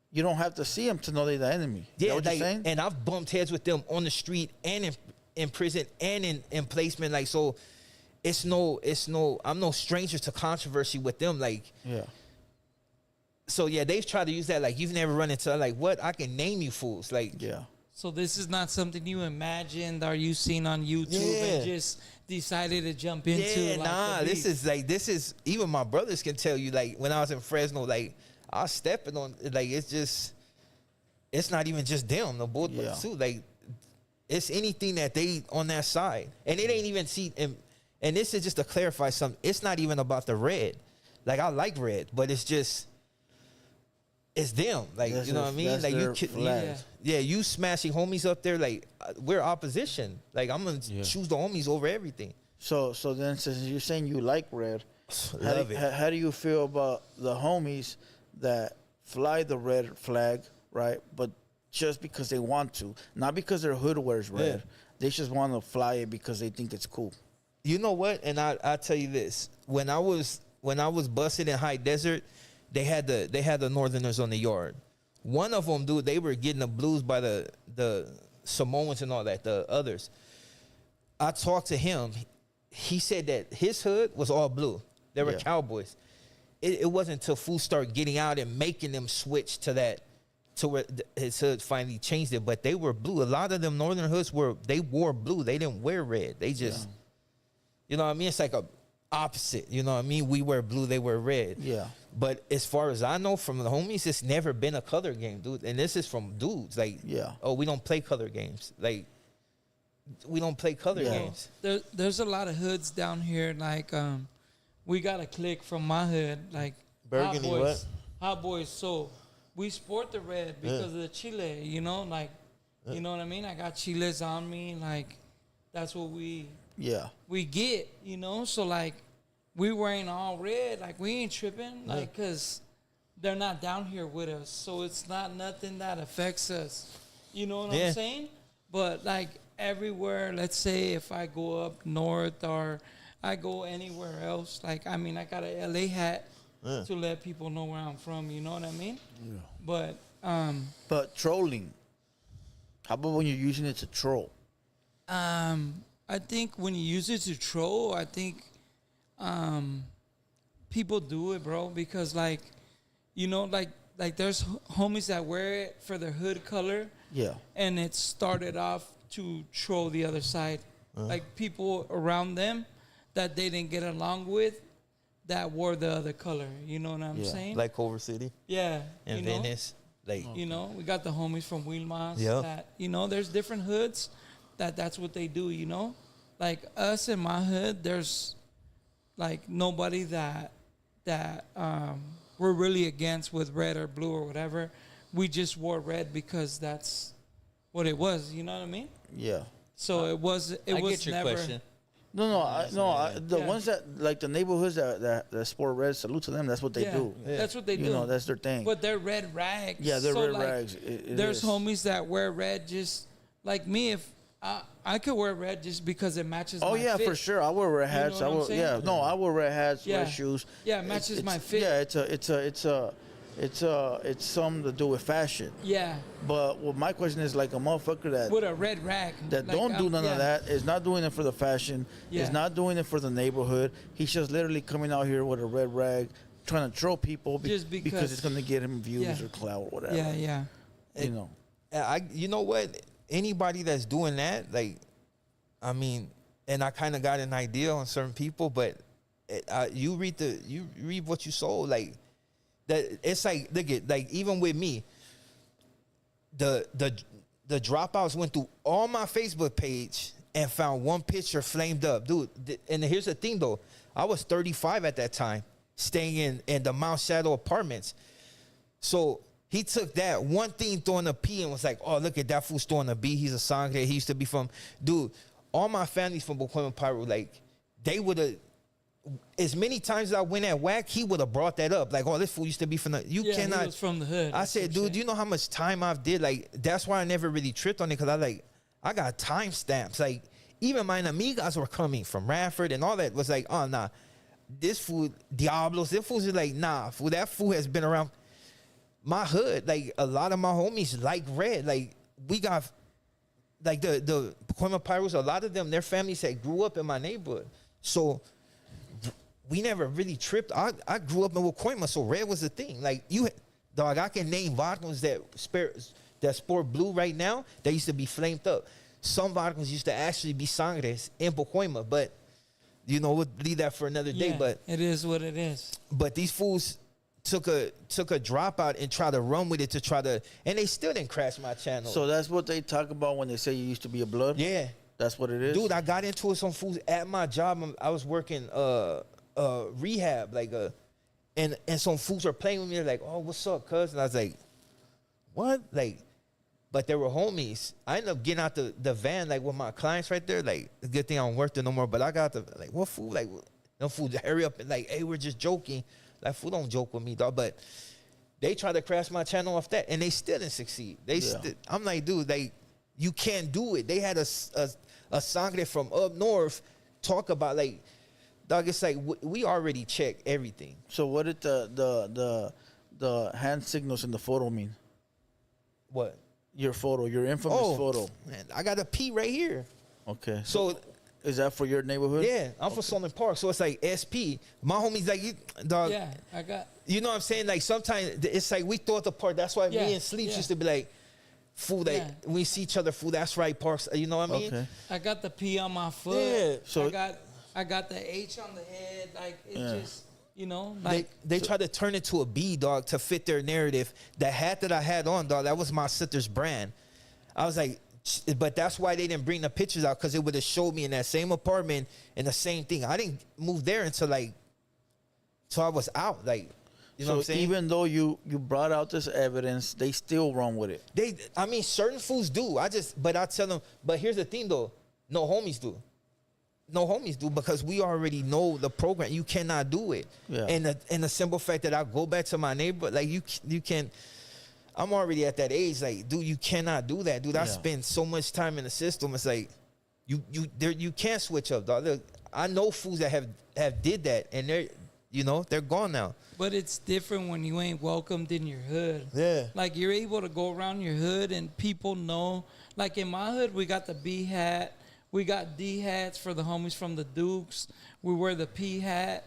You don't have to see them to know they're the enemy. Yeah, what like, you're saying? And I've bumped heads with them on the street and in prison and in placement. Like so. It's no. I'm no stranger to controversy with them. Like, So yeah, they've tried to use that. Like, you've never run into like what I can name you fools. Like, So this is not something you imagined or you seen on YouTube and just decided to jump into. Yeah, like, this is even my brothers can tell you. Like when I was in Fresno, like I was stepping on. Like it's not even just them. The both too. Like It's anything that they on that side. And it ain't even and this is just to clarify something. It's not even about the red. Like, I like red, but it's just, it's them. Like, you know what I mean? Like, you smashing homies up there. Like, we're opposition. Like, I'm going to choose the homies over everything. So then, since you're saying you like red, Love it. how do you feel about the homies that fly the red flag, right? But just because they want to, not because their hood wears red. Yeah. They just want to fly it because they think it's cool. You know what? And I'll tell you this. When I was busted in High Desert, they had the Northerners on the yard. One of them, dude, they were getting the blues by the Samoans and all that, the others. I talked to him. He said that his hood was all blue. They were cowboys. It wasn't until fools start getting out and making them switch to where his hood finally changed it. But they were blue. A lot of them Northern hoods they wore blue. They didn't wear red. They just, you know what I mean? It's like a opposite. You know what I mean? We wear blue, they wear red. Yeah. But as far as I know from the homies, it's never been a color game, dude. And this is from dudes. Like, oh, we don't play color games. Like, we don't play color games. There's a lot of hoods down here. Like, we got a clique from my hood. Like, Burgundy, Hot Boys. So we sport the red because of the chile. You know, like, you know what I mean? I got chiles on me. Like, that's what we get. You know, so like, we wearing all red. Like, we ain't tripping. Like, cause they're not down here with us. So it's not nothing that affects us. You know what I'm saying? But like, everywhere, let's say if I go up north or I go anywhere else, like, I mean, I got a LA hat to let people know where I'm from, you know what I mean? Yeah. But trolling, how about when you're using it to troll? I think when you use it to troll, I think people do it, bro, because like, you know, like there's homies that wear it for their hood color. Yeah. And it started off to troll the other side. Like, people around them that they didn't get along with that wore the other color. You know what I'm saying? Like Culver City. Yeah. And Venice. Like, you know, we got the homies from Wilmas. Yeah. That, you know, there's different hoods that's what they do, you know? Like, us in my hood, there's, like, nobody that we're really against with red or blue or whatever. We just wore red because that's what it was. You know what I mean? Yeah. So it was get your never. question. The ones that, like, the neighborhoods that sport red, salute to them. That's what they do. Yeah. That's what they do. You know, that's their thing. But they're red rags. Yeah, they're red like, rags. There's homies that wear red just like me. If I could wear red just because it matches. Oh my yeah, fit. for sure. I wear red hats. You know what I'm saying? I wear red hats, red shoes. Yeah, it matches my fit. Yeah, it's something to do with fashion. Yeah. But my question is, like, a motherfucker that With a red rag. that like, don't do none of that is not doing it for the fashion. Yeah. Is not doing it for the neighborhood. He's just literally coming out here with a red rag, trying to troll people Just because it's going to get him views or clout or whatever. Yeah. You know. you know what? Anybody that's doing that, like, I mean, and I kind of got an idea on certain people, but you read what you sold, like that. It's like, look at, like, even with me, the dropouts went through all my Facebook page and found one picture flamed up, dude. And here's the thing, though, I was 35 at that time, staying in the Mount Shadow apartments, so. He took that one thing throwing a P and was like, oh, look at that fool throwing a B. He's a sangre. He used to be from, dude, all my family's from Boquema Pyro. Like, they would have, as many times as I went at whack, he would have brought that up. Like, oh, this fool used to be from the, you cannot. He was from the hood. I said, dude, do you know how much time I've did? Like, that's why I never really tripped on it, because I got timestamps. Like, even my amigas were coming from Radford and all that was like, oh, nah, this fool, Diablos, this fool's just like, nah, fool, that fool has been around. My hood, like, a lot of my homies like red. Like, we got, like, the Pacoima Pyros, a lot of them, their families that grew up in my neighborhood. So we never really tripped. I grew up in Pacoima, so red was the thing. Like, dog, I can name vodkas that sport blue right now that used to be flamed up. Some vodkas used to actually be sangres in Pacoima, but, you know, we'll leave that for another day. But it is what it is. But these fools took a dropout and tried to run with it to try to, and they still didn't crash my channel. So that's what they talk about when they say you used to be a blood? yeah. That's what it is? Dude, I got into it some fools at my job. I was working rehab, like and some fools were playing with me. They're like, "Oh, what's up, cuz?" And I was like, "What?" Like, but they were homies. I ended up getting out the van like with my clients right there. Like, it's a good thing I don't work there no more. But I got the like, what fool? Like, no fool, hurry up and like, hey, we're just joking. Like, fool, don't joke with me, dog. But they tried to crash my channel off that, and they still didn't succeed. I'm like, dude, like, you can't do it. They had a sangre from up north talk about like, dog. It's like we already checked everything. So what did the hand signals in the photo mean? What? Your photo, your infamous photo. Man, I got a P right here. Okay. So is that for your neighborhood? yeah, I'm from Solon Park, so it's like SP. My homies like, dog. Yeah, I got. You know what I'm saying? Like sometimes it's like we thought the part. That's why Yeah, me and Sleeps yeah. used to be like, fool, that Yeah. we see each other, fool, that's right, Parks. You know what I mean? Okay. I got the P on my foot. Yeah. So- I got the H on the head. Like it Yeah. just, you know, like They tried to turn it to a B, dog, to fit their narrative. The hat that I had on, dog, that was my sitter's brand. I was like, but that's why they didn't bring the pictures out, because it would have showed me in that same apartment and the same thing. I didn't move there until I was out. Like, you know So what I'm saying? even though you brought out this evidence, they still run with it. I mean, certain fools do. But I tell them, but here's the thing though, no homies do. No homies do, because we already know the program. You cannot do it. Yeah. And the simple fact that I go back to my neighbor, like you can't. I'm already at that age, like, dude, you cannot do that, dude. I Yeah. spend so much time in the system. It's like, you can't switch up, dog. Look, I know fools that have did that, and they're gone now. but it's different when you ain't welcomed in your hood. Yeah. Like you're able to go around your hood and people know. Like in my hood, we got the B hat, we got D hats for the homies from the Dukes. We wear the P hat.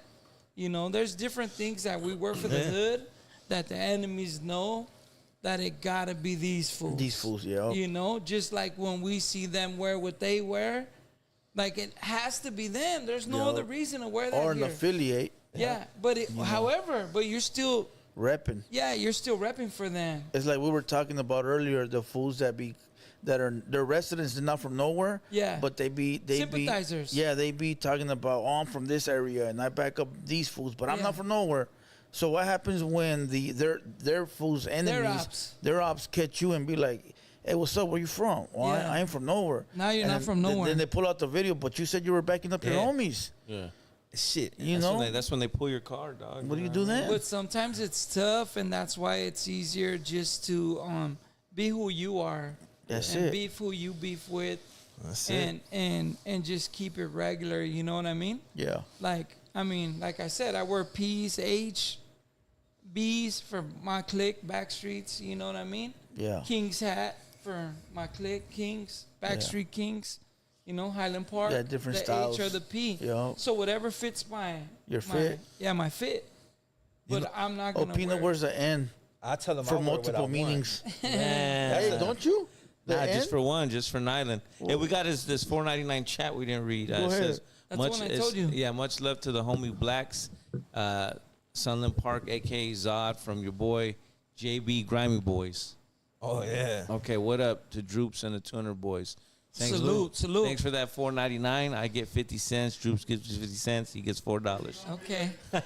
You know, there's different things that we wear for the hood that the enemies know that it gotta be these fools. These fools, yeah. You know, just like when we see them wear what they wear, like it has to be them. There's no Yeah. other reason to wear that Or an here. affiliate Yeah, but however, but you're still, repping. you're still repping for them. It's like we were talking about earlier, the fools that are their residents, they're not from nowhere. Yeah. But they be Sympathizers. Yeah, they be talking about, oh, I'm from this area and I back up these fools, but I'm Yeah. not from nowhere. So what happens when their fools enemies, their ops catch you and be like, hey, what's up? Where you from? Well, Yeah. I ain't from nowhere. Now you're And not from nowhere. Then they pull out the video, but you said you were backing up your Yeah. homies. Yeah. Shit. You That's know? when they pull your car, dog. What do you do then? But sometimes it's tough, and that's why it's easier just to be who you are. That's and it. Beef who you beef with, That's it. and just keep it regular. You know what I mean? Yeah. Like I said, I wear P's, H, B's for my clique, Backstreets. You know what I mean? Yeah. King's hat for my clique, Kings, Backstreet Kings. You know, Highland Park. Yeah, different the styles. H or the P. Yeah. So whatever fits Your fit? Yeah, my fit. But I'm not Oh, gonna. Peanut, where's the N? I tell them For I wear what I multiple want. meanings. Man. Hey, don't you? The Nah, N? just for one, just for Nyland. Hey, we got this $4.99 chat we didn't read. Go It ahead. says, That's the one I told you. Yeah, much love to the homie Blacks, Sunland Park, aka Zod, from your boy JB Grimy Boys. Oh yeah. Okay, what up to Droops and the Tuner Boys? Thanks, Salute, salute. Thanks for that $4.99. I get 50 cents. Droops gets 50 cents. He gets $4. Okay. We're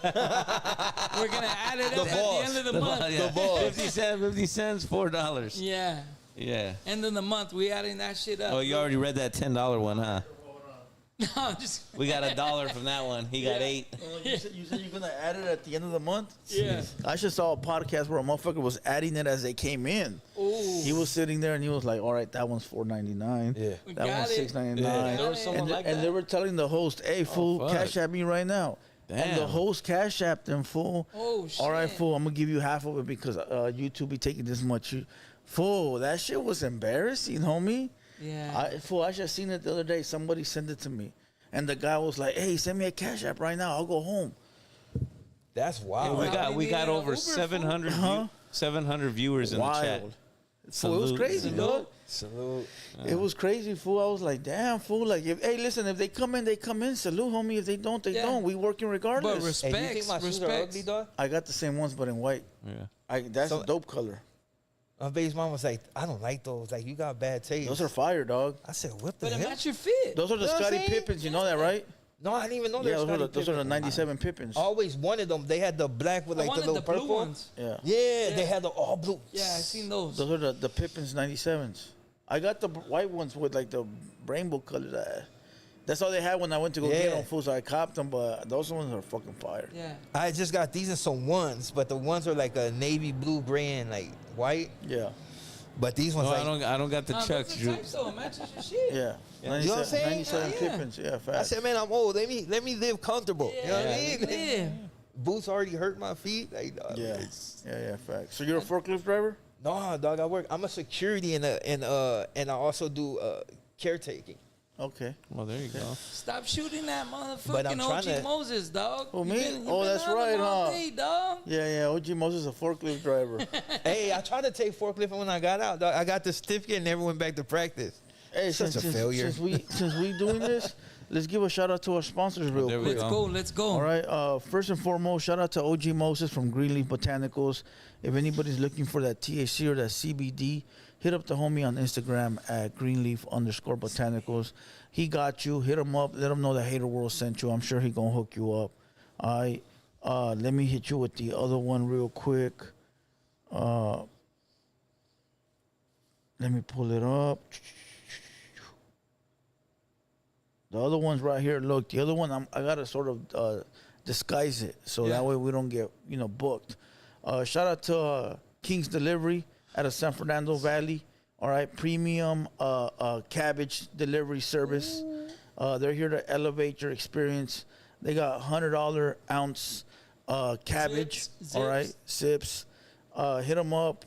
gonna add it up at the end of the month. Yeah. 50 cents, $4. Yeah. Yeah. End of the month, we adding that shit up. Oh, you already read that $10 one, huh? No, just We got $1 from that one. He got 8. You said you're going to add it at the end of the month? yeah. I just saw a podcast where a motherfucker was adding it as they came in. Ooh. He was sitting there and he was like, all right, that one's $4.99. Yeah. We That got one's it. $6.99. Yeah, there was someone And, like and that. they were telling the host, hey, fool, fuck. cash at me right now. And the Damn. host cash apped them, fool. Oh, All right, shit. fool, I'm going to give you half of it because YouTube be taking this much. Fool, that shit was embarrassing, homie. Yeah. I just seen it the other day. Somebody sent it to me. And the guy was like, hey, send me a cash app right now. I'll go home. That's wild. we Wow. got We we got need an over Uber, 700 Huh? 700 viewers in the chat. Wild. Fool, it was crazy, dog. Salute. It was crazy, fool. I was like, damn, fool. Like, hey, listen, if they come in, they come in. Salute, homie. If they don't, they don't. We working regardless. But respect, Hey, do you think my shoes are respect. ugly, dog? I got the same ones, but in white. Yeah. That's So- a dope color. My baby's mom was like, I don't like those. Like, you got bad taste. Those are fire, dog. I said, what the But it hell? match your fit. Those are the You know what I'm Scottie saying? Pippins. You know that, right? No, I didn't even know they Yeah, were those are the Pippen. 97 Pippins. I always wanted them. They had the black with I like the wanted little the blue purple ones. Yeah. Yeah, they had the all blue. Yeah, I seen those. Those are the Pippins 97s. I got the white ones with like the rainbow colors. That's all they had when I went to go get Yeah. them, fool. So I copped them, but those ones are fucking fire. Yeah. I just got these and some ones, but the ones are like a navy blue, gray, and like white. Yeah. But these ones No, like I don't got the Nah, Chucks, those are Drew. tight, though. It matches your shit. Yeah. You know what I'm saying? 97 Yeah. Pippins. Yeah, I facts. said, man, I'm old. Let me live comfortable. You know what I mean? Yeah. Boots already hurt my feet. Like, dog, Yeah. it's- Yeah, facts. So you're a forklift driver? No, dog. I'm a security and I also do caretaking. Okay. Well, there you go. Stop shooting that But I'm motherfucking trying OG to- Moses, dog. Oh, You me? been- you Oh, been that's on him right, all huh? day, dog. Yeah. OG Moses is a forklift driver. Hey, I tried to take forklift when I got out. Dog. I got the certificate and never went back to practice. Hey, Such a failure. Since we doing this, let's give a shout out to our sponsors real There we quick. go. Let's go. All right. First and foremost, shout out to OG Moses from Greenleaf Botanicals. If anybody's looking for that THC or that CBD, hit up the homie on Instagram at Greenleaf_Botanicals. He got you. Hit him up. Let him know that Hater World sent you. I'm sure he gonna hook you up. All right. Let me hit you with the other one real quick. Let me pull it up. The other one's right here. Look, the other one, I gotta sort of disguise it so that way we don't get booked. Shout out to King's Delivery out of San Fernando Valley. All right, premium cabbage delivery service. They're here to elevate your experience. They got $100 ounce cabbage. Zips. All right, sips. Hit them up.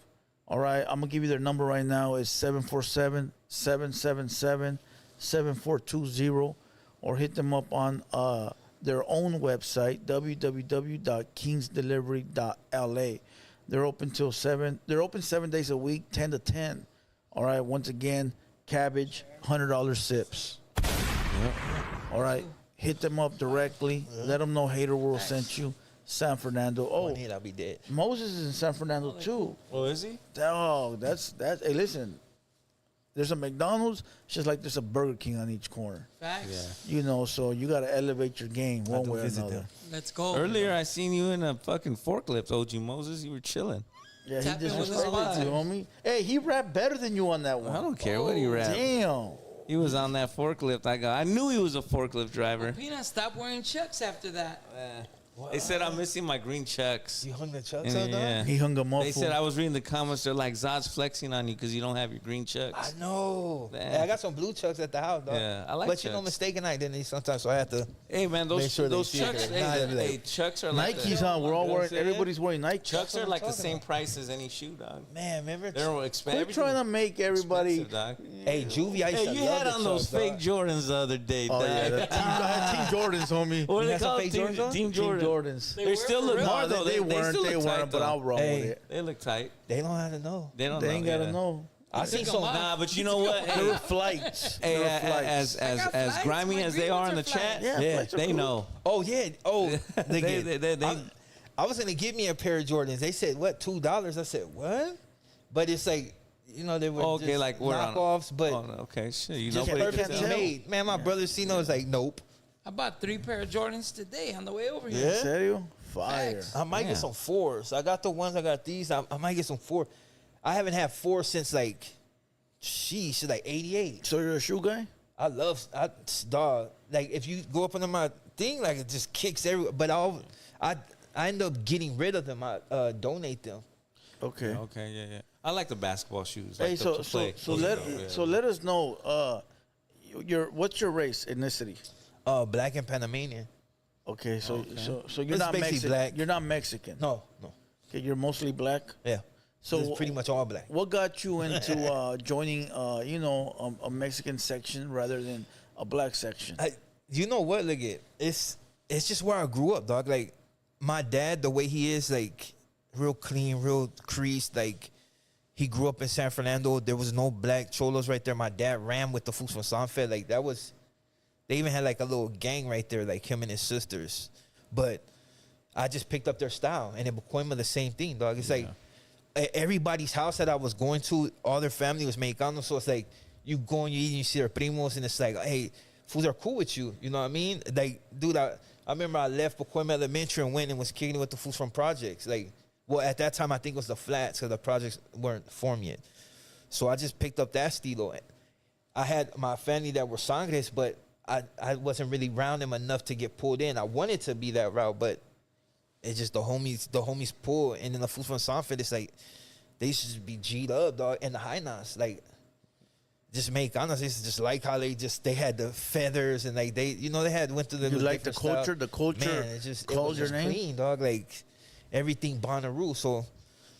All right, I'm gonna give you their number right now. It's 747-777-7420, or hit them up on their own website, www.kingsdelivery.la. They're open till 7. They're open 7 days a week, 10 to 10. All right. Once again, cabbage, $100 sips. All right. Hit them up directly. Let them know Hater World sent you. San Fernando. Oh, One hit, I'll be dead. Moses is in San Fernando too. Oh, is he? Oh, that's. Hey, listen. There's a McDonald's, it's just like there's a Burger King on each corner. Facts. So you got to elevate your game one to way or visit another. them. Let's go. Earlier, I seen you in a fucking forklift, OG Moses. You were chilling. Yeah, he Tapping with his disrespected vibe. you, homie. Hey, he rapped better than you on that one. I don't care what he rapped. Damn. He was on that forklift. I knew he was a forklift driver. Peanut, stop wearing Chucks after that. They said I'm missing my green Chucks. You hung the chucks And, on, dog? yeah. He hung him up. They fool. said I was reading the comments. They're like, Zod's flexing on you because you don't have your green Chucks. I know. Damn. Hey, I got some blue chucks at the house, dog. Yeah, I like But you know, Chucks. mistaken identity sometimes, so I have to. Hey man, Make those sure they those see it. Chucks. Nah, Hey, they're like- hey, Chucks are like Nikes, the, huh? We're all you know what I'm wearing. saying? Everybody's wearing Nikes. Chucks are what like I'm the talking same about. price as any shoe, dog. Man, remember? They're expensive. Quit trying to make everybody. Dog. Hey, Juvie, I used Hey, to you love had the on those chucks, fake dog. Jordans the other day, Oh dog. yeah, the team, I had Team Jordans, homie. What are You they had some called? fake Team, Jordans on? Team Team Jordans. Jordans. They still look real. hard No, though. they weren't. still They look tight, weren't. But though. I'll roll Hey. with it. They look tight. They don't have to know. They don't. They know, ain't gotta yeah. know. I seen Took 'em some. off. Nah, but you know what? There were Hey, flights. hey, There were flights. I got as flights. grimy My as they green are ones in the are chat, flights. Yeah, flights are they cool. know. Oh yeah. Oh, They- I was gonna give me a pair of Jordans. They said what, $2? I said what? But it's like, they were Okay, just like we're on knockoffs, but Oh, okay, shit. You just know, perfectly tell. made. Man, my brother Cino was like, nope. I bought 3 pair of Jordans today on the way over here. Yeah? Serio? Fire. Facts. I might Yeah. get some 4s. I got the ones. I got these. I might get some 4. I haven't had 4 since like 88. So you're a shoe guy? Dog. Like if you go up under my thing, like it just kicks everywhere. But I end up getting rid of them. I donate them. Okay. Okay, yeah. I like the basketball shoes. Hey, Like so to so play. so Those let are dope, yeah. so let us know. What's your race, ethnicity? Black and Panamanian. Okay, so you're It's not basically Mexican. black. You're not Mexican. No. Okay, you're mostly black. Yeah. So So it's pretty much all black. What got you into joining, a Mexican section rather than a black section? You know what? Look at it's just where I grew up, dog. Like my dad, the way he is, like real clean, real creased. Like he grew up in San Fernando. There was no black cholos right there. My dad ran with the fools from Sanfed. Like, that was, they even had like a little gang right there, like him and his sisters. But I just picked up their style. And in Pacoima, the same thing, dog. It's like everybody's house that I was going to, all their family was Mexicano. So it's like you go and you eat and you see their primos, and it's like, hey, fools are cool with you. You know what I mean? Like, dude, I remember I left Pacoima Elementary and went and was kicking it with the fools from projects. Like, well, at that time, I think it was the flats because the projects weren't formed yet. So I just picked up that stilo. I had my family that were sangres, but I wasn't really around them enough to get pulled in. I wanted to be that route, but it's just the homies pull. And then the fools from Sanford, it's like, they used to just be G'd up, dog, in the high-nas. Like, just Mexicanos, it's just like how they had the feathers and like they went through the You like the culture? The culture Man, it calls was your just name? clean, dog. Like, everything Bonnaroo. So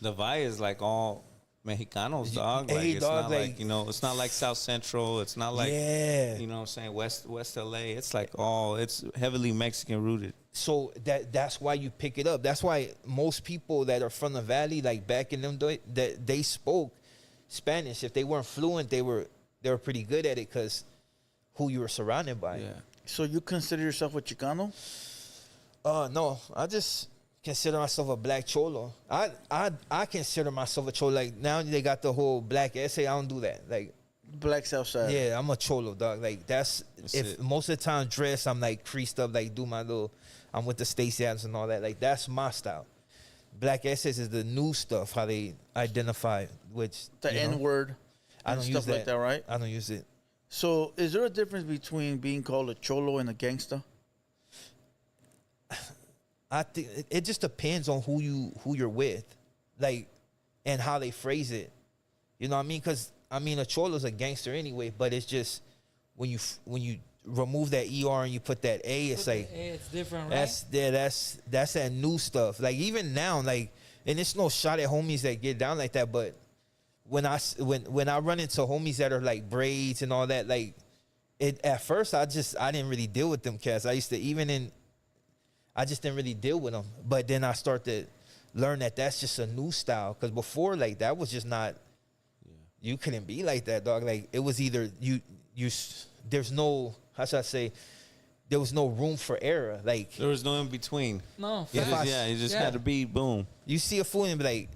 The Valle is like all Mexicanos, dog. Like, Hey, it's dog, not like- like, you know, it's not like South Central. It's not like, Yeah. you know what I'm saying, West LA. It's like it's heavily Mexican rooted. So that's why you pick it up. That's why most people that are from the valley, like back in them days, that they spoke Spanish. If they weren't fluent, they were pretty good at it because who you were surrounded by. Yeah. So you consider yourself a Chicano? No, I just consider myself a black cholo. I consider myself a cholo. Like, now they got the whole black essay. I don't do that. Like, Black Southside. yeah, I'm a cholo, dog. Like, that's if it. most of the time dress, I'm like creased up, like do my little. I'm with the Stacey Adams and all that. Like, that's my style. Black essays is the new stuff, how they identify, which The you know, N word. I don't and use stuff like that, right? I don't use it. So is there a difference between being called a cholo and a gangsta? I think it just depends on who you're with, like, and how they phrase it. You know what I mean? Because I mean, a cholo's a gangster anyway, but it's just when you remove that ER and you put that A, it's like It's different, right? that's that new stuff. Like, even now, like, and it's no shot at homies that get down like that, but when I run into homies that are like braids and all that, like, it at first I didn't really deal with them cats. I just didn't really deal with them. But then I start to learn that that's just a new style. Because before, like, that was just not, you couldn't be like that, dog. Like, it was either there's no, how should I say, there was no room for error. Like, There was no in between. No, If facts. I- You just Yeah. had to be boom. you see a fool and be like,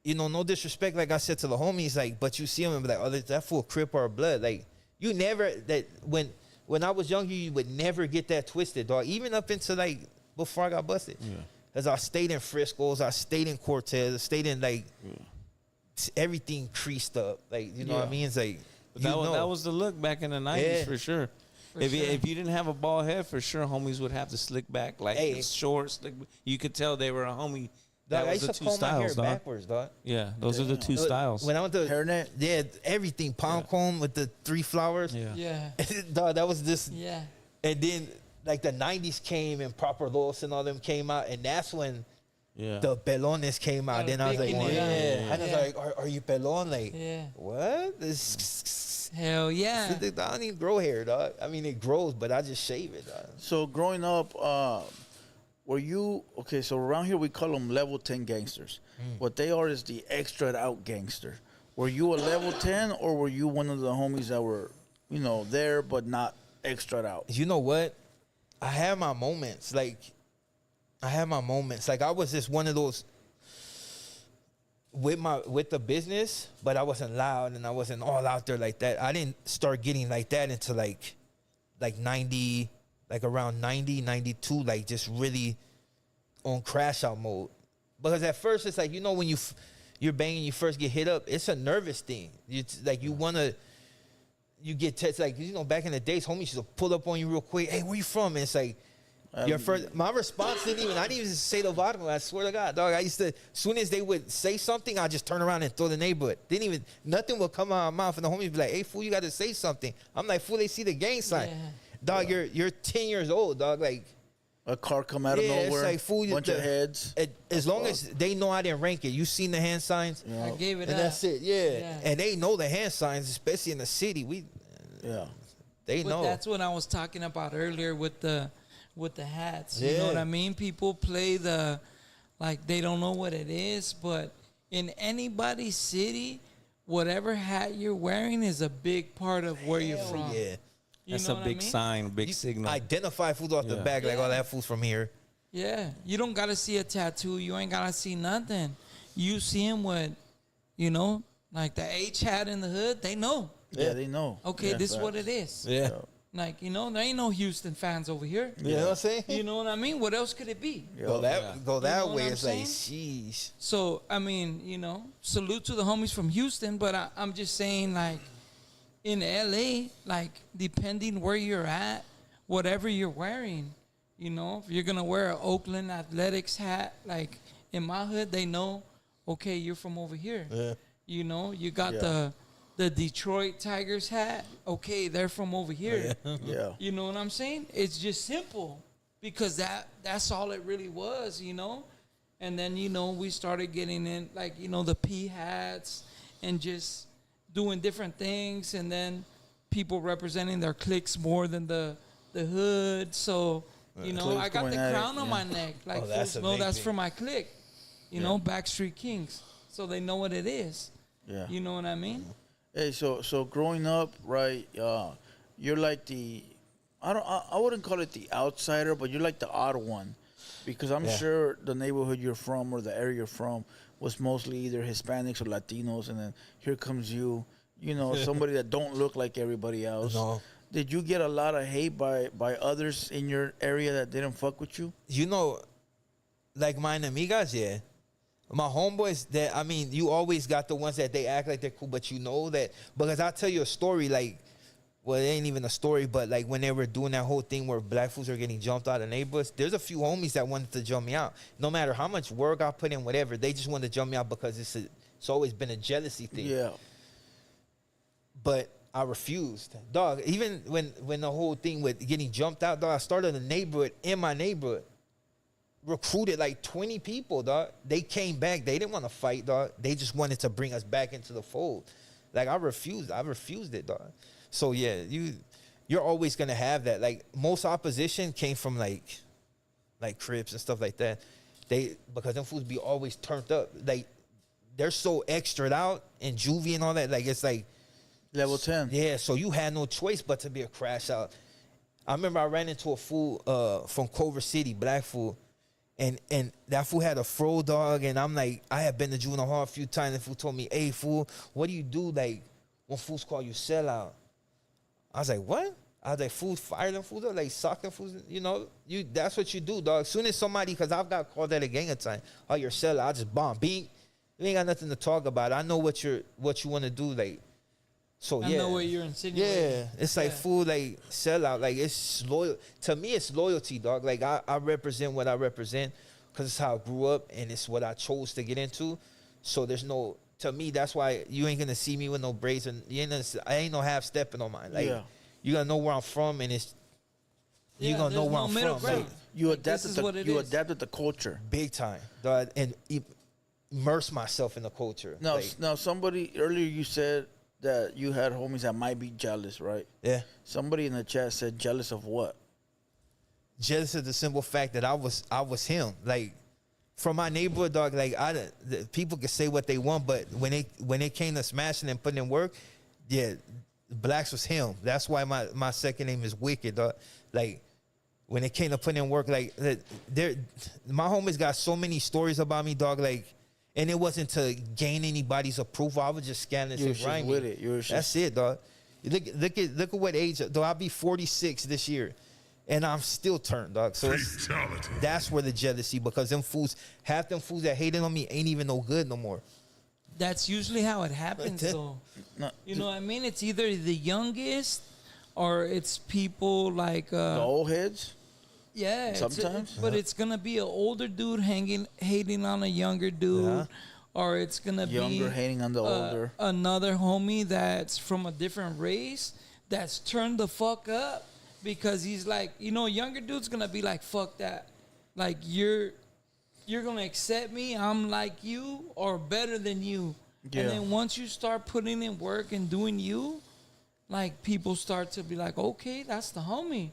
you know, no disrespect, like I said to the homies, like, but you see him and be like, oh, that fool Crip or blood. Like, you never, that when I was younger, you would never get that twisted, dog. Even up into, like, before I got busted. Because I stayed in Frisco's, I stayed in Cortez, I stayed in, like, everything creased up. Like, you know what I mean? It's like, But that was the look back in the 90s Yeah. for sure. For If sure. you didn't have a bald head, for sure, homies would have to slick back, like Hey. short, slick. You could tell they were a homie. dog, That I was used the to two comb my hair styles, dog. backwards, dog. Yeah, those are the two styles. When I went to Hairnet? yeah, everything pound comb with the 3 flowers. Yeah. Yeah. Dog, that was just. Yeah. And then, like, the 90s came and Proper Los and all them came out, and that's when Yeah. the pelones came out. Then I was like, Picking it yeah. up. I was Yeah. like, are you pelon? Like, Yeah. what? This, Hell yeah. I don't even grow hair, dog. I mean, it grows, but I just shave it, dog. So growing up, were you okay? So around here we call them level 10 gangsters. What they are is the extra out gangster. Were you a level 10 or were you one of the homies that were, you know, there but not extra out? You know what? I had my moments. Like, I was just one of those with the business, but I wasn't loud and I wasn't all out there like that. I didn't start getting like that until like 90, like around 90, 92, like just really on crash out mode. Because at first it's like, you know, when you're banging, you first get hit up, it's a nervous thing. It's like you get text, like, you know, back in the days, homies used to pull up on you real quick. Hey, where you from? And it's like, my response I didn't even say the bottom. I swear to God, dog. I used to, as soon as they would say something, I'd just turn around and throw the neighborhood. Nothing would come out of my mouth, and the homies be like, hey, fool, you got to say something. I'm like, fool, they see the gang sign. Yeah. Dog, you're 10 years old, dog. Like, A car come out of yeah, nowhere, it's like, fool, bunch of heads. As long as they know I didn't rank it, you seen the hand signs, I gave it and up. that's it, yeah. And they know the hand signs, especially in the city. Yeah. They But know. that's what I was talking about earlier with the hats. You Yeah. know what I mean? People play like they don't know what it is, but in anybody's city, whatever hat you're wearing is a big part of where you're from. Yeah. You That's know a what big I mean? sign, big You signal. identify food off the Yeah. back, like, oh, Yeah. that food's from here. Yeah, you don't gotta see a tattoo. You ain't gotta see nothing. You see him with, you know, like the H hat in the hood. They know. Yeah, they know. Okay, Yeah, this is what facts. it is. Yeah. Like, you know, there ain't no Houston fans over here. You know what I'm saying? You know what I mean? What else could it be? Go that You know way. what It's I'm like, saying? sheesh. So, I mean, you know, salute to the homies from Houston, but I'm just saying, like, in LA, like, depending where you're at, whatever you're wearing, you know, if you're going to wear an Oakland Athletics hat, like, in my hood, they know, okay, you're from over here. Yeah. You know, you got Yeah. the Detroit Tigers hat, okay, they're from over here. Yeah. You know what I'm saying? It's just simple because that's all it really was, you know? And then, you know, we started getting in, like, you know, the P hats and just doing different things. And then people representing their cliques more than the hood. So, you know, Cliques I got going the at it, crown on yeah. my neck. Like, Oh, that's fools a know big that's thing. for my clique. You know, Backstreet Kings. So they know what it is. Yeah. You know what I mean? Hey, so growing up, right? You're like the, I wouldn't call it the outsider, but you're like the odd one, because I'm Yeah. sure the neighborhood you're from or the area you're from was mostly either Hispanics or Latinos, and then here comes you, you know, somebody that don't look like everybody else. No. Did you get a lot of hate by others in your area that didn't fuck with you? You know, like my amigas, yeah. My homeboys, that I mean, you always got the ones that they act like they're cool, but you know that, because I'll tell you a story, like, well, it ain't even a story, but like when they were doing that whole thing where black fools are getting jumped out of neighborhoods, there's a few homies that wanted to jump me out. No matter how much work I put in, whatever, they just wanted to jump me out because it's always been a jealousy thing. Yeah. But I refused. Dog, even when the whole thing with getting jumped out, dog, I started a neighborhood in my neighborhood. Recruited like 20 people, dog. They came back. They didn't want to fight, dog. They just wanted to bring us back into the fold. Like, I refused it, dog. So, yeah, you're always going to have that. Like, most opposition came from, like Crips and stuff like that. Because them fools be always turned up. Like, they're so extra'd out and juvie and all that. Like, it's like, Level 10. yeah, so you had no choice but to be a crash out. I remember I ran into a fool from Culver City, black fool, and that fool had a fro, dog, and I'm like, I had been to juvenile hall a few times, and fool told me, hey, fool, what do you do, like, when fools call you sellout? I was like, what? I was like, fools fire them fools, like, sock them fools, you know, that's what you do, dog. As soon as somebody, because I've got called that a gang of time, oh, you're sellout, I just bomb, beat. You ain't got nothing to talk about. I know what you want to do, like. So, I know what you're insinuating. yeah, it's like food, like sell out. Like, it's loyal. To me, it's loyalty, dog. Like, I represent what I represent because it's how I grew up and it's what I chose to get into. So there's no, to me, that's why you ain't gonna see me with no braids and I ain't no half stepping on mine. Like, Yeah. you gotta know where I'm from and you gonna know there's where no I'm middle from. Like, ground. You Like, this is what it is. adapted the culture. big time, dog, and immerse myself in the culture. Now, Like, now somebody earlier you said that you had homies that might be jealous, right? yeah. Somebody in the chat said jealous of what? Just of the simple fact that I was him. Like, from my neighborhood, dog. Like, the people can say what they want, but when it came to smashing and putting in work, yeah, Blacks was him. That's why my second name is Wicked, dog. Like, when it came to putting in work, like, my homies got so many stories about me, dog. Like, and it wasn't to gain anybody's approval. I was just scanning You and was just grinding. with it. You was That's it, dog. Look at what age, though. I'll be 46 this year, and I'm still turned, dog. So that's where the jealousy, because half them fools that hated on me ain't even no good no more. That's usually how it happens, though. No, You know what I mean? It's either the youngest or it's people like the old heads. yeah. Sometimes. but it's gonna be an older dude hating on a younger dude, Yeah. or it's gonna be Younger hating on the older. another homie that's from a different race that's turned the fuck up because he's like, you know, a younger dude's gonna be like, fuck that, like you're gonna accept me, I'm like you or better than you. Yeah. And then once you start putting in work and doing you, like people start to be like, okay, that's the homie,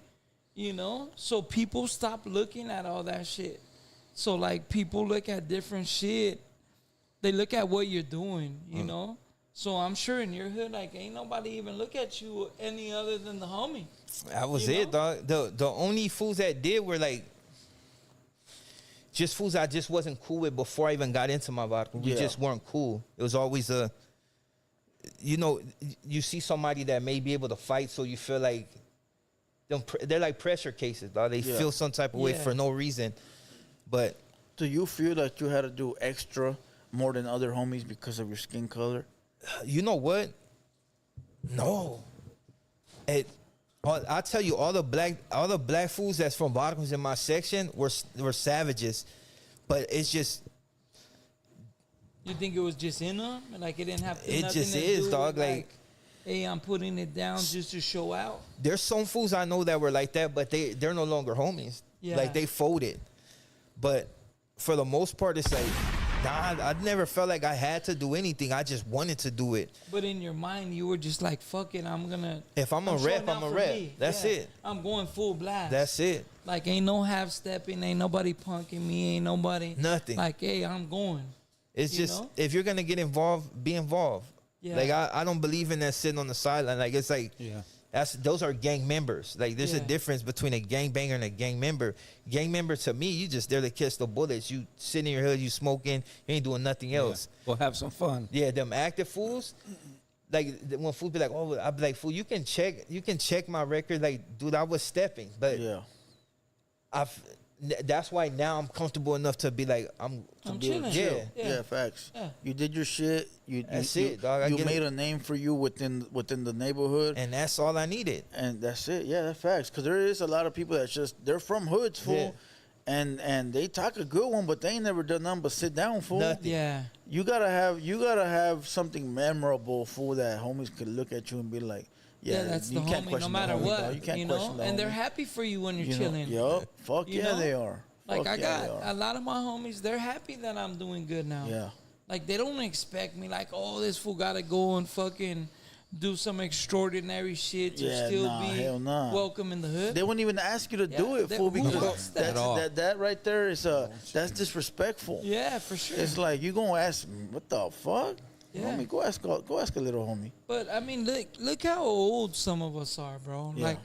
you know? So people stop looking at all that shit. So like people look at different shit. they look at what you're doing, you know. So I'm sure in your hood, like, ain't nobody even look at you any other than the homie. That was You it, dog. The only fools that did were like just fools I just wasn't cool with before I even got into my vodka. We just weren't cool. It was always you see somebody that may be able to fight, so you feel like they're like pressure cases, dog. They feel some type of way for no reason. But do you feel like you had to do extra more than other homies because of your skin color? you know what? No. I tell you, all the black fools that's from Bottoms in my section were savages, but it's just. You think it was just in them? Like it didn't have to, It nothing just to is, do dog. with, Like, hey, I'm putting it down just to show out. there's some fools I know that were like that, but they're no longer homies. Yeah. Like, they folded. But for the most part, it's like, nah, I never felt like I had to do anything. I just wanted to do it. But in your mind, you were just like, fuck it, I'm gonna. If I'm a rep, showing out I'm a for rep. me. That's Yeah. it. I'm going full blast. That's it. Like, ain't no half stepping, ain't nobody punking me, ain't nobody. Nothing. Like, hey, I'm going. It's You just, know? if you're going to get involved, be involved. Yeah. Like, I don't believe in that sitting on the sideline. Like, it's like, those are gang members. Like, there's a Yeah. difference between a gang banger and a gang member. Gang member, to me, you just there to catch the bullets. You sitting in your hood, you smoking, you ain't doing nothing else. We'll have some fun. Yeah, them active fools. Like, when fools be like, oh, I'd be like, fool, you can check my record. Like, dude, I was stepping, but Yeah. that's why now I'm comfortable enough to be like, I'm chilling. Yeah. Yeah, facts. Yeah. You did your shit. That's you, it, dog. I You get made it. a name for you within the neighborhood, And that's all I needed. and that's it. Yeah, that's facts. Because there is a lot of people that's just they're from hoods, fool, and they talk a good one, but they ain't never done nothing but sit down, fool. Nothing. Yeah. You gotta have something memorable, fool, that homies could look at you and be like, Yeah, that's the you can't homie, no question the matter homie, what. dog. You can't You question know, the and they're homie. happy for you when you're You know? chilling. Yup. Fuck You yeah, know? they are. Like, Fuck I yeah, they got are. a lot of my homies, they're happy that I'm doing good now. Yeah. Like, they don't expect me, like, oh, this fool got to go and fucking do some extraordinary shit to Yeah, still nah, be hell nah. welcome in the hood. They wouldn't even ask you to do Yeah, it, they- fool, who because wants that? At all. that right there is that's disrespectful. Yeah, for sure. It's like you gonna ask, what the fuck? Yeah. Homie, go ask a little homie. But I mean, look how old some of us are, bro. Yeah. Like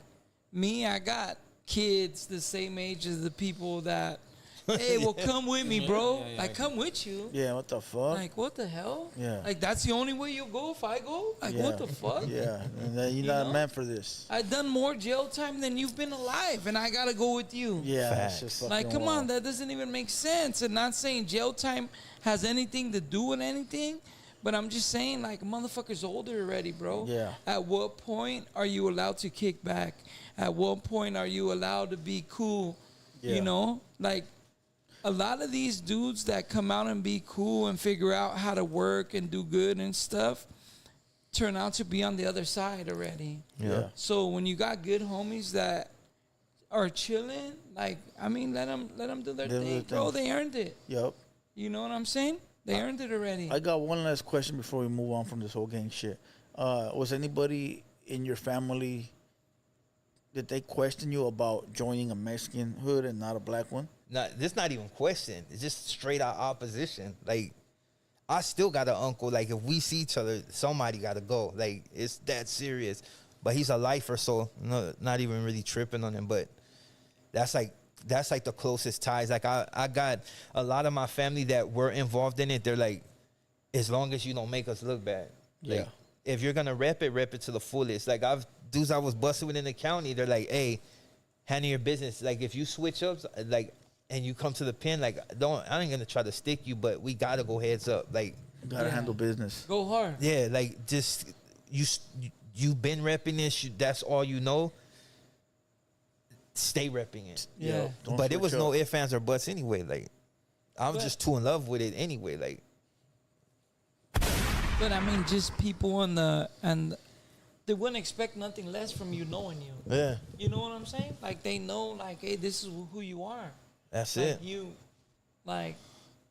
me, I got kids the same age as the people that. Hey, well, come with me, bro. Like, come with you. Yeah, what the fuck? Like, what the hell? Yeah. Like, that's the only way you go if I go? Like, yeah. what the fuck? Yeah, and then you're You not know? meant for this. I done more jail time than you've been alive, and I gotta go with you. Yeah, Facts. it's just fucking Like, come wild. on, that doesn't even make sense. And not saying jail time has anything to do with anything, but I'm just saying, like, motherfucker's older already, bro. Yeah. At what point are you allowed to kick back? At what point are you allowed to be cool? Yeah. You know? Like, a lot of these dudes that come out and be cool and figure out how to work and do good and stuff turn out to be on the other side already. Yeah. So when you got good homies that are chilling, like, I mean, let them do their They do thing, their bro. thing. They earned it. Yep. You know what I'm saying? They earned it already. I got one last question before we move on from this whole gang shit. Was anybody in your family, did they question you about joining a Mexican hood and not a black one? This not even question. It's just straight out opposition. Like, I still got an uncle. Like, if we see each other, somebody got to go. Like, it's that serious. But he's a lifer, so no, not even really tripping on him. But that's like the closest ties. Like, I got a lot of my family that were involved in it. They're like, as long as you don't make us look bad. Like, Yeah. if you're gonna rep it to the fullest. Like, dudes I was busting with in the county, they're like, hey, handle your business. Like, if you switch up, like, and you come to the pen, like, I ain't gonna try to stick you, but we gotta go heads up. Like, You gotta Yeah. handle business. Go hard. yeah, like, just you've been repping this. That's all you know. Stay repping it. Yeah. Don't But it switch was no up. ifs, ands, or buts anyway. Like, I'm But- just too in love with it anyway. Like, But I mean, just people and they wouldn't expect nothing less from you knowing you. yeah, You know what I'm saying? Like, they know, like, hey, this is who you are. that's Like, it. you, like,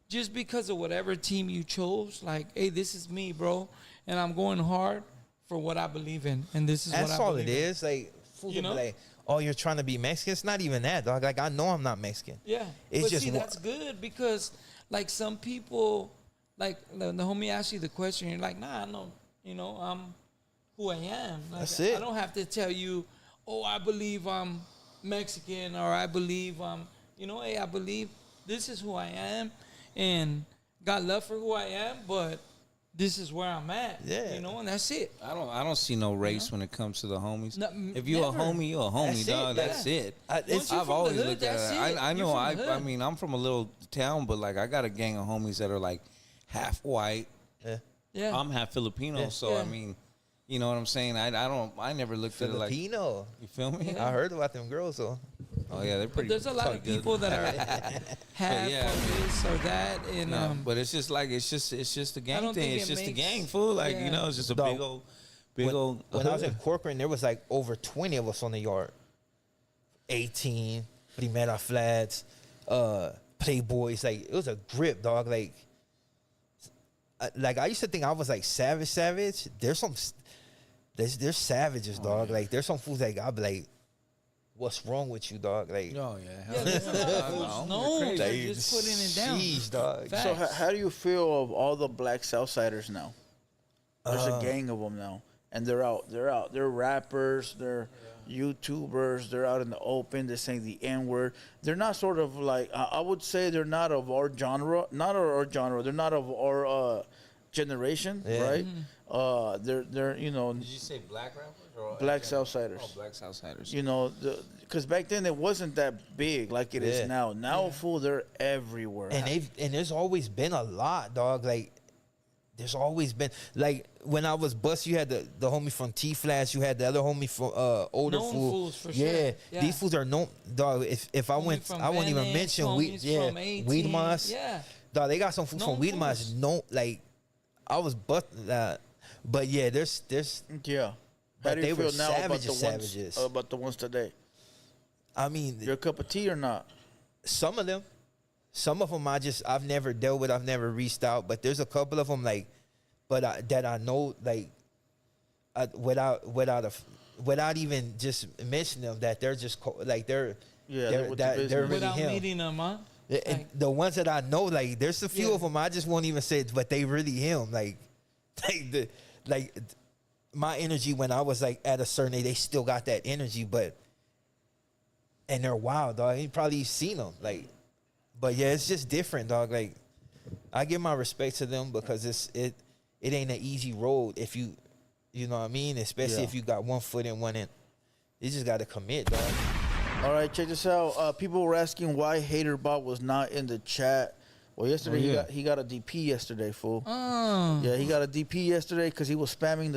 just because of whatever team you chose, like, hey, this is me, bro, and I'm going hard for what I believe in, and this is That's what I all believe it in. is. Like, fools You will be know? like, oh, you're trying to be Mexican. It's not even that, dog. Like, I know I'm not Mexican. Yeah, It's but just see, wa- that's good because, like, some people, like the homie asks you the question, you're like, nah, no, I'm who I am. Like, That's it. I don't have to tell you, oh, I believe I'm Mexican, or I believe I'm, hey, I believe this is who I am, and got love for who I am, but this is where I'm at. Yeah. And that's it. I don't see no race when it comes to the homies. No, if you a never. homie, you a homie, That's it, dog. yeah. That's it. Once you're I've from always the hood, looked at that's it. it. I You're know. from the I hood. mean, I'm from a little town, but like I got a gang of homies that are like half white. Yeah. I'm half Filipino, so Yeah. I mean, you know what I'm saying. I never looked at it like, Filipino. you feel me? I heard about them girls though. Oh yeah, they're But pretty. there's a lot of pretty good. people that are half yeah, of this or that, and No, but it's just like it's just a gang don't thing. think It's it just a makes- gang fool. Like yeah. you know, it's just a Dog, big old. When I was in Corcoran, there was like over 20 of us on the yard. 18, Primera Flats, Playboys. Like, it was a grip, dog. Like I used to think I was like savage. There's savages, dog. Like, there's some fools like, I'll be like, what's wrong with you, dog? Like, Oh yeah. yeah, there's a lot of fools. No, You're they're crazy. just putting it down. Jeez, dog. Facts. So how do you feel of all the black Southsiders now? There's a gang of them now, and they're out. They're rappers. They're YouTubers. They're out in the open. They're saying the N word. They're not sort of like I would say they're not of our genre. Not our genre. They're not of our generation, Yeah. right? Mm-hmm. They're Did you say black rappers or Black Southsiders. Oh, black Southsiders. Because back then it wasn't that big like it is Yeah. now. Now, fool, they're everywhere. And there's always been a lot, dog. Like, there's always been, like, when I was bust, you had the homie from T Flats, you had the other homie from older Known fool. fools for yeah, sure. Yeah. these fools are known, dog. If I Homie went, from I wouldn't even Venice, mention homies from 18, Weedmas. yeah. Dog, they got some fools Known from Weedmas. fools. No, like, I was bust but yeah, there's yeah. How But do they you were feel now savages. about the ones today? I mean, Your cup of tea or not? some of them I've never dealt with, I've never reached out, but there's a couple of them like, that I know, like, without even just mentioning them, that they're just like they're They're with the they're business. really Without him. meeting them, huh? And Like- the ones that I know, like, there's a few Yeah. of them I just won't even say it, but they really him. Like my energy when I was like at a certain age, they still got that energy, and they're wild, dog. You probably seen them, like, but yeah, it's just different, dog. Like, I give my respect to them because it ain't an easy road if you know what I mean, especially Yeah. if you got one foot in one in. You just got to commit, dog. All right, check this out. People were asking why Haterbot was not in the chat. Well, yesterday he got a DP yesterday, fool. Oh. Yeah, he got a DP yesterday because he was spamming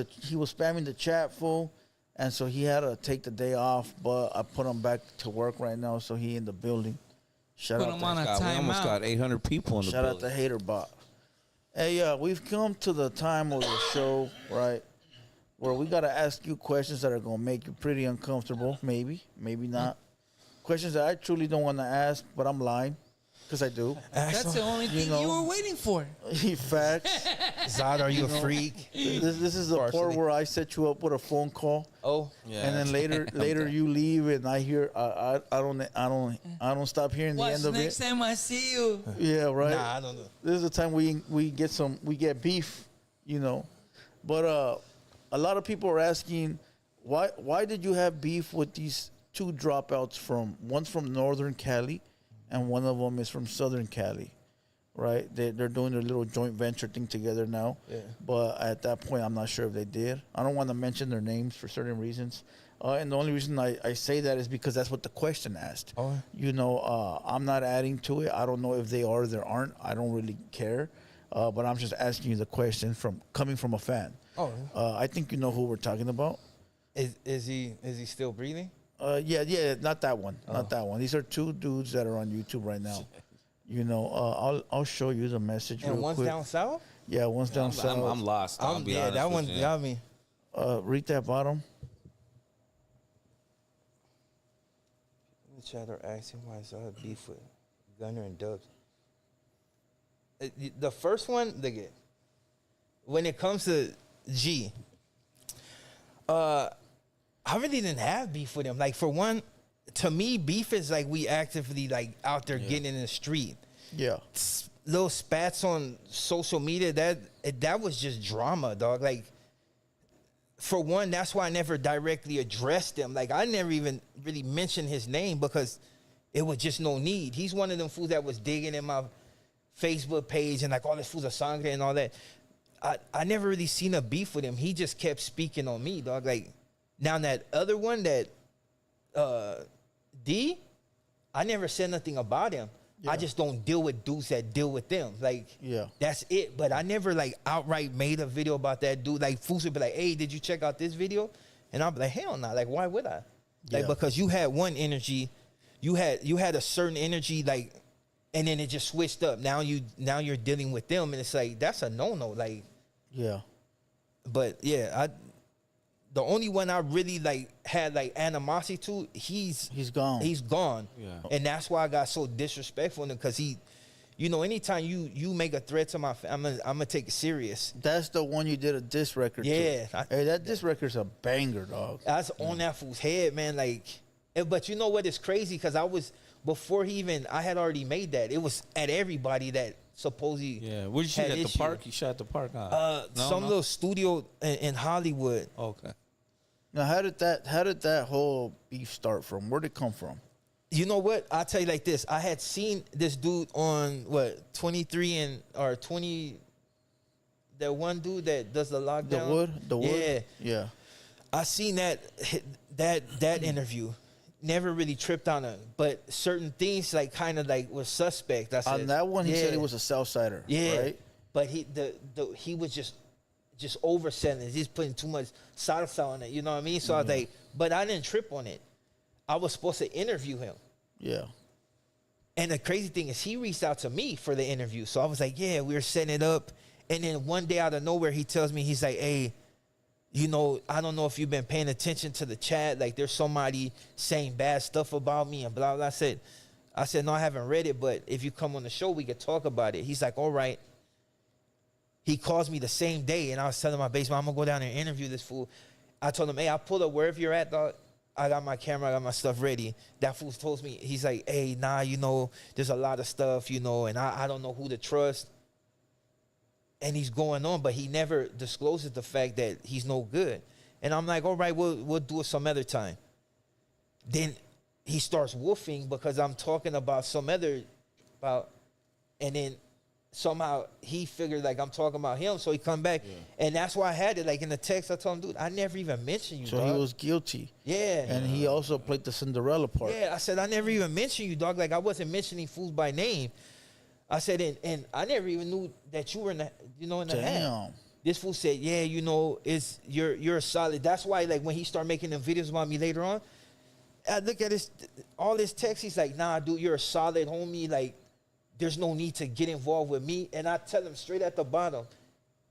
the chat, fool, and so he had to take the day off. But I put him back to work right now, so he in the building. Shout Put out him to on a God, we almost timeout. got 800 people in the Shout out building. to Haterbot. Hey, we've come to the time of the show, right, where we got to ask you questions that are going to make you pretty uncomfortable. Maybe not. Questions that I truly don't want to ask, but I'm lying, because I do. That's the only thing know. you were waiting for. Facts. Zod, are you a freak? This is the part Partially. where I set you up with a phone call. Oh, Yeah, And then later you leave, and I hear I don't stop hearing the Watch end of next it. time I see you. Yeah, right. nah, I don't know. This is the time we get beef, But a lot of people are asking why did you have beef with these two dropouts one's from Northern Cali, and one of them is from Southern Cali, right? They're doing their little joint venture thing together now. Yeah. But at that point, I'm not sure if they did. I don't want to mention their names for certain reasons. And the only reason I say that is because that's what the question asked. Oh. I'm not adding to it. I don't know if they are or they aren't. I don't really care. But I'm just asking you the question coming from a fan. Oh, I think you know who we're talking about. is he still breathing? Yeah, not that one. Not that one. These are two dudes that are on YouTube right now. I'll show you the message And real one's quick. down south. Yeah, one's down south. I'm lost. I'll be honest that with one you. got me. Read that bottom. The chat are asking why Zod beef with Gunner and Dubs. The first one, when it comes to G, I really didn't have beef with him. Like, for one, to me, beef is like we actively like out there getting in the street. Yeah. little spats on social media, that was just drama, dog. Like, for one, that's why I never directly addressed him. Like, I never even really mentioned his name because it was just no need. He's one of them fools that was digging in my Facebook page and like all this fools are sangre and all that. I never really seen a beef with him. He just kept speaking on me, dog. Like, now that other one, that D, I never said nothing about him. Yeah. I just don't deal with dudes that deal with them. Like, Yeah. that's it. But I never like outright made a video about that dude. Like, fools would be like, hey, did you check out this video? And I'll be like, hell no. Like, why would I? Like, Yeah. because you had one energy, you had a certain energy, like, and then it just switched up. Now you're dealing with them, and it's like, that's a no-no. Like, Yeah. but yeah, the only one I really like had like animosity to, he's gone. He's gone. Yeah. And that's why I got so disrespectful to him, because he, you know, anytime you make a threat to my I'm gonna take it serious. That's the one you did a diss record Yeah. to. Hey, that diss record's a banger, dog. I was on that fool's head, man. Like, but you know what is crazy? Because I had already made that. It was at everybody that supposedly. Yeah. Where'd you shoot had at the issue. park? You shot at the park? Huh? Some little studio in Hollywood. Okay. Now, how did that whole beef start from? Where'd it come from? You know what? I'll tell you like this. I had seen this dude on 23 or 20. That one dude that does the lockdown. The Wood? Yeah. Yeah. I seen that interview. Never really tripped on it, but certain things like kind of like was suspect. I said, On that one, he said he yeah. was a Southsider. Yeah, Right? but he was just overselling it. He's putting too much salsa on it. You know what I mean? So I was like, but I didn't trip on it. I was supposed to interview him. Yeah. And the crazy thing is, he reached out to me for the interview. So I was like, yeah, we were setting it up. And then one day out of nowhere, he tells me, he's like, hey, you know, I don't know if you've been paying attention to the chat. Like, there's somebody saying bad stuff about me and blah, blah. I said, no, I haven't read it, but if you come on the show, we could talk about it. He's like, all right. He calls me the same day, and I was telling my basement, I'm going to go down there and interview this fool. I told him, hey, I'll pull up wherever you're at, dog. I got my camera, I got my stuff ready. That fool told me, he's like, hey, nah, you know, there's a lot of stuff, you know, and I don't know who to trust. And he's going on, but he never discloses the fact that he's no good. And I'm like, all right, we'll do it some other time. Then he starts woofing because I'm talking about and then somehow he figured like I'm talking about him, so he come back. Yeah. And that's why I had it. Like in the text, I told him, dude, I never even mentioned you, So dog. he was guilty. Yeah. And he also played the Cinderella part. Yeah, I said, I never even mentioned you, dog. Like, I wasn't mentioning fools by name. I said, and I never even knew that you were in the hat. Damn. This fool said, yeah, you know, you're a solid. That's why, like, when he started making them videos about me later on, I look at all his texts, he's like, nah, dude, you're a solid homie. Like, there's no need to get involved with me. And I tell him straight at the bottom,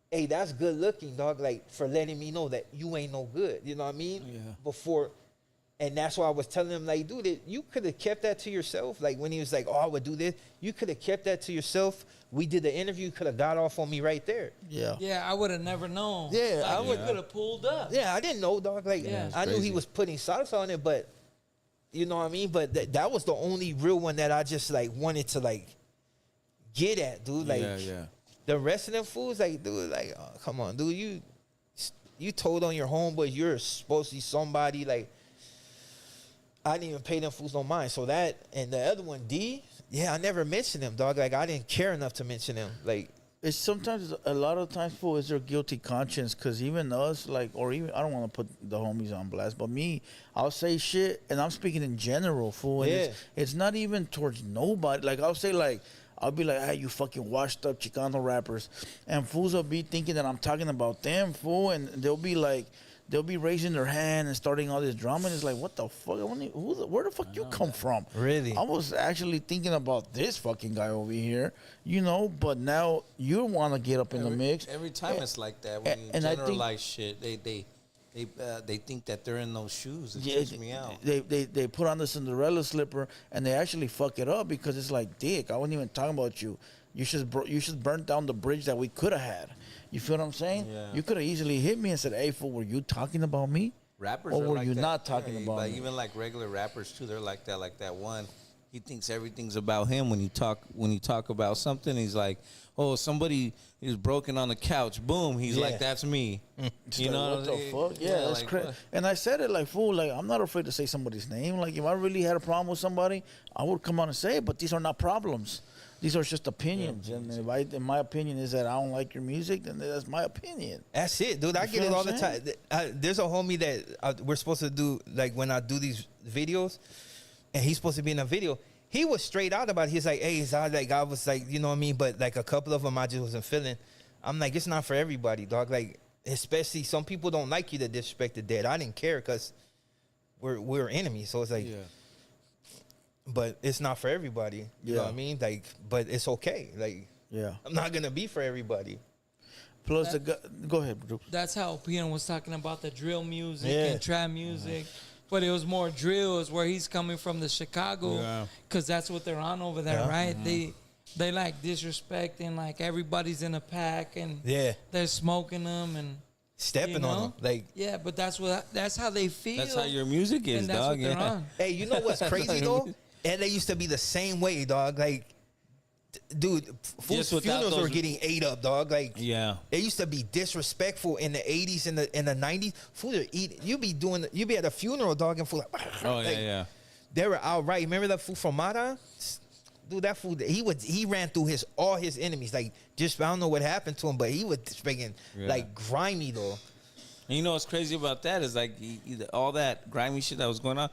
hey, that's good looking, dog, like, for letting me know that you ain't no good. You know what I mean? Yeah. Before. And that's why I was telling him, like, dude, you could have kept that to yourself. Like, when he was like, oh, I would do this, you could have kept that to yourself. We did the interview, could have got off on me right there. Yeah. Yeah, I would have never known. Yeah, like, I you would- could have pulled up. Yeah, I didn't know, dog. Like, Yeah. I knew he was putting salsa on it, but, you know what I mean? But that was the only real one that I just, like, wanted to, like, get at, dude. Like, yeah. the rest of them fools, like, dude, like, oh, come on, dude. You told on your homeboy you're supposed to be somebody, like, I didn't even pay them fools no mind. So that, and the other one, D, yeah, I never mentioned him, dog. Like, I didn't care enough to mention him. Like, It's sometimes, a lot of times, fool, is their guilty conscience. Because even us, like, or even, I don't want to put the homies on blast, but me, I'll say shit, and I'm speaking in general, fool. And Yeah. it's not even towards nobody. Like, I'll say, like, I'll be like, hey, you fucking washed up Chicano rappers. And fools will be thinking that I'm talking about them, fool. And they'll be raising their hand and starting all this drama. And it's like, what the fuck? Where the fuck you come from? Really? I was actually thinking about this fucking guy over here, you know. But now you want to get up in the mix. Every time it's like that. When you and I think- generalize shit, they think that they're in those shoes. It Yeah, trips me out. They put on the Cinderella slipper and they actually fuck it up because it's like, dick, I wasn't even talking about you. You should burn down the bridge that we could have had. You feel what I'm saying? Yeah. You could have easily hit me and said, hey, fool, were you talking about me? Rappers Or are were like you that. not talking about like me? even like regular rappers too, they're like that. Like that one he thinks everything's about him. When you talk about something, he's like, oh, somebody is broken on the couch. Boom. He's like, that's me. You know what the fuck? Yeah, that's like, crazy. And I said it like, fool, like, I'm not afraid to say somebody's name. Like, if I really had a problem with somebody, I would come out and say it, but these are not problems. These are just opinions. And if my opinion is that I don't like your music, then that's my opinion. That's it, dude. I get it all the time. There's a homie that we're supposed to do, like, when I do these videos, and he's supposed to be in a video. He was straight out about it. He's like, hey, I was like, you know what I mean? But like a couple of them I just wasn't feeling. I'm like, it's not for everybody, dog. Like, especially some people don't like you that disrespect the dead. I didn't care because we're enemies. So it's like, but it's not for everybody. You know what I mean? Like, but it's okay. Like, I'm not going to be for everybody. Plus, go ahead, Drew. That's how Pino was talking about the drill music and trap music. But it was more drills where he's coming from the Chicago, because that's what they're on over there, right? They like disrespecting, like everybody's in a pack and they're smoking them and stepping on them, like but that's how they feel. That's how your music is, and that's dog. what they're on. Hey, you know what's crazy though? And they used to be the same way, dog. Like, dude, funerals were getting ate up, dog. Like, it used to be disrespectful in the 80s and the 90s. Food are eating. You be at a funeral, dog, and food like, they were outright. Remember that fool from Mata? Dude, that fool, he ran through all his enemies. Like, just I don't know what happened to him, but he was speaking like grimy though. And you know what's crazy about that is like all that grimy shit that was going on.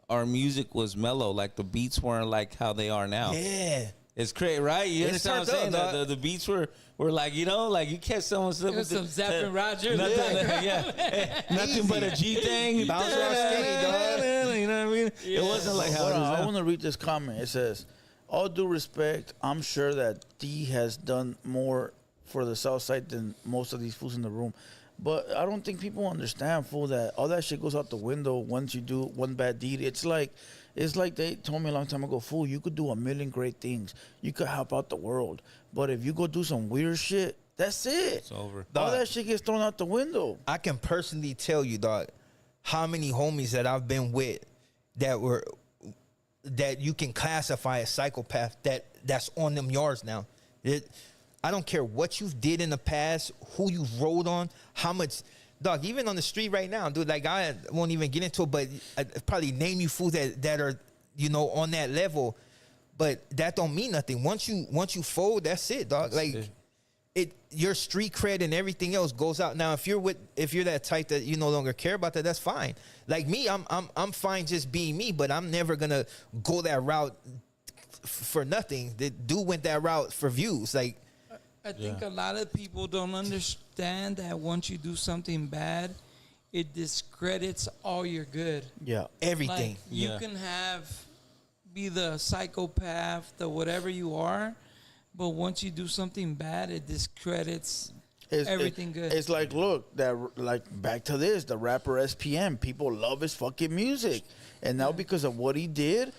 Our music was mellow. Like the beats weren't like how they are now. Yeah. It's crazy, right? You understand what I'm saying? The beats were like, you know, like you catch someone slipping with some Zapp and Roger. Nothing but a G thing. Bounce around skinny, dog. You know what I mean? It wasn't like how it is. I want to read this comment. It says, all due respect, I'm sure that D has done more for the South Side than most of these fools in the room. But I don't think people understand, fool, that all that shit goes out the window once you do one bad deed. It's like they told me a long time ago, fool, you could do a million great things. You could help out the world. But if you go do some weird shit, that's it. It's over. All that shit gets thrown out the window. I can personally tell you, dog, how many homies that I've been with that you can classify as psychopath that's on them yards now. I don't care what you did in the past, who you rode on, how much, dog, even on the street right now, dude, like I won't even get into it, but I'd probably name you fools that are, you know, on that level, but that don't mean nothing. Once you fold, that's it, dog. Like your street cred and everything else goes out. Now, if you're that type that you no longer care about that, that's fine. Like me, I'm fine just being me, but I'm never gonna go that route for nothing. The dude went that route for views, like. I think a lot of people don't understand that once you do something bad, it discredits all your good. Yeah. Everything. Like, you can be the psychopath, the whatever you are, but once you do something bad, it discredits everything good. It's like, look, back to this, the rapper SPM, people love his fucking music. And now because of what he did,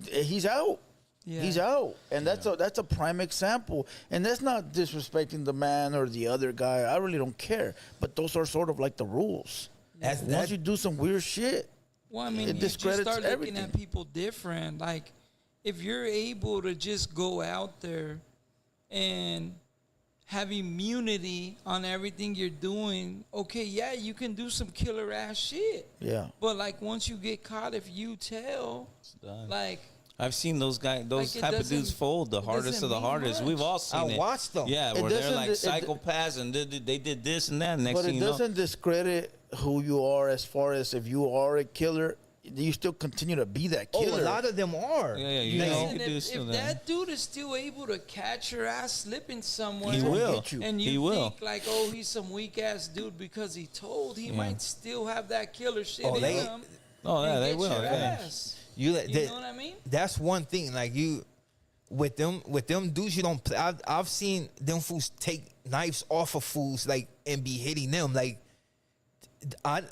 he's out. Yeah. He's out, and that's a prime example. And that's not disrespecting the man or the other guy. I really don't care. But those are sort of like the rules. Once you do some weird shit, well, I mean, it discredits you start everything. looking at people different. Like, if you're able to just go out there and have immunity on everything you're doing, okay, yeah, you can do some killer ass shit. Yeah. But like once you get caught, if you tell, like. I've seen those guys, those type of dudes fold the hardest of the hardest. Much. We've all seen it. I watched them. Yeah, where they're like psychopaths and they did this and that. Next but it doesn't discredit who you are as far as if you are a killer, you still continue to be that killer. Oh, a lot of them are. Yeah, you know. If that dude is still able to catch your ass slipping somewhere, he will. And you think like, oh, he's some weak ass dude because he told, he might still have that killer shit in him. Oh, yeah, they will. You know what I mean? That's one thing. Like with them dudes, you don't. I've seen them fools take knives off of fools like and be hitting them. Like I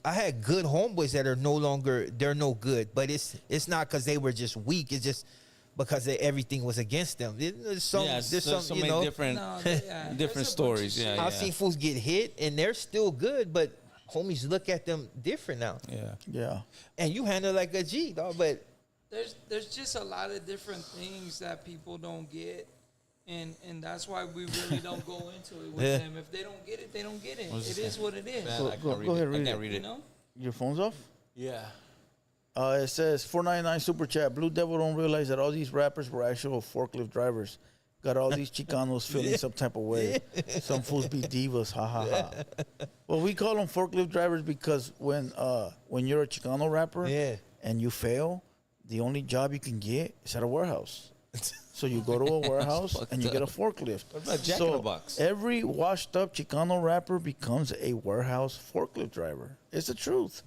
had good homeboys that are no longer. They're no good. But it's not because they were just weak. It's just because everything was against them. There's so many different stories. Yeah, I've seen fools get hit and they're still good, but homies look at them different now. Yeah. Yeah. And you handle like a G, dog. But there's just a lot of different things that people don't get. And that's why we really don't go into it with them. If they don't get it, they don't get it. It is what it is. Go ahead, read I it. can't read You it. know? Your phone's off? Yeah. It says 499 super chat. Blue Devil don't realize that all these rappers were actual forklift drivers. Got all these Chicanos feeling some type of way. Some fools be divas. Ha ha ha. Well, we call them forklift drivers because when you're a Chicano rapper and you fail, the only job you can get is at a warehouse. So you go to a warehouse and you get a forklift. What about Jack in the Box? Every washed up Chicano rapper becomes a warehouse forklift driver. It's the truth.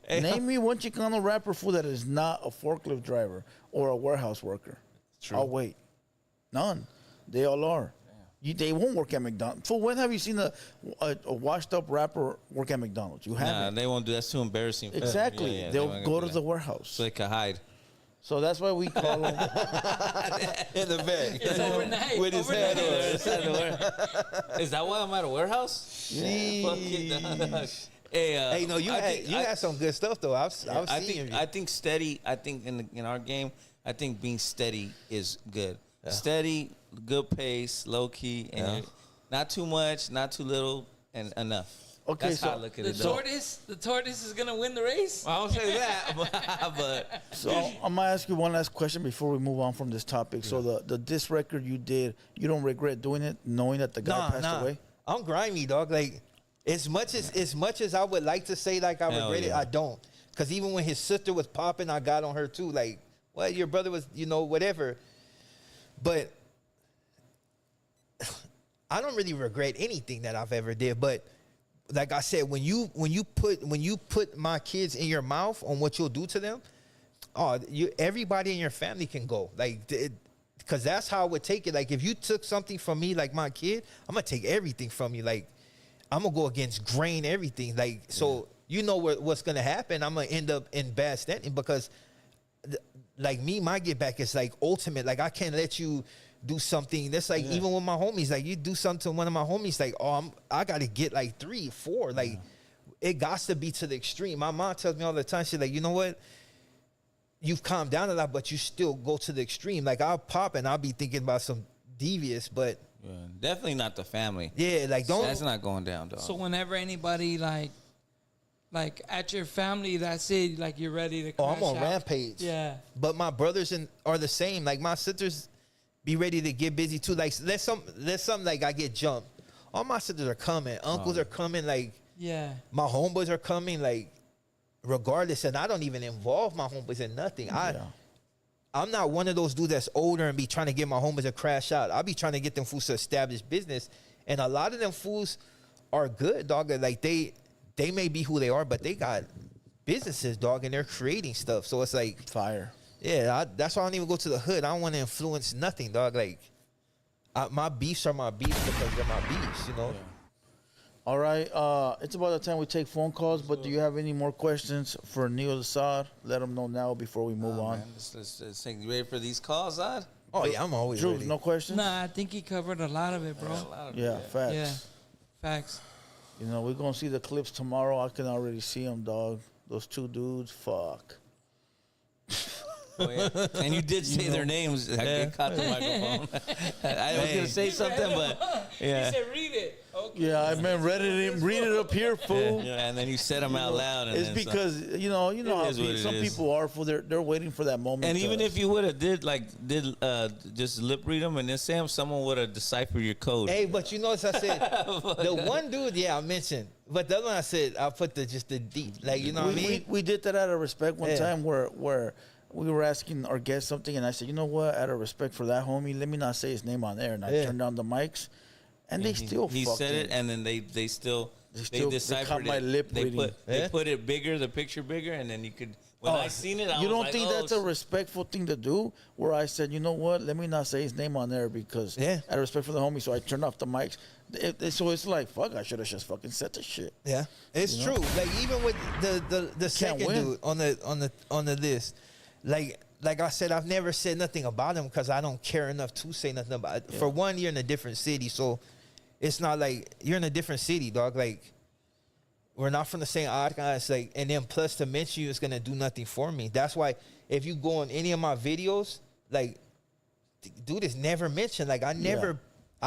Name me one Chicano rapper fool that is not a forklift driver or a warehouse worker. True. I'll wait. None. They all are. They won't work at McDonald's. For when have you seen a washed up rapper work at McDonald's? You Nah, haven't. they won't do. That's too embarrassing. For them. Exactly. Yeah, They'll won't go do to that. the warehouse. So they can hide. So that's why we call them. In the bag. It's overnight. With his head on. Is that why I'm at a warehouse? Yeah. Fuck it, dog. Hey, no, you had some good stuff though. I've I seen think you. I think steady. I think in our game, I think being steady is good. Steady, good pace, low key, and not too much, not too little, and enough. Okay, That's so how I look at The it. though. tortoise is gonna win the race. I don't say that, but So I'm gonna ask you one last question before we move on from this topic. So the diss record you did, you don't regret doing it, knowing that the guy passed away? I'm grimy, dog. Like as much as I would like to say like I Hell regret it, yeah. I don't. Cause even when his sister was popping, I got on her too. Like, well, your brother was, whatever. But I don't really regret anything that I've ever did. But like I said, when you put my kids in your mouth on what you'll do to them, everybody in your family can go. Like, because that's how I would take it. Like, if you took something from me, like my kid, I'm gonna take everything from you. Like, I'm gonna go against grain, everything. Like, so you know what's gonna happen. I'm gonna end up in bad standing because, like me, my get back is like ultimate. Like, I can't let you do something. That's like even with my homies. Like, you do something to one of my homies, like, I gotta get like 3, 4. Like, it got to be to the extreme. My mom tells me all the time, she's like, you know what? You've calmed down a lot, but you still go to the extreme. Like, I'll pop and I'll be thinking about some devious, but definitely not the family. yeah, like don't. That's not going down, dog. So whenever anybody like at your family, that's it. Like you're ready to. Crash I'm on out. rampage. Yeah. But my brothers are the same. Like my sisters be ready to get busy too. Like there's some like I get jumped. All my sisters are coming. Uncles are coming. Like Yeah. my homeboys are coming. Like regardless, and I don't even involve my homeboys in nothing. I'm not one of those dudes that's older and be trying to get my homeboys to crash out. I'll be trying to get them fools to establish business. And a lot of them fools are good, dog. Like they may be who they are, but they got businesses, dog, and they're creating stuff. So it's like Fire. yeah, that's why I don't even go to the hood. I don't want to influence nothing, dog. Like, my beefs are my beefs because they're my beefs, you know? All right. It's about the time we take phone calls, but do you have any more questions for Neil Assad? Let them know now before we move on. Man, let's take, you ready for these calls, Zod? Oh, yeah, I'm always Drew, ready. no questions? Nah, I think he covered a lot of it, bro. Yeah, facts. Yeah. Facts. You know, we're going to see the clips tomorrow. I can already see them, dog. Those two dudes, fuck. Oh, yeah. And you did say their names. I get caught the microphone. I was gonna say something, but yeah. He said, read it. Okay. Yeah, I meant read it up here, fool. Yeah, and then you said them out loud. And It's then because you know how is what it some is. people are, fool. They're waiting for that moment. And to- even if you would have did just lip read them and then say them, someone would have deciphered your code. Hey, but you notice I said, the one dude, I mentioned. But the other one I said, I put the deep. Like, you know what I mean? we did that out of respect one Yeah. time where we were asking our guest something, and I said, you know what, out of respect for that homie, let me not say his name on there. And I turned down the mics, and they still he fucking said it, and then they deciphered caught my it. lip They reading. put it bigger, the picture bigger, and then you could. When I seen it, I you was don't like, think oh, that's a respectful thing to do? Where I said, you know what, let me not say his name on there because out of respect for the homie, so I turned off the mics. So it's like, fuck, I should have just fucking said the shit. Yeah, it's true. Like even with the second win. dude on the list, like I said, I've never said nothing about him because I don't care enough to say nothing about it. For one, you're in a different city, so it's not like you're in a different city, dog. Like we're not from the same icon. It's like, and then plus to mention you is gonna do nothing for me. That's why if you go on any of my videos, like, dude is never mentioned. Like I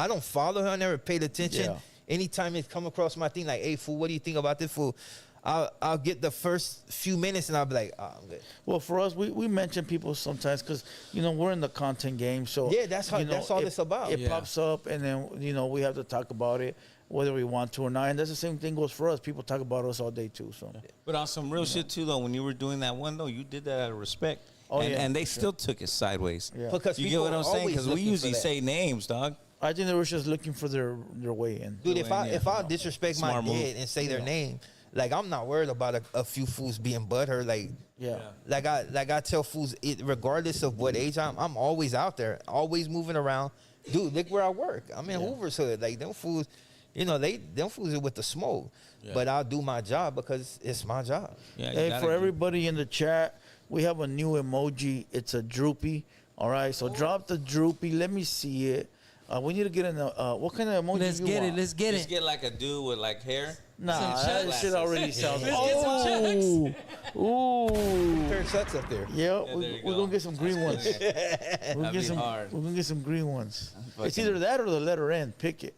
don't follow her. I never paid attention. Yeah. Anytime it come across my thing, like, hey fool, what do you think about this fool? I'll get the first few minutes and I'll be like, oh, I'm good. Well, for us, we mention people sometimes because we're in the content game. So Yeah, that's how that's all it's about. It pops up, and then we have to talk about it whether we want to or not. And that's the same thing goes for us. People talk about us all day too. So, But on some real shit too, though, when you were doing that one, though, you did that out of respect. Oh, and, yeah, and they still took it sideways. Yeah. Because You get people what I'm saying? always Because we looking for usually that. say names, dog. I think they were just looking for their way in. Dude, if Yeah. I disrespect my Smart move. dead and say their name, like I'm not worried about a few fools being butthurt. Like, Yeah. like I tell fools, regardless of what age I'm always out there, always moving around. Dude, look where I work. I'm in Hoover's hood. Like them fools, them fools are with the smoke. But I'll do my job because it's my job. Yeah, you Hey, gotta for do- everybody in the chat, we have a new emoji. It's a droopy. All right, so drop the droopy. Let me see it. We need to get in the what kind of emoji Let's you get want? it. Let's get Just it. get like a dude with like hair. Nah, Some that chucks. shit already sounds. Let's get some Ooh. Pair of shucks up there. Yeah, there you we're go. gonna get some green ones. We're gonna That'd get be some. hard. We're gonna get some green ones. It's Fucking- either that or the letter N. Pick it.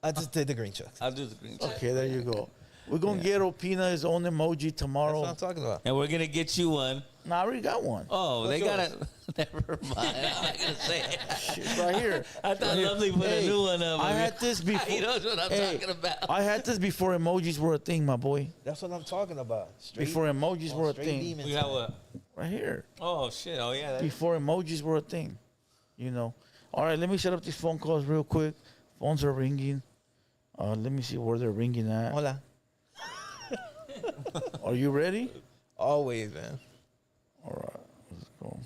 I just did the green chucks. I'll do the green check. Okay, there you go. We're gonna get Opina his own emoji That's tomorrow. what I'm talking about. And we're going to get you one. Nah, I already got one. Oh, they What's got to. Never mind. I'm not going to say it. Shit, right here. I thought Right here. Lovely put Hey, a new one up. I had this before. He knows what I'm Hey, talking about. I had this before emojis were a thing, my boy. That's what I'm talking about. Straight, Before emojis were a straight thing. demons. We have what? Right here. Oh, shit. Oh, yeah. That, Before emojis were a thing. All right, let me set up these phone calls real quick. Phones are ringing. Let me see where they're ringing at. Hola. Are you ready? Always, man. All right, let's go.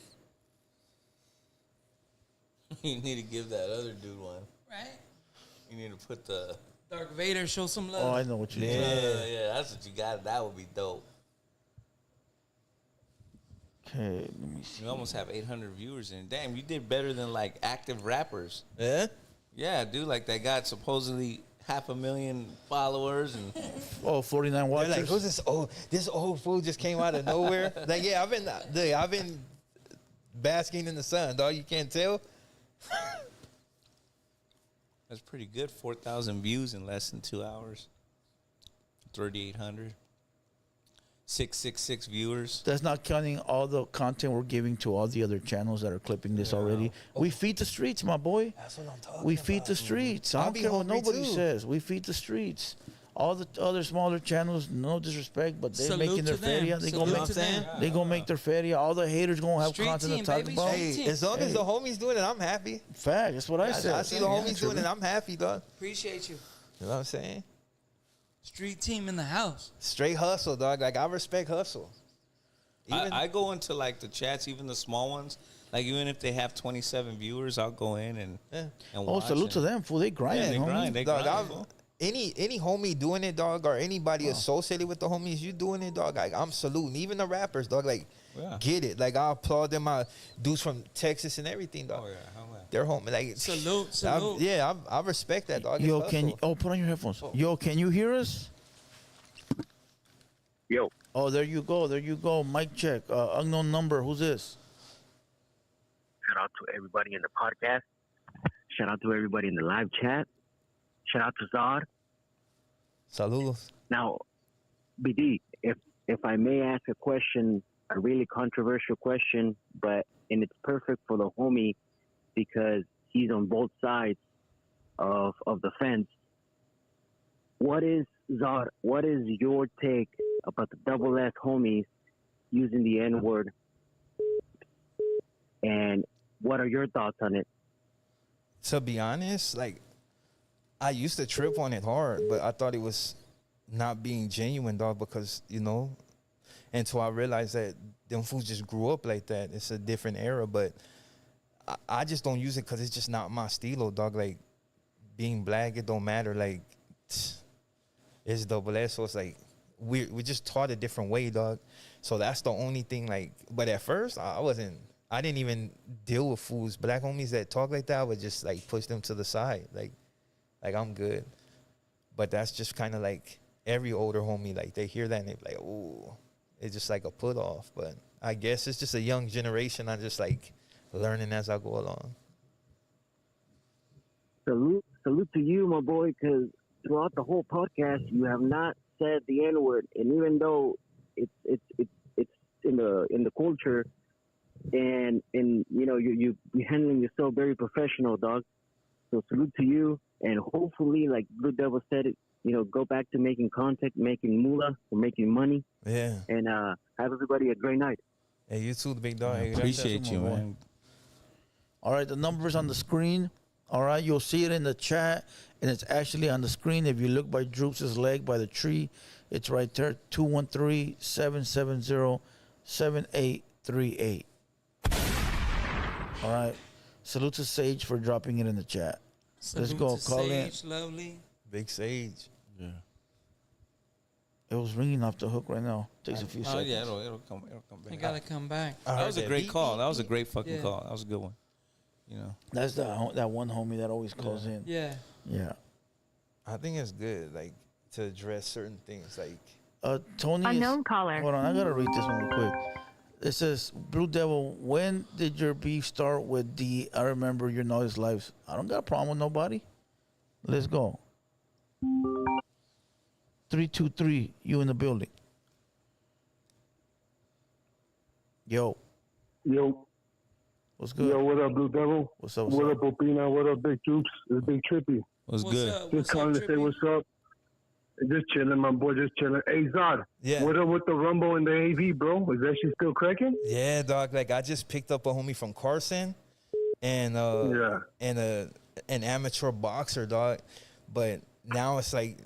you need to give that other dude one. Right? You need to put the. Dark Vader, show some Oh, I love. know what you Yeah, did. yeah, that's what you got. That would be dope. Okay, let me see. You almost have 800 viewers in. Damn, you did better than like active rappers. Yeah? Yeah, dude, like that got supposedly 500,000 followers and Oh, 49 They're watchers. like, who's this old? This old fool just came out of nowhere. Like, yeah, I've been basking in the sun, dog. You can't tell. that's pretty good. 4,000 views in less than 2 hours. 3,800. 666 viewers. That's not counting all the content we're giving to all the other channels that are clipping this already. We feed the streets, my boy. That's what I'm talking We feed the streets. I I'll don't be care what hungry nobody too. says. We feed the streets. All the other smaller channels, no disrespect, but they're Salute making their to them. feria. They Salute gonna to them. make. They gonna make their feria. All the haters gonna have Street content team, to talk baby, about. street Hey, as long as Hey. the homies doing it, I'm happy. Fact. That's what I I said. see the homies doing it, I'm happy, dog. Appreciate you. You know what I'm saying? Street team in the house. Straight hustle, dog. Like, I respect hustle. Even, I go into like the chats, even the small ones. Like even if they have 27 viewers, I'll go in and Yeah. and Oh, watch salute to and- them, fool. They grind, Yeah, they homie. grind. They dog, grind. I've, fool. any homie doing it, dog, or anybody associated with the homies, you doing it, dog. Like, I'm saluting. Even the rappers, dog. Like, Yeah. get it. Like, I applaud them. My dudes from Texas and everything, dog. Oh yeah, how about? They're homie. Like, Salute. I respect that, dog. Yo, It's can you? hustle. Oh, put on your headphones. Yo, can you hear us? Yo, Oh, there you go. There you go. Mic check. Unknown number. Who's this? shout out to everybody in the podcast. Shout out to everybody in the live chat. Shout out to Zod. Saludos. Now, BD, if I may ask a question, a really controversial question, and it's perfect for the homie because he's on both sides of the fence. What is Zod? What is your take about the double S homies using the N word? And what are your thoughts on it? To be honest, like, I used to trip on it hard, but I thought it was not being genuine, dog, because, until I realized that them fools just grew up like that. It's a different era, but I just don't use it because it's just not my stilo, dog. Like, being black, it don't matter. Like, it's double S, so it's like, we just taught a different way, dog. So that's the only thing, like, but at first, I didn't even deal with fools. Black homies that talk like that, I would just, like, push them to the side. Like I'm good. But that's just kind of like, every older homie, like they hear that and they be like, ooh, it's just like a put off. But I guess it's just a young generation. I'm just like learning as I go along. Salute to you, my boy, because throughout the whole podcast, you have not said the N word, and even though it's in the culture, and you know you handling yourself very professional, dog. So salute to you, and hopefully, like Blue Devil said, it, you know, go back to making contact, making moolah, or making money, Yeah. and have everybody a great night. Hey, you too, the big dog. Hey, Appreciate you, man. All right, the number's on the screen. All right, you'll see it in the chat, and it's actually on the screen. If you look by Droops' leg by the tree, it's right there, 213-770-7838. All right, salute to Sage for dropping it in the chat. Let's go, call in. Sage, lovely. Big Sage. Yeah. It was ringing off the hook right now. Takes a few Oh seconds. yeah, it'll come back. I gotta come back. That was a great call. That was a great fucking Yeah. call. That was a good one. You know. That's that one homie that always calls in. Yeah. Yeah. I think it's good, like, to address certain things, like. Tony. Unknown caller. Hold on, I gotta read this one real quick. It says, Blue Devil, when did your beef start with D? I remember your noise lives. I don't got a problem with nobody. Let's go. 323, you in the building. Yo, Yo, what's good? yo, what up, Blue Devil? What's up? What up, Opina? What up, Big Troops? It's Big Trippy. Was What's good. up? Just What's up, calling to say Trippy? what's up. Just chilling, my boy, just chilling. Hey, Zod, Yeah. what up with the Rumble and the AV, bro? Is that shit still cracking? Yeah, dog. Like, I just picked up a homie from Carson and Yeah. and an amateur boxer, dog. But now it's like,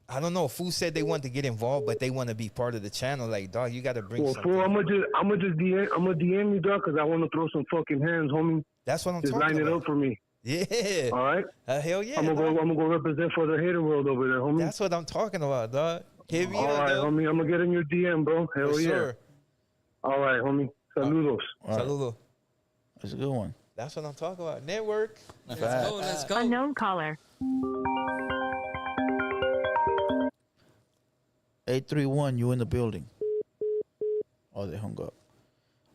I don't know. Fool said they want to get involved, but they want to be part of the channel. Like, dog, you got to bring Well, something. fool, I'm gonna just DM you, dog, because I want to throw some fucking hands, homie. That's what I'm Just talking line it about. up for me. Yeah. All right. Hell yeah. I'm dog. gonna go represent for the hater world over there, homie. That's what I'm talking about, dog. Hit me All up, right, dog. homie. I'm gonna get in your DM, bro. Hell For yeah. sure. All right, homie. Saludos. All right. Saludo. That's a good one. That's what I'm talking about. Network. Let's go. Let's go. Unknown caller. 831, you in the building. Oh, they hung up.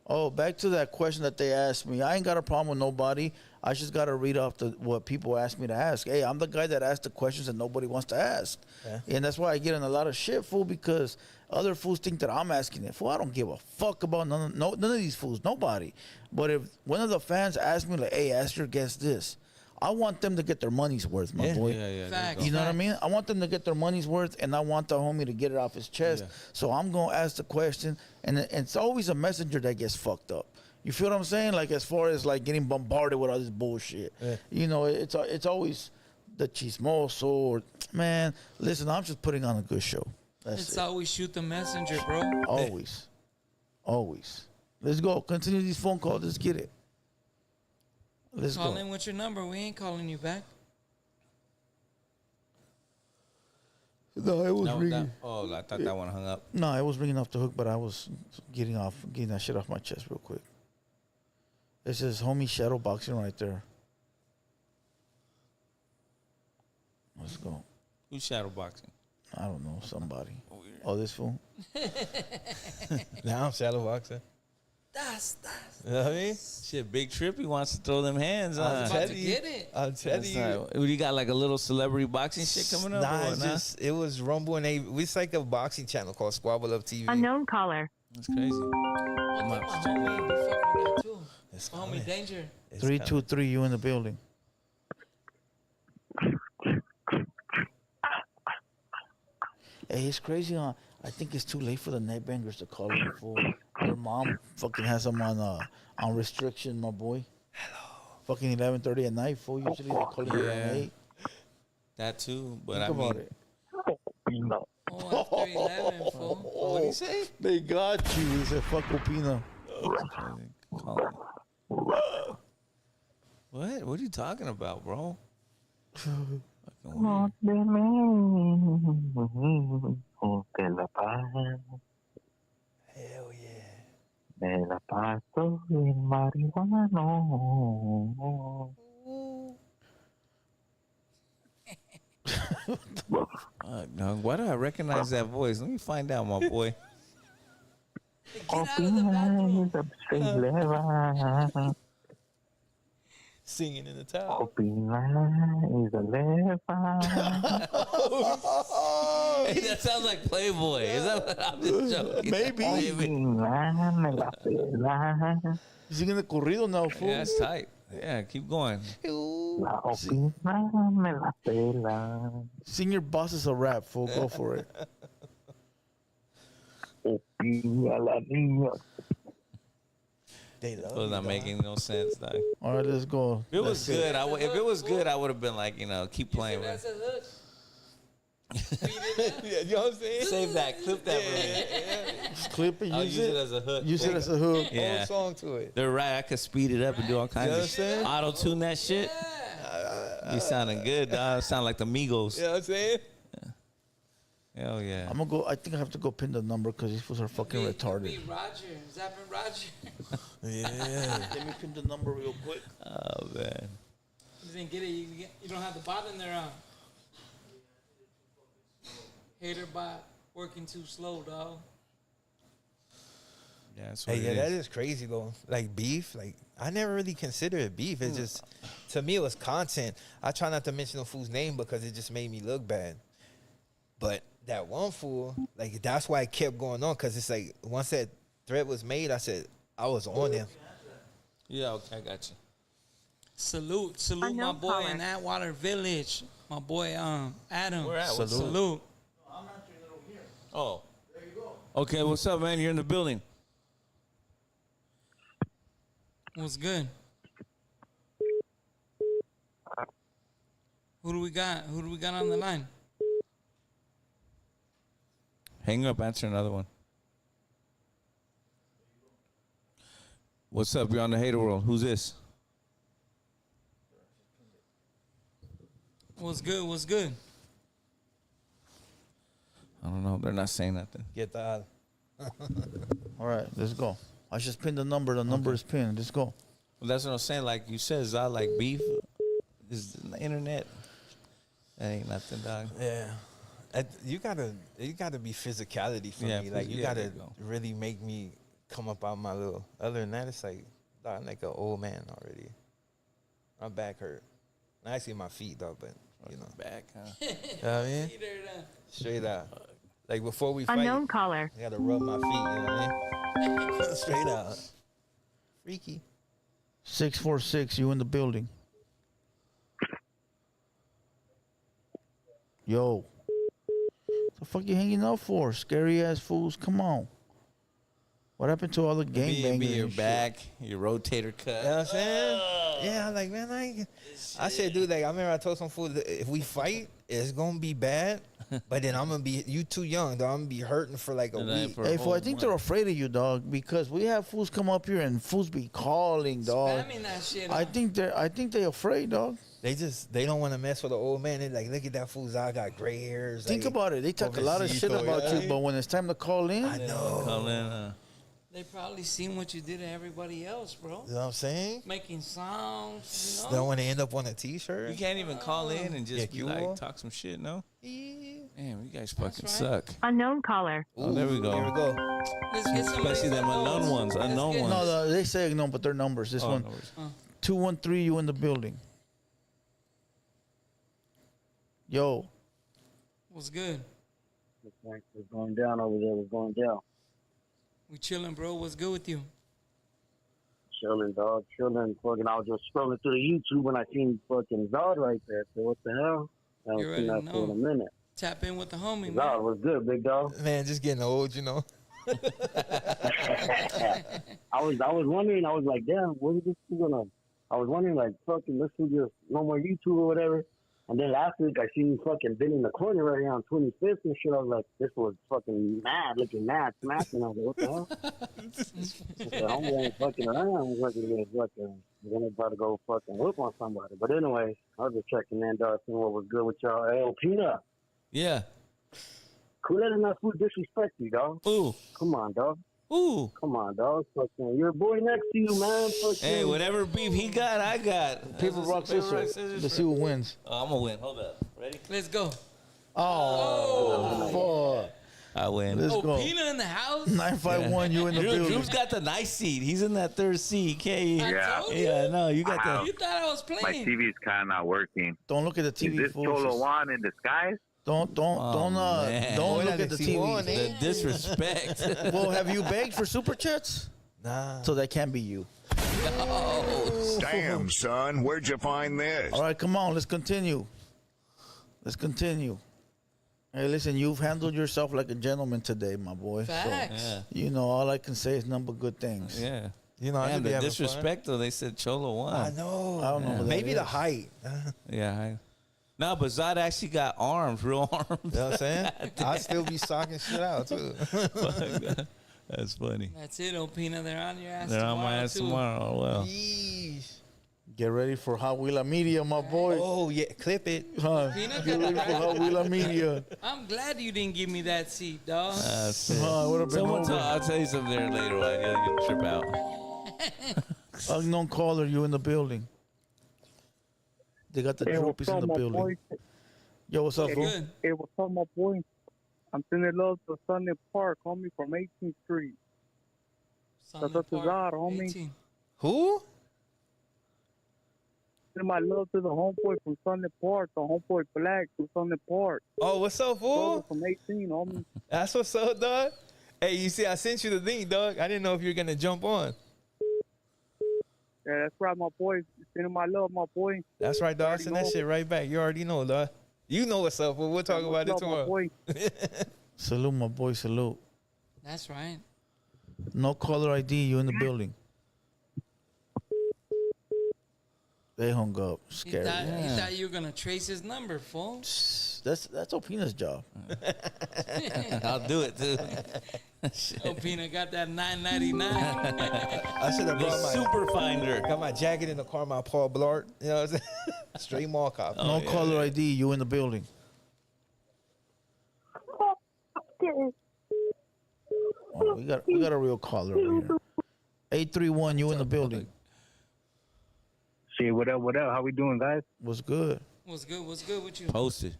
Oh, back to that question that they asked me. I ain't got a problem with nobody. I just got to read off what people ask me to ask. Hey, I'm the guy that asks the questions that nobody wants to ask. Yeah. And that's why I get in a lot of shit, fool, because other fools think that I'm asking it. Fool, I don't give a fuck about none of these fools, nobody. But if one of the fans asks me, like, hey, ask your guest this, I want them to get their money's worth, my boy. Yeah. Facts. You know what I mean? I want them to get their money's worth, and I want the homie to get it off his chest. Yeah. So I'm gonna ask the question, and it's always a messenger that gets fucked up. You feel what I'm saying? Like, as far as like getting bombarded with all this bullshit. Yeah. You know, it's always the chismoso. Or, man, listen, I'm just putting on a good show. That's It's it. always shoot the messenger, bro. Always, always. Let's go. Continue these phone calls. Let's get it. Let's Call go. in with your number. We ain't calling you back. No, it was No, ringing. I thought that one hung up. No, it was ringing off the hook, but I was getting that shit off my chest real quick. It says homie shadow boxing right there. Let's go. Who's shadow boxing? I don't know, somebody. Oh, this fool? Now I'm shadow boxing. That's. You know what I mean? Shit, Big Trippy wants to throw them hands on. About to telling you. get it. I'm telling That's you. not- you got like a little celebrity boxing shit coming up? Nah, or it's what, just, it was Rumble and it's like a boxing channel called Squabble Up TV. Unknown caller. That's crazy. I think my homie be fucking with that too. It's My homie coming. Danger. It's 323, you in the building. Hey, it's crazy. I think it's too late for the night bangers to call in full. Their mom fucking has them on restriction, my boy. Hello. Fucking 11:30 at night, fool. Usually they call you Yeah. around 8. That too, but Think I mean, about it. Oh, after 11, fool. what do you say? They got you. He said, fuck Opina. Call it. What? What are you talking about, bro? Fucking weird. Hell yeah. Me la paso bien marihuano. No, why do I recognize that voice? Let me find out, my boy. Get out of the bathroom. Singing in the towel. Hey, that sounds like Playboy. Is that? I'm just joking. Maybe. Singing the corrido now, fool. Yeah, that's tight. Yeah, keep going. Sing your boss is a rap, fool. Go for it. They love Those not making no sense, dog. All right, let's go. If it was good, if it was good, I would have been like, keep playing. That's a hook. Yeah, you know what I'm saying? Save that, clip that for me. Just clip it, I'll use use it. it as a hook. Use it as a hook. Yeah. Whole song to it. They're right. I could speed it up and do all kinds You know of what I'm saying? auto tune that shit. You sounding good, dog. Sound like the Migos. You know what I'm saying? Hell yeah. I'm gonna go. I think I have to go pin the number because these fools are fucking retarded. Be Roger. Zapping Roger. Yeah. Let me pin the number real quick. Oh man. You didn't get it. You don't have the bot in there, Hater bot working too slow, dog. Yeah, that's what Hey, it yeah, that is. is crazy though. Like beef, like I never really considered it beef. It's just to me it was content. I try not to mention the fool's name because it just made me look bad. But that one fool, like that's why it kept going on because it's like once that threat was made, I said I was on him. Yeah, okay, I got you. Salute my boy in Atwater Village. My boy Adam. Where at? What's Salute. Oh. There you go. Okay, what's up, man? You're in the building. What's good? Who do we got? Who do we got on the line? Hang up, answer another one. What's up? You're on the Hater World. Who's this? What's good? What's good? I don't know. They're not saying nothing. Get that. All right, let's go. I just pinned the number. The number is pinned. Let's go. Well, that's what I'm saying. Like you said, is I like beef? Is the internet? That ain't nothing, dog. Yeah. You gotta be physicality for Yeah, me. Like you yeah, there gotta you go. really make me come up out my little. Other than that, it's like dog, I'm like an old man already. My back hurt. Actually, my feet though, but you know, Back, huh? you know what I mean? Straight out. Like before we fight, Unknown caller. I gotta rub my feet. You know what I mean? Straight out. Freaky. 646. You in the building? Yo. The fuck you hanging out for? Scary ass fools. Come on. What happened to all the gangbangers? Be your and shit? back, your rotator cuff. You know what I'm saying? Yeah, I'm like, man, I said, dude, like, I remember I told some fool that if we fight, it's gonna be bad, but then I'm gonna be, you too young, though. I'm gonna be hurting for like a And then week. for- Hey, fool, I think month. they're afraid of you, dog, because we have fools come up here and fools be calling, dog. Spamming that shit. I think they're afraid, dog. They don't want to mess with the old man. They like, look at that fool's eye, got gray hairs. Think like, about it. They talk a lot of shit Pobrecito, about yeah. you, but when it's time to call in, I know. Call in, They probably seen what you did to everybody else, bro. You know what I'm saying? Making sounds, They don't want to end up on a T-shirt. You can't even call in and just Yeah, be you like, will. talk some shit, no? Yeah. Damn, you guys fucking right. suck. Unknown caller. Oh, there we go. Here we go. Let's get some Especially them unknown ones, unknown ones. no, they say no, but they're numbers. This Oh, one, no worries. 213, you in the building. Yo, What's good? What's going down over there? What's going down? We chilling, bro. What's good with you? Chilling, dog. Chilling. Fucking, I was just scrolling through the YouTube and I seen fucking Zod right there. So what the hell? I You haven't seen already that for in a know. minute. Tap in with the homie, Zod, man. what's good, big dog? Man, just getting old, you know. I was wondering. I was like, damn, what is this gonna? I was wondering, like, fucking, this was just no more YouTube or whatever. And then last week, I seen you fucking been in the corner right here on 25th and shit. I was like, this was fucking mad, looking mad, smashing. I was like, what the hell? I said, homie ain't fucking around. I'm fucking gonna about to go fucking whip on somebody. But anyway, I was just checking in, dog, seeing what was good with y'all. Hey, Peanut, Yeah. cool letting that food disrespect you, dog. Ooh. Come on, dog. Ooh. Come on, dog. Fucking, your boy next to you, man. Fucking. Hey, whatever beef he got, I got. paper, rock, scissors. Let's see who wins. Oh, I'm going to win. Hold up. Ready? Let's go. Oh, fuck. I win. Let's go. Pina in the house. 951, you in the building. Drew's got the nice seat. He's in that third seat. I told you. Yeah, no, you got that. You thought I was My playing. TV's kind of not working. Don't look at the TV. Is this fool. Cholo Juan in disguise? Don't man. look at the TV. The disrespect. Well, have you begged for super chats? Nah. So that can't be you. Damn, son, where'd you find this? All right, come on, let's continue. Hey, listen, you've handled yourself like a gentleman today, my boy. Facts. Yeah. You know, all I can say is number good things. Yeah. You know, I And could be the having disrespect, though, they said Cholo won. fun. I know. I don't know what that Maybe the is. height. Yeah. No, but Zod actually got arms, real arms. You know what I'm saying? I'd still be socking shit out, too. That's funny. That's it, Opina. They're on your ass They're tomorrow, on my ass too. tomorrow. Oh, well. Yeesh. Get ready for Hot Wheeler Media, my boy. Oh, yeah. Clip it. Huh? Peanut Get ready for Hot Wheeler Media. I'm glad you didn't give me that seat, dog. That's it. Would have been over. I'll tell you something there later on. You'll trip out. Unknown caller, you in the building. They got the groupies in the building. Yo, what's up, Hey, bro? good. Hey, what's up, my boy? I'm sending love to Sunday Park, homie, from 18th Street. Sunday That's Park, Cesar, homie. 18. Who? Send my love to the homeboy from Sunday Park, the homeboy Black from Sunday Park. Oh, what's up, Brother fool? from 18, homie. That's what's up, dog. Hey, you see, I sent you the link, dog. I didn't know if you were going to jump on. Yeah, that's right, my boy. Sending my love, my boy. That's right, dog. Already Send that know. shit right back. You already know, dog. You know what's up, fool. We'll talk about it What's up, my tomorrow. boy? Salute, my boy, salute. That's right. No caller ID, you in the building. They hung up. He Scary. thought you were going to trace his number, fool. That's Opina's job. I'll do it, too. Opina got that $9.99. I should have The brought my super finder. got my jacket in the car, my Paul Blart. You know what I'm saying? Straight mall cop. No caller ID, you in the building. Oh, we got a real caller over here. 831, you in the building. Shit, what up? How we doing, guys? What's good? What's good? What's good with you? Posted.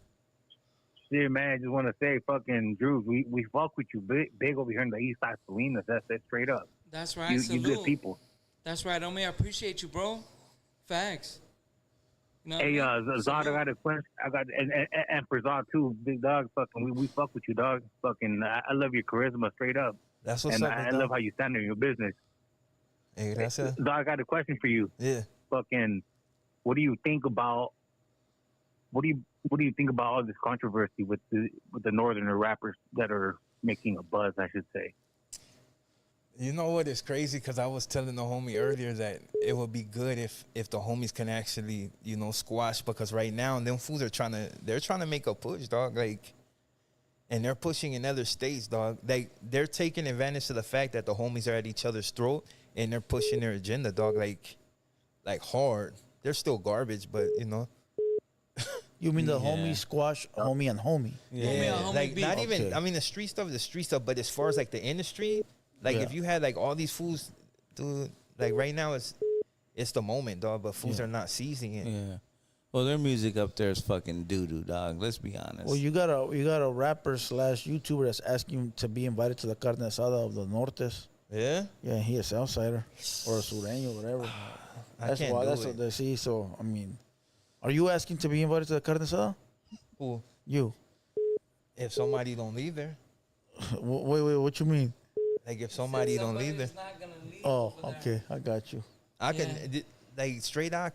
Shit, man, just want to say, fucking Drew, we fuck with you big over here in the East Side Salinas. That's straight up. That's right. You Salute. good people. That's right, Omi. I appreciate you, bro. Facts. You know what Hey, I mean? Zod, I got a question. And for Zod too, big dog. Fucking, we fuck with you, dog. Fucking, I love your charisma, straight up. That's what's And up, I big love dog. how you stand in your business. Hey, that's it. Zod, I got a question for you. Yeah. Fucking, what do you think about? What do you think about all this controversy with the northerner rappers that are making a buzz? I should say. You know what is crazy? Because I was telling the homie earlier that it would be good if the homies can actually, you know, squash. Because right now, them fools are trying to make a push, dog. Like, and they're pushing in other states, dog. They're taking advantage of the fact that the homies are at each other's throat and they're pushing their agenda, dog. Like hard. They're still garbage, but you know. You mean the homie squash, homie and homie? Yeah, homie like beef. not even. Okay. I mean, the street stuff. But as far as like the industry, like Yeah. if you had like all these fools, dude, like right now it's the moment, dog. But fools are not seizing it. Yeah. Well, their music up there is fucking doo-doo, dog. Let's be honest. Well, you got a rapper / YouTuber that's asking to be invited to the carne asada of the Nortes. Yeah, Yeah, he a Southsider or a Sureño, whatever. I can't do That's it. what they see. So I mean, are you asking to be invited to the carne asada? Who? You? If somebody don't leave there, Wait, what you mean? like if somebody don't leave there, Somebody's not gonna leave Oh, over there. okay, I got you. I can like straight out. I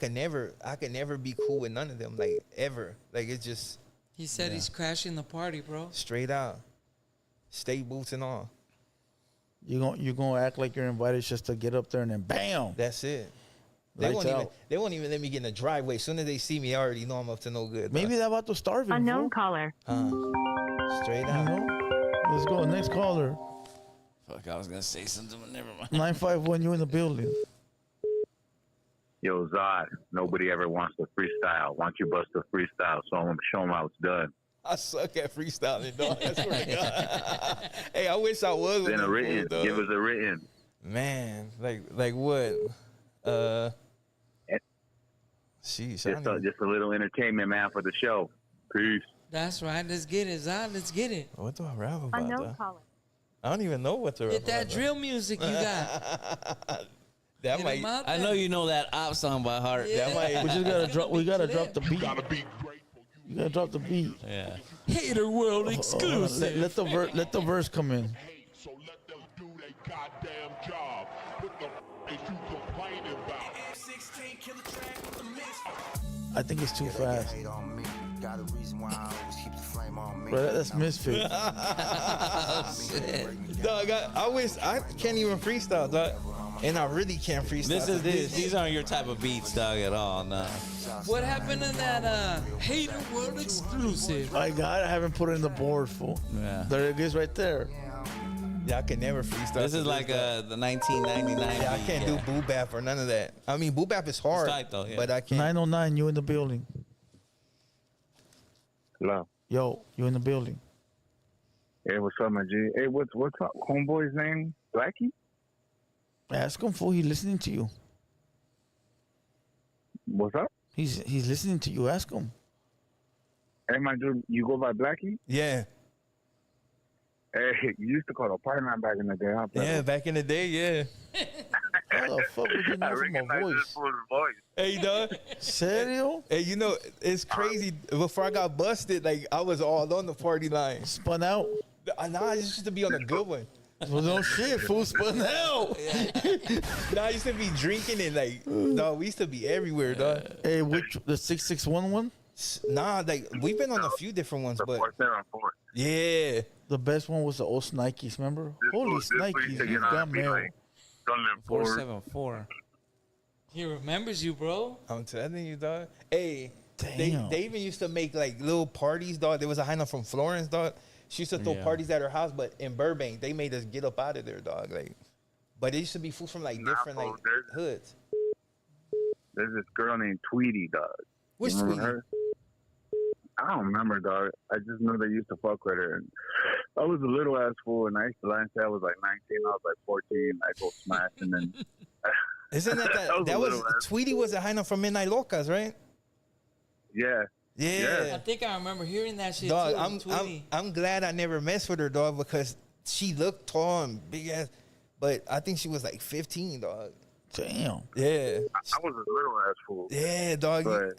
can never be cool with none of them. Like ever. Like it's just He said he's crashing the party, bro. straight out. State boots and all. You gonna act like you're invited just to get up there and then bam. That's it. Lights out. They won't even let me get in the driveway. As soon as they see me, I already know I'm up to no good. Maybe they're about to starve him. Unknown fool. caller. Straight You out. know? Let's go. Next caller. Fuck, I was going to say something, but never mind. 951, you in the building. Yo, Zod, nobody ever wants to freestyle. Why don't you bust a freestyle so I'm going to show them how it's done? I suck at freestyling, dog. I swear to God. Hey, I wish I was. Then a written. dog. Give us a written. Man, like what? Sheesh. I don't even- Just a little entertainment, man, for the show. Peace. That's right. Let's get it, Zod. Let's get it. What do I rap about? Unknown Dog? caller. I don't even know what to rap Get that about. drill music you got. That Get might. 'em out I there. know you know that op song by heart. Yeah. That might. We just gotta drop. We gotta drop the beat. Gotta be grateful. You gotta drop the beat. Yeah. Hater World Hold on, exclusive. let the verse come in. Hate, so let them do their goddamn job. What the is you complaining about? Shxxt kill the track with the mix. I think it's too fast. Hate on me. Got a reason why I always keep the flame on me. Bro, that's Misfit. Dog, I wish I can't even freestyle, dog. And I really can't freestyle. This is to these aren't your type of beats, dog, at all. No. What happened to that Hater World exclusive? I haven't put it in the board, fool. Yeah. There it is right there. Yeah, I can never freestyle. This to is like dog. the 1999. Yeah, I beat, can't do boo bap or none of that. I mean, boo bap is hard, tight, though, yeah. but I can't. 909, you in the building. Hello. Yo, you in the building. Hey, what's up, my G? Hey, what's up? Homeboy's name? Blackie? Ask him, fool. He's listening to you. What's up? He's listening to you. Ask him. Hey, my dude, you go by Blackie? Yeah, Hey, you used to call a partner back in the day, huh? brother? yeah. Back in the day, yeah. How the fuck would you I know from my recognize this voice? fool's voice. Hey, dog. Serio? Hey, you know it's crazy. Before I got busted, like I was all on the party line. Spun out? Nah, I just used to be on a good one. Well, no shit, fool. Spun out. Nah, I used to be drinking and like, dog, we used to be everywhere, dog. Hey, which the 661 one? Nah, like we've been on a few different ones, The but 474. yeah. The best one was the old Nikes, remember? Holy This fool Nikes, used to you get on got and be mail. like, Gunning forward. 474. He remembers you, bro. I'm telling you, dog. Hey, Damn. they even used to make like little parties, dog. There was a hyena from Florence, dog. She used to throw Yeah. parties at her house, but in Burbank, they made us get up out of there, dog. Like, but it used to be food from like different fool, like there's- hoods. There's this girl named Tweety, dog. Which You remember Tweety? her? I don't remember, dog. I just know they used to fuck with her. And I was a little ass fool, and I used to lie and say I was like 19. I was like 14. I go smash, and then Isn't that That was that a was little ass. Tweety was a hyena from Midnight Locas, right? yeah. Yeah. I think I remember hearing that shit Dog, too. Tweety. I'm glad I never messed with her, dog, because she looked tall and big ass, but I think she was like 15, dog. Damn. Yeah, I was a little ass fool. yeah, dog. But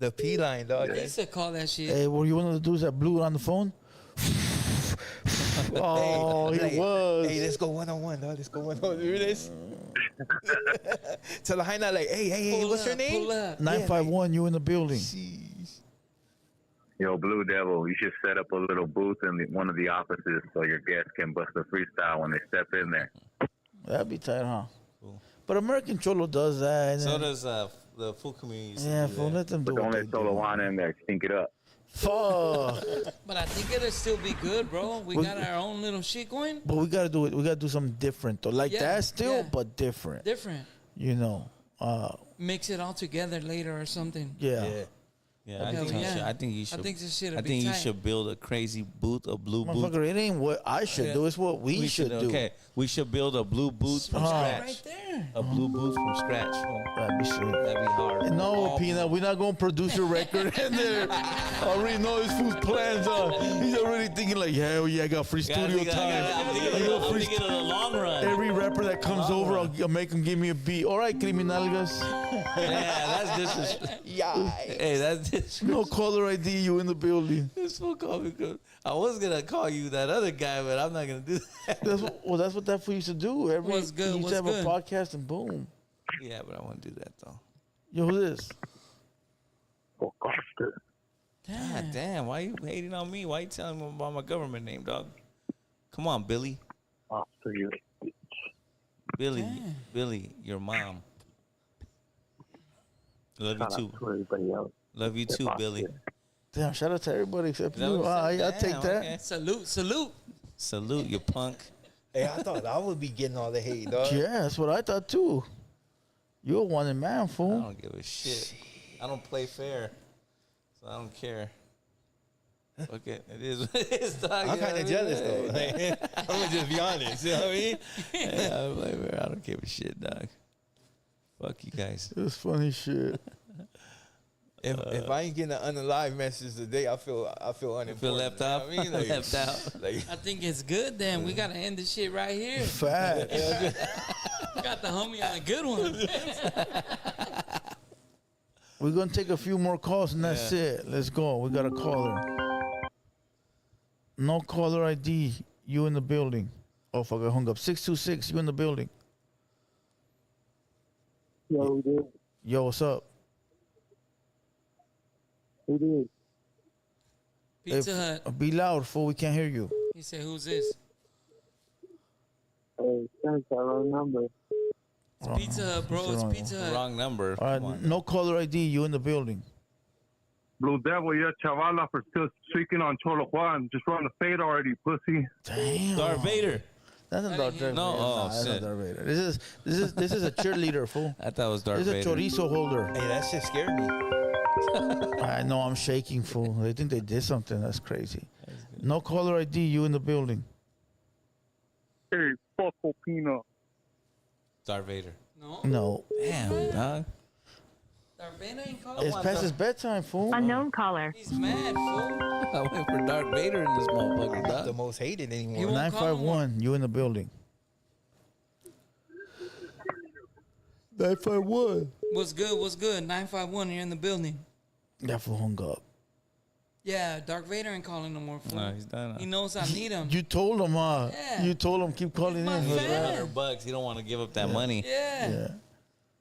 The P line, dog. They used to call that shit. Hey, were you one of the dudes that blew it on the phone? Oh, Hey, he was. Hey, let's go one on one, dog. Let's go one on one. Remember this? Tell the hyena like, hey, Pull what's up, your name? Pull up. 951, you in the building. Jeez. yo, Blue Devil, you should set up a little booth in one of the offices so your guests can bust a freestyle when they step in there. That'd be tight, huh? Cool. But American Cholo does that. And So then- does the full community. used to yeah, do fool, that. let them do But don't what they let Solo do. Juan in there stink it up. Fuck. But I think it'll still be good, bro. We got our own little shit going. But we gotta do it. We gotta do something different, though. Like Yeah, that still, yeah. but different. Different. You know. Mix it all together later or something. Yeah. Yeah. Yeah, I Hell think, yeah. I think you should. I think this shit I will be think you tight. should build a crazy booth, a blue booth. Motherfucker, it ain't what I should do. It's what we should do. Okay, we should build a blue booth from scratch. Right there. A blue booth from scratch. That'd be sick. That'd be hard. No, All- Peanut, we're not gonna produce your record in there. I already know his fool's plans are. He's already thinking like, hell yeah, I got free studio time. I'm I thinking got free in the long run. Every rapper that comes over, I'll make him give me a beat. All right, criminalgas. Yeah, that's disrespect. Yeah. Hey, that's disrespect. No caller ID, you in the building. This fool called me good. I was gonna call you that other guy, but I'm not gonna do that. That's what that fool used to do. What's good? He used to What's have good? a podcast and boom. Yeah, but I won't do that though. Yo, who this? God damn, why you hating on me? Why you telling me about my government name, dog? Come on, Billy. Billy, Billy, your mom. Love you too. Love you too, Billy. Damn, shout out to everybody except That you. was- I damn, take that. okay. Salute. Salute, you punk. Hey, I thought I would be getting all the hate, dog. Yeah, that's what I thought too. You're a wanted man, I fool. don't give a shit. I don't play fair, so I don't care. Okay, it is what it is, dog. I'm You know kind what of I jealous mean? though. Like, I'm gonna just be honest. You know what I mean? Yeah, I don't play fair. I don't give a shit, dog. Fuck you guys. It's funny shit. If I ain't getting an unalive message today, I feel unimportant. Feel left out. You know what I mean, like, Left out. Like, I think it's good then. We gotta end this shit right here. Fact. Got the homie on a good one. We're gonna take a few more calls and that's it. Let's go. We got a caller. No caller ID. You in the building? Oh fuck! I hung up. 626. You in the building? Yo, dude. Yo, what's up? Who did? Pizza Hut. Be loud, fool. We can't hear you. He said, "Who's this?" Hey, thanks, I wrong number. It's Pizza Hut, bro. It's Pizza Hut. Wrong number. All right, no caller ID. You in the building? Blue Devil, yeah, Chavala for still speaking on Cholo Juan. Just run the fade already, pussy. Damn. Darth Vader. That's not Darth Vader. No, oh, that's shit. not Darth Vader. This is a cheerleader, fool. I thought it was Darth This is a Vader. chorizo holder. hey, that shit scared me. I know I'm shaking, fool. They think they did something. That's crazy. No caller ID. You in the building? Hey, fuck Opina. Darth Vader. No. No. Damn, dog. Darth Vader ain't calling. It's past his bedtime, fool. Unknown caller. He's mad, fool. I went for Darth Vader in this motherfucker, The dog. most hated He anymore. won't call no more. 951. You in the building? 951. What's good? What's good? 951. You're in the building. That fool hung up. Yeah, Darth Vader ain't calling no more, fool. No, he's done. He knows I need him. You told him, Yeah. You told him keep calling my in. fan. $100. He don't want to give up that money, Yeah. Yeah.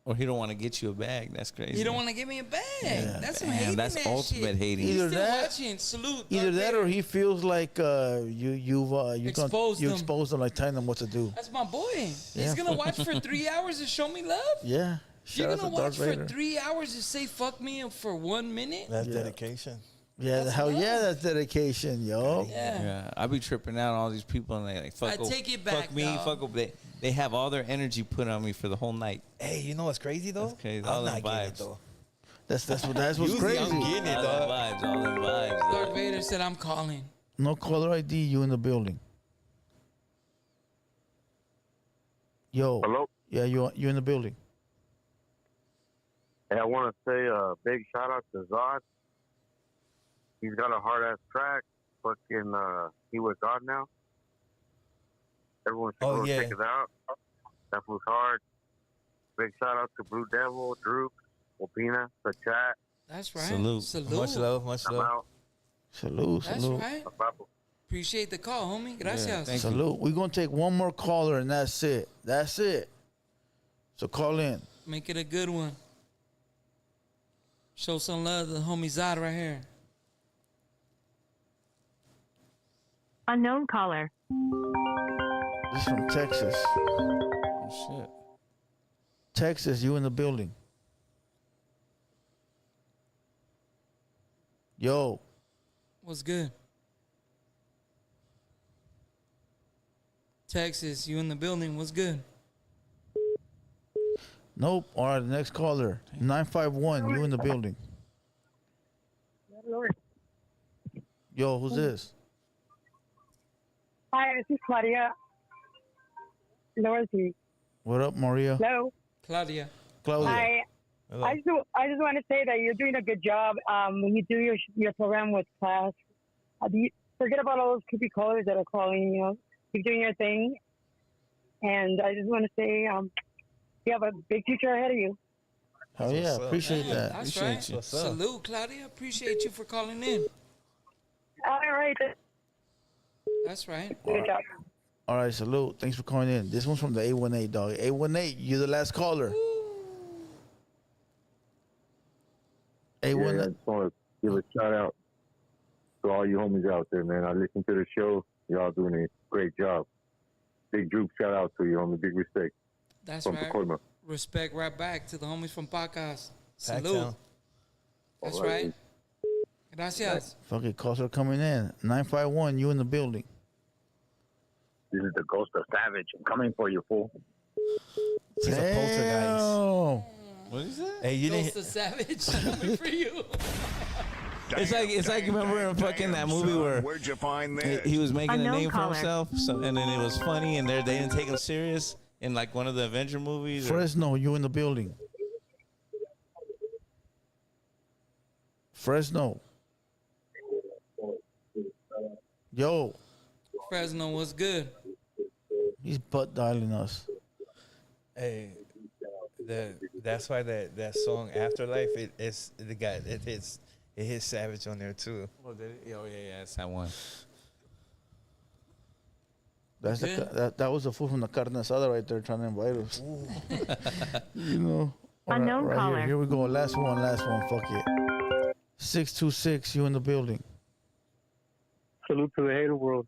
or he don't want to get you a bag. That's crazy. You don't want to give me a bag. That's some Damn, hating that's that ultimate shit. hating. He's Either still that- watching. Salute. Either Darth that Vader. or he feels like you Exposed him. exposed him, like telling him what to do. That's my boy. He's Yeah. gonna watch for 3 hours to show me love. Yeah. You're Shout out gonna to Darth watch for Vader. 3 hours to say fuck me for 1 minute? That's dedication. Yeah, That's hell love. yeah, that's dedication, yo. Yeah. Yeah, I be tripping out on all these people and they like fuck. I take it back, Fuck me, dog. fuck. They have all their energy put on me for the whole night. Hey, you know what's crazy though? That's crazy. I'm All not them getting it vibes. though. That's what's Usually crazy. I'm getting it, All dog. them vibes. All them vibes. Darth dog. Vader said I'm calling. No caller ID, you in the building. Yo. Hello? Yeah, you in the building. Hey, I want to say a big shout out to Zod. He's got a hard ass track. Fucking, he with God now. Everyone should Oh, go yeah. check it out. That was hard. Big shout out to Blue Devil, Drew, Opina, the chat. That's right. Salute. Much love, much I'm love. out. Salute, That's salute. right. Bye. Appreciate the call, homie. Gracias. thank you. Salute. We're gonna take one more caller and that's it. That's it. So call in. Make it a good one. Show some love to the homie Zod right here. Unknown caller. This is from Texas. Oh, shit. Texas, you in the building. Yo. What's good? Texas, you in the building. What's good? Nope. All right, the next caller. 951, you in the building. Yo, who's this? Hi, this is Claudia. Loyalty. What up, Maria? Hello. Claudia. Claudia. Hi. I just want to say that you're doing a good job. When you do your program with class, forget about all those creepy callers that are calling. You know, keep doing your thing. And I just want to say, you have a big future ahead of you. Oh yeah, appreciate that. That's Appreciate right. you. What's up? Salute, Claudia. Appreciate you for calling in. All right. That's right. Good job. All right, salute. Thanks for calling in. This one's from the 818, dog. 818, you're the last caller. Yeah, I 818. just want to give a shout out to all you homies out there, man. I listen to the show. Y'all doing a great job. Big Droop, shout out to you, homie. Big respect That's from right. Tacoma. Respect right back to the homies from Podcast. Packtown. Salute. That's All right. right. Gracias. Fuck it, calls are coming in. 951, you in the building. This is the Ghost of Savage. I'm coming for you, fool. He's a poltergeist. Damn. What is that? Hey, you Ghost didn't. of Savage coming for you. It's like remember in fucking that movie where Where'd you find he, this? he was making a Unknown name for caller. himself, so, and then it was funny, and they didn't take him serious in like one of the Avenger movies. Or, Fresno, you in the building. Fresno. Yo, Fresno was good. he's butt dialing us. Hey, that's why that song Afterlife it's the guy it hits Savage on there too. Oh, did it? Oh, yeah, it's that one. That's that was the fool from the carne asada right there trying to invite us. You know. Unknown right caller. Here we go. Last one. Fuck it. 626. You in the building? Salute to the hater world.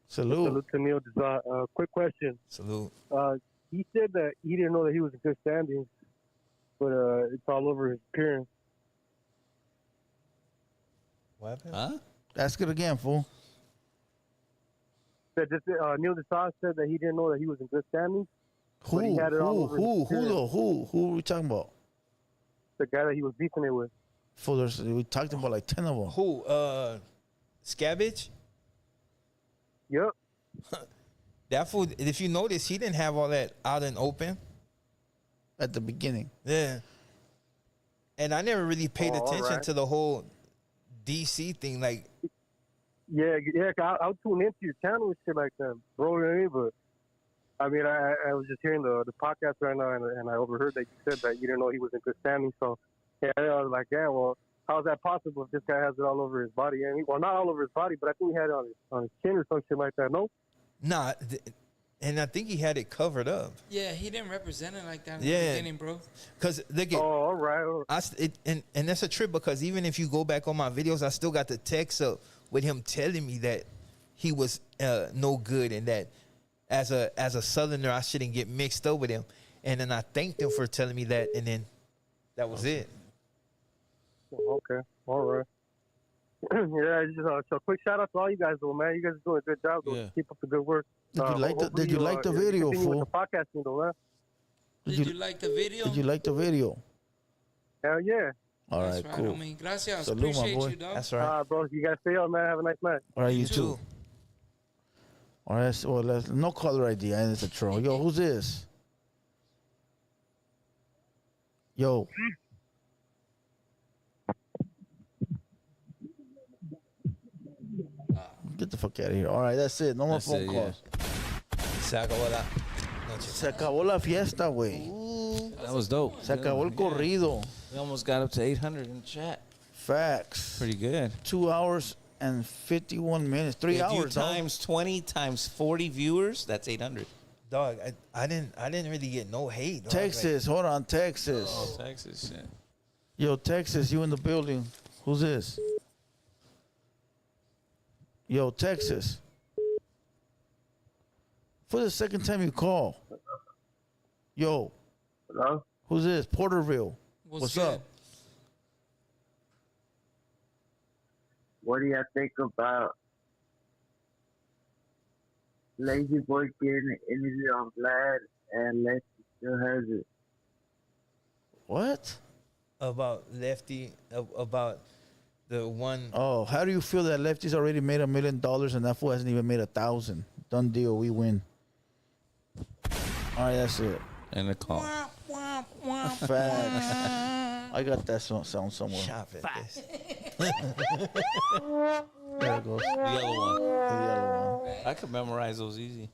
Salute. Salute to Neil Desai. Quick question. Salute. He said that he didn't know that he was in good standing, but it's all over his appearance. What happened? Huh? Ask it again, fool. Neil Desai said that he didn't know that he was in good standing. Who? But he had it all over his appearance. Who are we talking about? The guy that he was beefing it with. Fool, we talked about like 10 of them. Who? Scabbage? Yep. That fool, if you notice, he didn't have all that out and open. At the beginning. Yeah. And I never really paid attention right. to the whole DC thing. Like, Yeah, I'll tune into your channel and shit like that, bro. But I mean, I was just hearing the podcast right now, and I overheard that you said that you didn't know he was in good standing. So, yeah, I was like, yeah, well, how's that possible if this guy has it all over his body? Well, not all over his body, but I think he had it on his chin or some shit like that. No. nah, and I think he had it covered up. Yeah, he didn't represent it like that in the Yeah. beginning, bro. Cause look at, All right. and that's a trip because even if you go back on my videos, I still got the text up with him telling me that he was no good and that as a Southerner I shouldn't get mixed up with him. And then I thanked him for telling me that, and then that was it. Okay. All right. Yeah, just a quick shout out to all you guys, though, man. You guys are doing a good job. Though. Yeah. Keep up the good work. Did you like the hopefully, video, continue fool? with the podcasting, though, man. Did you like the video? Did you like the video? Hell yeah. All That's right, cool. homie. Gracias. Salute, my Appreciate boy. you, dog. That's right. Bro, you guys stay up, man. Have a nice night. All right, you You too. too. All right, so let's no caller ID. And it's a troll. Yo, who's this? Yo. Get the fuck out of here. All right, that's it. No more That's phone it, yeah. calls. Se acabó la noche. Se acabó la fiesta, güey. That was dope. Se acabó el corrido. We almost got up to 800 in chat. Facts. Pretty good. 2 hours and 51 minutes. 3 If you hours, dog. times 20 times 40 viewers, that's 800. Dog, I didn't really get no hate. Dog. Texas. Hold on, Texas. Oh, Texas shit. Yo, Texas, you in the building. Who's this? Yo, Texas. For the second time you call. Yo. Hello? Who's this? Porterville. What's up? good? What do you think about Lazy Boy getting an interview on Vlad and Lefty still has it? What? About Lefty, about the one. Oh, how do you feel that Lefty's already made $1 million and that fool hasn't even made 1,000? Done deal. We win. All right, that's it. And a call. Facts. I got that sound somewhere. Shop at this. There it goes. The yellow one. The yellow one. I could memorize those easy.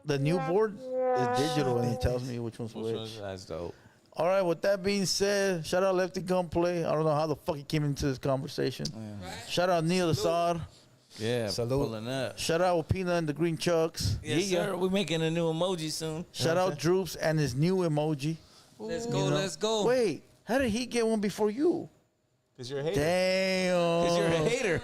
The new board is digital and he tells me which one's which. That's dope. All right, with that being said, shout out Lefty Gunplay. I don't know how the fuck he came into this conversation. Shout out Neil Assad. Yeah, Salute. pulling up. Shout out Opina and the Green Chucks. Yes, sir. We're making a new emoji soon. Shout out Droops and his new emoji. Let's go. You know? Let's go. Wait, how did he get one before you? Because you're a hater. Damn. Because you're a hater.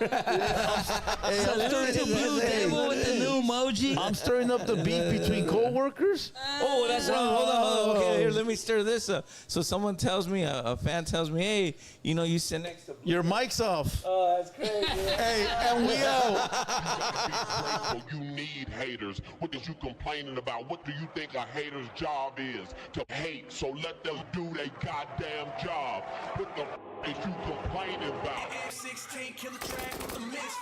Hey, Salute to Blue Devil with the new emoji. I'm stirring up the beef between co-workers. Oh, that's right. Hold on. Okay, here, let me stir this up. So someone tells me, a fan tells me, hey, you know, you sit next to. Your mic's off. Oh, that's crazy. Hey, and we out. You need haters. What is you complaining about? What do you think a hater's job is? To hate. So let them do their goddamn job. What the is you complaining about? Shxxt, kill the track with the mix.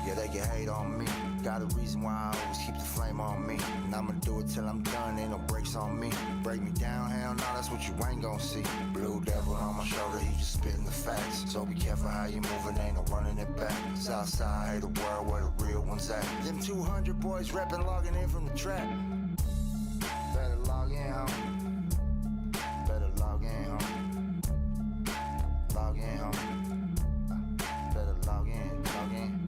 Yeah, they can hate on me. Got a reason why I always keep the flame on me. And I'ma do it till I'm done, ain't no brakes on me. Break me down, hell no, that's what you ain't gon' see. Blue devil on my shoulder, he just spitting the facts. So be careful how you moving, ain't no running it back. Southside, hate the world where the real ones at. Them 200 boys reppin', logging in from the trap. Better log in, homie. Better log in, homie. Log in, homie. Better log in, log in.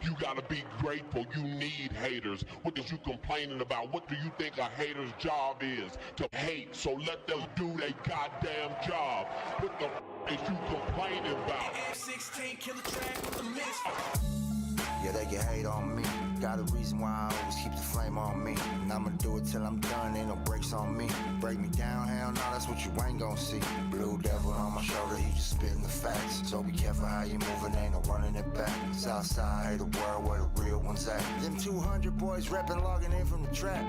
You gotta be grateful. You need haters. What is you complaining about? What do you think a hater's job is? To hate. So let them do their goddamn job. What the is you complaining about? Shxxt, kill the track with the mix. Yeah, they can hate on me. Got a reason why I always keep the flame on me. And I'ma do it till I'm done, ain't no brakes on me. Break me down, hell no, that's what you ain't gon' see. Blue devil on my shoulder, he just spitting the facts. So be careful how you moving, ain't no running it back. Southside, hate the world where the real ones at. Them 200 boys reppin', logging in from the trap.